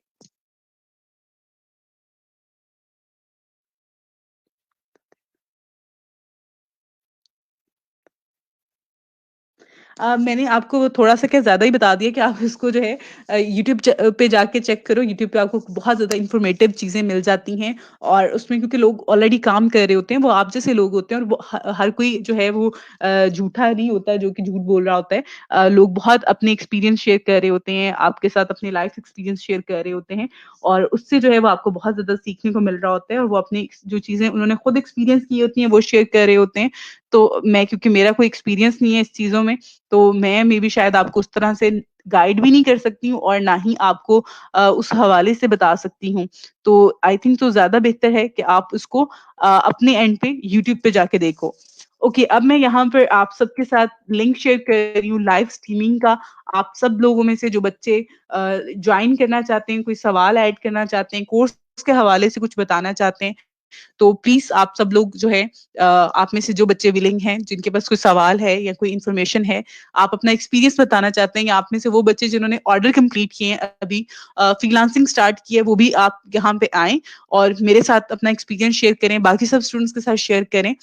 मैंने आपको थोड़ा-सा क्या ज़्यादा ही बता दिया कि आप इसको जो है यूट्यूब पे जाके चेक करो, यूट्यूब पे आपको बहुत ज़्यादा इन्फॉर्मेटिव चीज़ें मिल जाती हैं और उसमें क्योंकि लोग ऑलरेडी काम कर रहे होते हैं, वो आप जैसे लोग होते हैं और वो ह हर कोई जो है वो झूठा नहीं होता जो कि झूठ बोल रहा होता है। लोग बहुत अपने एक्सपीरियंस शेयर कर रहे होते हैं, आपके साथ अपनी लाइफ़ एक्सपीरियंस शेयर कर रहे होते हैं और उससे जो है वो आपको बहुत ज़्यादा सीखने को मिल रहा होता है और वो अपनी जो चीज़ें उन्होंने खुद एक्सपीरियंस की होती हैं, वो शेयर कर रहे होते हैं। तो मैं क्योंकि मेरा कोई एक्सपीरियंस नहीं है इस चीज़ों में, तो मैं मे बी शायद आपको उस तरह से गाइड भी नहीं कर सकती हूँ और ना ही आपको उस हवाले से बता सकती हूँ। तो आई थिंक तो ज़्यादा बेहतर है कि आप उसको अपने एंड पे यूट्यूब पे जाके देखो। ओके, अब मैं यहाँ पर आप सबके साथ लिंक शेयर कर रही हूँ लाइव स्ट्रीमिंग का। आप सब लोगों में से जो बच्चे जॉइन करना चाहते हैं, कोई सवाल ऐड करना चाहते हैं, कोर्स के हवाले से कुछ बताना चाहते हैं, तो प्लीज आप सब लोग जो है आप में से जो बच्चे विलिंग हैं, जिनके पास कोई सवाल है या कोई इन्फॉर्मेशन है, आप अपना एक्सपीरियंस बताना चाहते हैं, या आप में से वो बच्चे जिन्होंने ऑर्डर कंप्लीट किए हैं, अभी फ्रीलांसिंग स्टार्ट किया है, वो भी आप यहाँ पे आएं और मेरे साथ अपना एक्सपीरियंस शेयर करें, बाकी सब स्टूडेंट्स के साथ शेयर करें।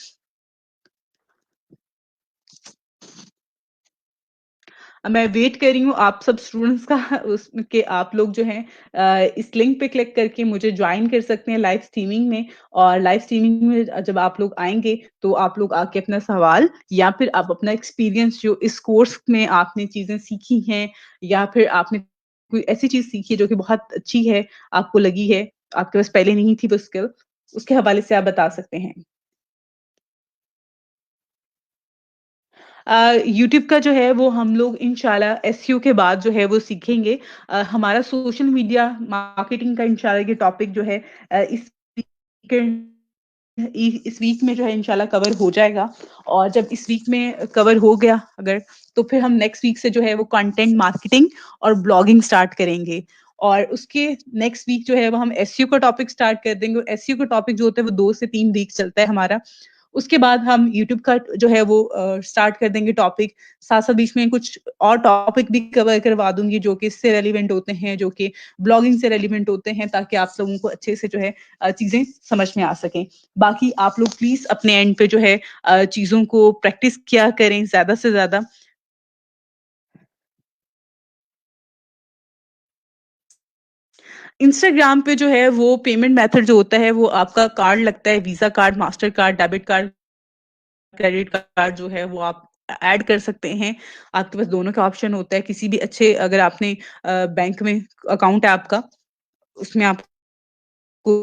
मैं वेट कर रही हूँ आप सब स्टूडेंट्स का उसके आप लोग जो हैं इस लिंक पे क्लिक करके मुझे ज्वाइन कर सकते हैं लाइव स्ट्रीमिंग में। और लाइव स्ट्रीमिंग में जब आप लोग आएंगे तो आप लोग आके अपना सवाल या फिर आप अपना एक्सपीरियंस जो इस कोर्स में आपने चीजें सीखी हैं या फिर आपने कोई ऐसी चीज सीखी है जो कि बहुत अच्छी है, आपको लगी है, आपके पास पहले नहीं थी वो स्किल, उसके हवाले से आप बता सकते हैं। यूट्यूब का जो है वो हम लोग इंशाल्लाह एसईओ के बाद जो है वो सीखेंगे। हमारा सोशल मीडिया मार्केटिंग का इंशाल्लाह ये टॉपिक जो है इस इस वीक में जो है इंशाल्लाह कवर हो जाएगा। और जब इस वीक में कवर हो गया अगर, तो फिर हम नेक्स्ट वीक से जो है वो कंटेंट मार्केटिंग और ब्लॉगिंग स्टार्ट करेंगे। और उसके नेक्स्ट वीक जो है वो हम एसईओ का टॉपिक स्टार्ट कर देंगे। एसईओ का टॉपिक जो होता है वो 2 से 3 वीक चलता है हमारा। उसके बाद हम यूट्यूब का जो है वो स्टार्ट कर देंगे टॉपिक। साथ साथ बीच में कुछ और टॉपिक भी कवर करवा दूंगी जो कि इससे रेलिवेंट होते हैं, जो कि ब्लॉगिंग से रेलिवेंट होते हैं, ताकि आप लोगों को अच्छे से जो है चीजें समझ में आ सकें। बाकी आप लोग प्लीज अपने एंड पे जो है चीजों को प्रैक्टिस किया करें ज्यादा से ज्यादा। इंस्टाग्राम पे जो है वो पेमेंट मेथड जो होता है वो आपका कार्ड लगता है, visa card, master card, debit card, credit card जो है वो आप ऐड कर सकते हैं। आपके पास दोनों का ऑप्शन होता है। किसी भी अच्छे अगर आपने बैंक में अकाउंट है आपका, उसमें आपको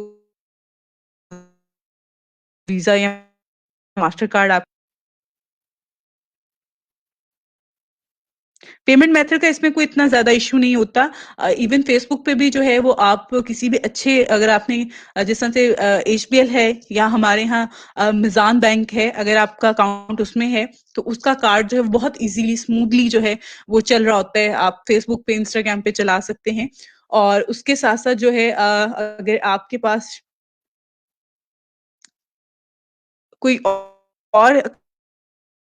वीजा या मास्टर कार्ड आप पेमेंट मेथड का इसमें कोई इतना ज़्यादा इश्यू नहीं होता। इवन फेसबुक पे भी जो है वो आप किसी भी अच्छे अगर आपने जिस तरह से एचबीएल है या हमारे यहाँ मिज़ान बैंक है, अगर आपका अकाउंट उसमें है तो उसका कार्ड जो है वो बहुत इजीली स्मूथली जो है वो चल रहा होता है। आप फेसबुक पे इंस्टाग्राम पे चला सकते हैं। और उसके साथ साथ जो है अगर आपके पास कोई और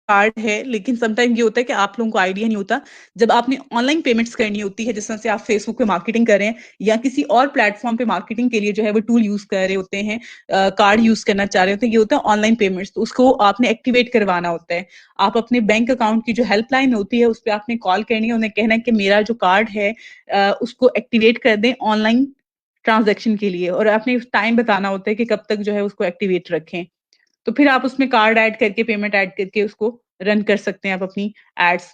कार्ड है, लेकिन समटाइम ये होता है कि आप लोगों को आइडिया नहीं होता। जब आपने ऑनलाइन पेमेंट्स करनी होती है, जिस तरह से आप फेसबुक पे मार्केटिंग कर रहे हैं या किसी और प्लेटफॉर्म पे मार्केटिंग के लिए जो है वो टूल यूज कर रहे होते हैं, कार्ड यूज करना चाह रहे होते हैं, ये होता है ऑनलाइन पेमेंट्स, तो उसको आपने एक्टिवेट करवाना होता है। आप अपने बैंक अकाउंट की जो हेल्पलाइन होती है उस पर आपने कॉल करनी है, उन्हें कहना है कि मेरा जो कार्ड है उसको एक्टिवेट कर दें ऑनलाइन ट्रांजैक्शन के लिए, और आपने टाइम बताना होता है कि कब तक जो है उसको एक्टिवेट रखें। तो फिर आप उसमें कार्ड ऐड करके, पेमेंट ऐड करके उसको रन कर सकते हैं आप अपनी एड्स।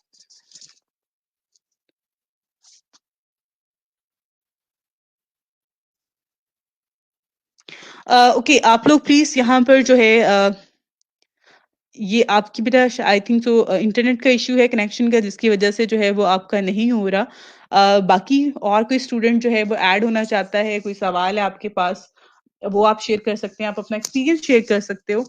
ओके, आप लोग प्लीज यहाँ पर जो है ये आपकी बेटा आई थिंक सो इंटरनेट का इश्यू है, कनेक्शन का, जिसकी वजह से जो है वो आपका नहीं हो रहा। बाकी और कोई स्टूडेंट जो है वो ऐड होना चाहता है, कोई सवाल है आपके पास, वो आप शेयर कर सकते हैं, आप अपना एक्सपीरियंस शेयर कर सकते हो।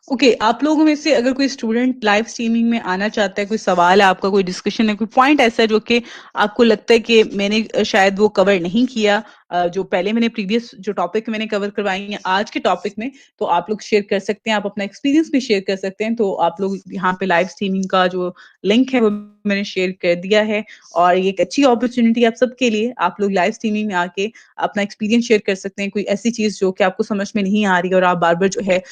ओके, आप लोगों में से अगर कोई स्टूडेंट लाइव स्ट्रीमिंग में आना चाहता है, कोई सवाल है आपका, कोई डिस्कशन है, कोई पॉइंट ऐसा है जो कि आपको लगता है कि मैंने शायद वो कवर नहीं किया, जो पहले मैंने प्रीवियस जो टॉपिक मैंने कवर करवाई है आज के टॉपिक में, तो आप लोग शेयर कर सकते हैं, आप अपना एक्सपीरियंस भी शेयर कर सकते हैं। तो आप लोग यहाँ पे लाइव स्ट्रीमिंग का जो लिंक है वो मैंने शेयर कर दिया है। और ये एक अच्छी अपॉर्चुनिटी है आप सबके लिए, आप लोग लाइव स्ट्रीमिंग में आके अपना एक्सपीरियंस शेयर कर सकते हैं। कोई ऐसी चीज जो कि आपको समझ में नहीं आ रही और आप बार बार जो है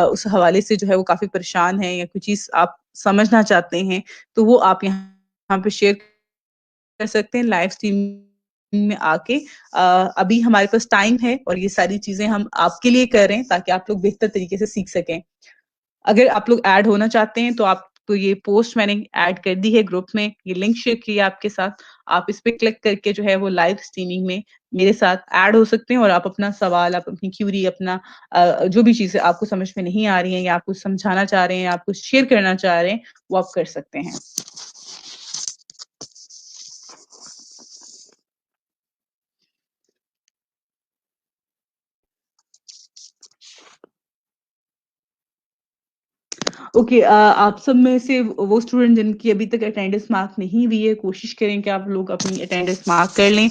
उस हवाले से जो है वो काफ़ी परेशान हैं, या कोई चीज़ आप समझना चाहते हैं, तो वो आप यहाँ पे शेयर कर सकते हैं लाइव स्ट्रीमिंग में आके। अभी हमारे पास टाइम है और ये सारी चीज़ें हम आपके लिए कर रहे हैं ताकि आप लोग बेहतर तरीके से सीख सकें। अगर आप लोग ऐड होना चाहते हैं तो आप तो ये पोस्ट मैंने ऐड कर दी है ग्रुप में, ये लिंक शेयर की है आपके साथ। आप इस पे क्लिक करके जो है वो लाइव स्ट्रीमिंग में मेरे साथ ऐड हो सकते हैं और आप अपना सवाल, आप अपनी क्वेरी, अपना जो भी चीज़ें आपको समझ में नहीं आ रही हैं या आप कुछ समझाना चाह रहे हैं, आप कुछ शेयर करना चाह रहे हैं, वो आप कर सकते हैं। ओके, आप सब में से वो स्टूडेंट जिनकी अभी तक अटेंडेंस मार्क नहीं हुई है, कोशिश करें कि आप लोग अपनी अटेंडेंस मार्क कर लें।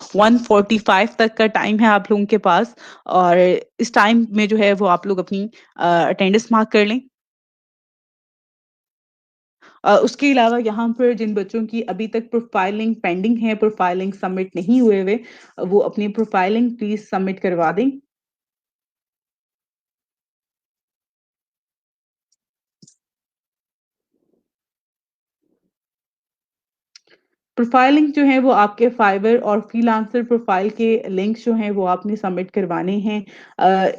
1:45 तक का टाइम है आप लोगों के पास और इस टाइम में जो है वो आप लोग अपनी अटेंडेंस मार्क कर लें। उसके अलावा यहाँ पर जिन बच्चों की अभी तक प्रोफाइलिंग पेंडिंग है, प्रोफाइलिंग सबमिट नहीं हुए हुए, वो अपनी प्रोफाइलिंग प्लीज़ सबमिट करवा दें। प्रोफाइलिंग जो है वो आपके फाइवर और फ्रीलांसर प्रोफाइल के लिंक्स जो हैं वो आपने सबमिट करवाने हैं।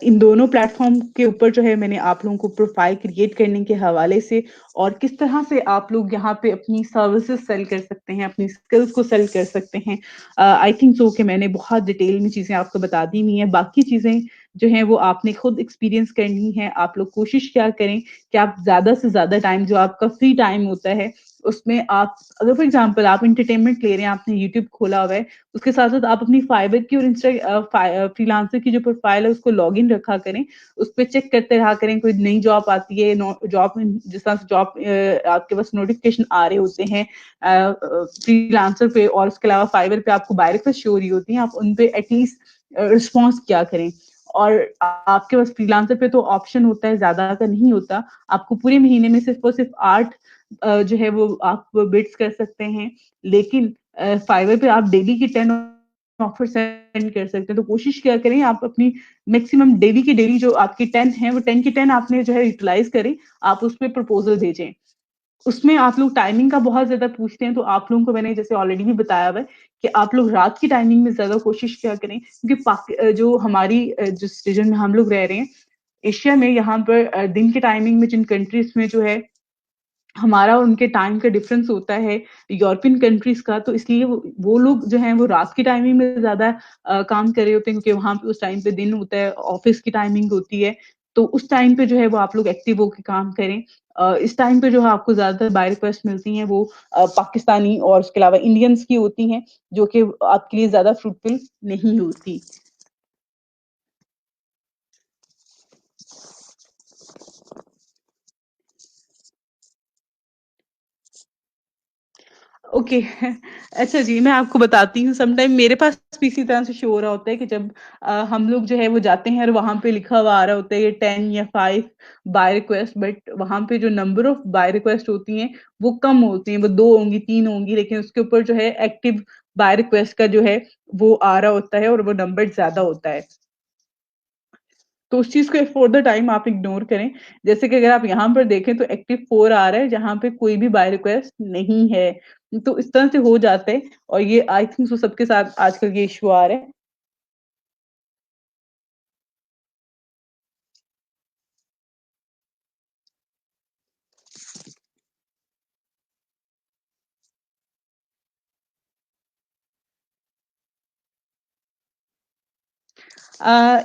इन दोनों प्लेटफॉर्म के ऊपर जो है मैंने आप लोगों को प्रोफाइल क्रिएट करने के हवाले से और किस तरह से आप लोग यहाँ पे अपनी सर्विसेज सेल कर सकते हैं, अपनी स्किल्स को सेल कर सकते हैं। आई थिंक सो कि मैंने बहुत डिटेल में चीज़ें आपको बता दी हुई हैं। बाकी चीज़ें जो हैं वो आपने खुद एक्सपीरियंस करनी है। आप लोग कोशिश क्या करें कि आप ज़्यादा से ज़्यादा टाइम जो आपका फ्री टाइम होता है उसमें आप, अगर फॉर एग्जांपल आप एंटरटेनमेंट ले रहे हैं, आपने यूट्यूब खोला हुआ है, उसके साथ-साथ आप अपनी फाइवर की और फ्रीलांसर की जो प्रोफाइल है उसको लॉगिन रखा करें। उस पे चेक करते रहा करें, कोई नई जॉब आती है, नो जॉब जिस तरह से जॉब आपके पास नोटिफिकेशन आ रहे होते हैं फ्रीलांसर पे और उसके अलावा फाइवर पे आपको बाय रिक्वेस्ट शो हो रही होती हैं, आप उन पे एटलीस्ट रिस्पॉन्स किया करें। और आपके पास फ्रीलांसर पे तो ऑप्शन होता है, ज़्यादा का नहीं होता। आपको पूरे महीने में सिर्फ़ और सिर्फ़ 8 जो है वो आप बिड्स कर सकते हैं। लेकिन फाइवर पे आप डेली के 10 ऑफर सेंड कर सकते हैं। तो कोशिश क्या करें आप अपनी मैक्सिमम डेली की डेली जो आपकी 10 है वो 10 की 10 आपने जो है यूटिलाइज़ करें। आप उसपे प्रपोज़ल भेजें। उसमें आप लोग टाइमिंग का बहुत ज़्यादा पूछते हैं, तो आप लोगों को मैंने जैसे ऑलरेडी भी बताया हुआ है कि आप लोग रात की टाइमिंग में ज़्यादा कोशिश क्या करें क्योंकि जो हमारी जिस रीजन में हम लोग रह रहे हैं, एशिया में यहाँ पर दिन के टाइमिंग में जिन कंट्रीज़ में जो है हमारा और उनके टाइम का डिफरेंस होता है यूरोपियन कंट्रीज़ का, तो इसलिए वो लोग जो हैं वो रात की टाइमिंग में ज़्यादा काम कर रहे होते हैं क्योंकि वहाँ पे उस टाइम पे दिन होता है, ऑफ़िस की टाइमिंग होती है। तो उस टाइम पे जो है वो आप लोग एक्टिव होके काम करें। इस टाइम पे जो है आपको ज़्यादातर बाय रिक्वेस्ट मिलती हैं वो पाकिस्तानी और उसके अलावा इंडियंस की होती हैं, जो कि आपके लिए ज़्यादा फ्रूटफुल नहीं होती। ओके। अच्छा जी, मैं आपको बताती हूँ समटाइम मेरे पास भी इसी तरह से शो हो रहा होता है कि जब हम लोग जो है वो जाते हैं और वहाँ पे लिखा हुआ आ रहा होता है ये 10 या 5 बाय रिक्वेस्ट, बट वहाँ पे जो नंबर ऑफ बाय रिक्वेस्ट होती हैं, वो कम होती हैं, वो 2 होंगी, 3 होंगी, लेकिन उसके ऊपर जो है एक्टिव बाय रिक्वेस्ट का जो है वो आ रहा होता है और वो नंबर ज़्यादा होता है। तो उस चीज़ को फॉर द टाइम आप इग्नोर करें। जैसे कि अगर आप यहाँ पर देखें तो एक्टिव 4 आ रहा है जहाँ पे कोई भी बाय रिक्वेस्ट नहीं है। तो इस तरह से हो जाता है और ये आई थिंक सो सबके साथ आजकल ये इश्यू आ रहा है।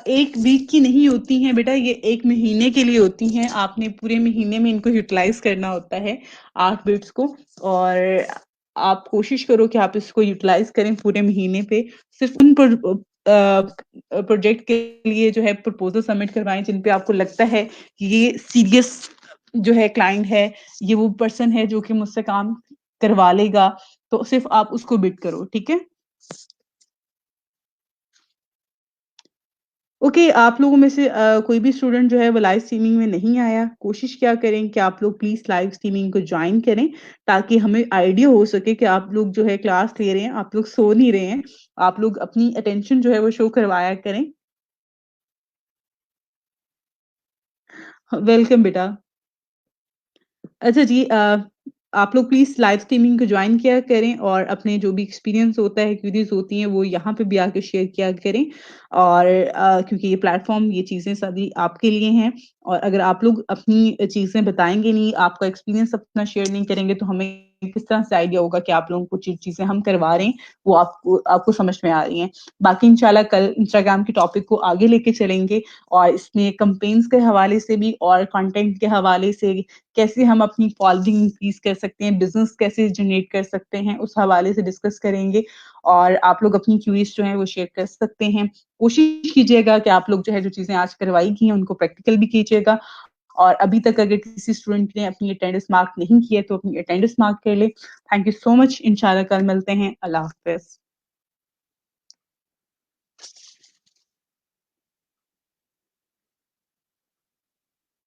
एक वीक की नहीं होती हैं बेटा, ये 1 महीने के लिए होती हैं। आपने पूरे महीने में इनको यूटिलाइज़ करना होता है 8 बिट्स को और आप कोशिश करो कि आप इसको यूटिलाइज़ करें पूरे महीने पे। सिर्फ़ उन प्रोजेक्ट के लिए जो है प्रपोज़ल सबमिट करवाएँ जिन पे आपको लगता है कि ये सीरियस जो है क्लाइंट है, ये वो पर्सन है जो कि मुझसे काम करवा लेगा, तो सिर्फ़ आप उसको बिड करो, ठीक है? ओके, आप लोगों में से कोई भी स्टूडेंट जो है वो लाइव स्ट्रीमिंग में नहीं आया, कोशिश क्या करें कि आप लोग प्लीज़ लाइव स्ट्रीमिंग को जॉइन करें, ताकि हमें आइडिया हो सके कि आप लोग जो है क्लास ले रहे हैं, आप लोग सो नहीं रहे हैं, आप लोग अपनी अटेंशन जो है वो शो करवाया करें। वेलकम बेटा। अच्छा जी, आप लोग प्लीज़ लाइव स्ट्रीमिंग को जॉइन किया करें और अपने जो भी एक्सपीरियंस होता है, क्वेरीज़ होती हैं, वो यहाँ पे भी आके शेयर किया करें। और क्योंकि ये प्लेटफ़ॉर्म, ये चीज़ें सभी आपके लिए हैं और अगर आप लोग अपनी चीज़ें बताएँगे नहीं, आपका एक्सपीरियंस अपना शेयर नहीं करेंगे, तो हमें किस तरह से आइडिया होगा कि आप लोगों को चीज़ें हम करवा रहे हैं, वो आपको आपको समझ में आ रही हैं। बाकी इंशाल्लाह कल इंस्टाग्राम के टॉपिक को आगे लेके चलेंगे और इसमें कैम्पेन्स के हवाले से भी और कंटेंट के हवाले से कैसे हम अपनी फॉलोइंग इंक्रीज़ कर सकते हैं, बिज़नेस कैसे जनरेट कर सकते हैं, उस हवाले से डिस्कस करेंगे और आप लोग अपनी क्वेरीज़ जो हैं वो शेयर कर सकते हैं। कोशिश कीजिएगा कि आप लोग जो है जो चीज़ें आज करवाई गई हैं उनको प्रैक्टिकल भी कीजिएगा और अभी तक अगर किसी स्टूडेंट ने अपनी अटेंडेंस मार्क नहीं की है तो अपनी अटेंडेंस मार्क कर ले। Thank you so much. इंशाल्लाह कल मिलते हैं। अल्लाह हाफ़िज़।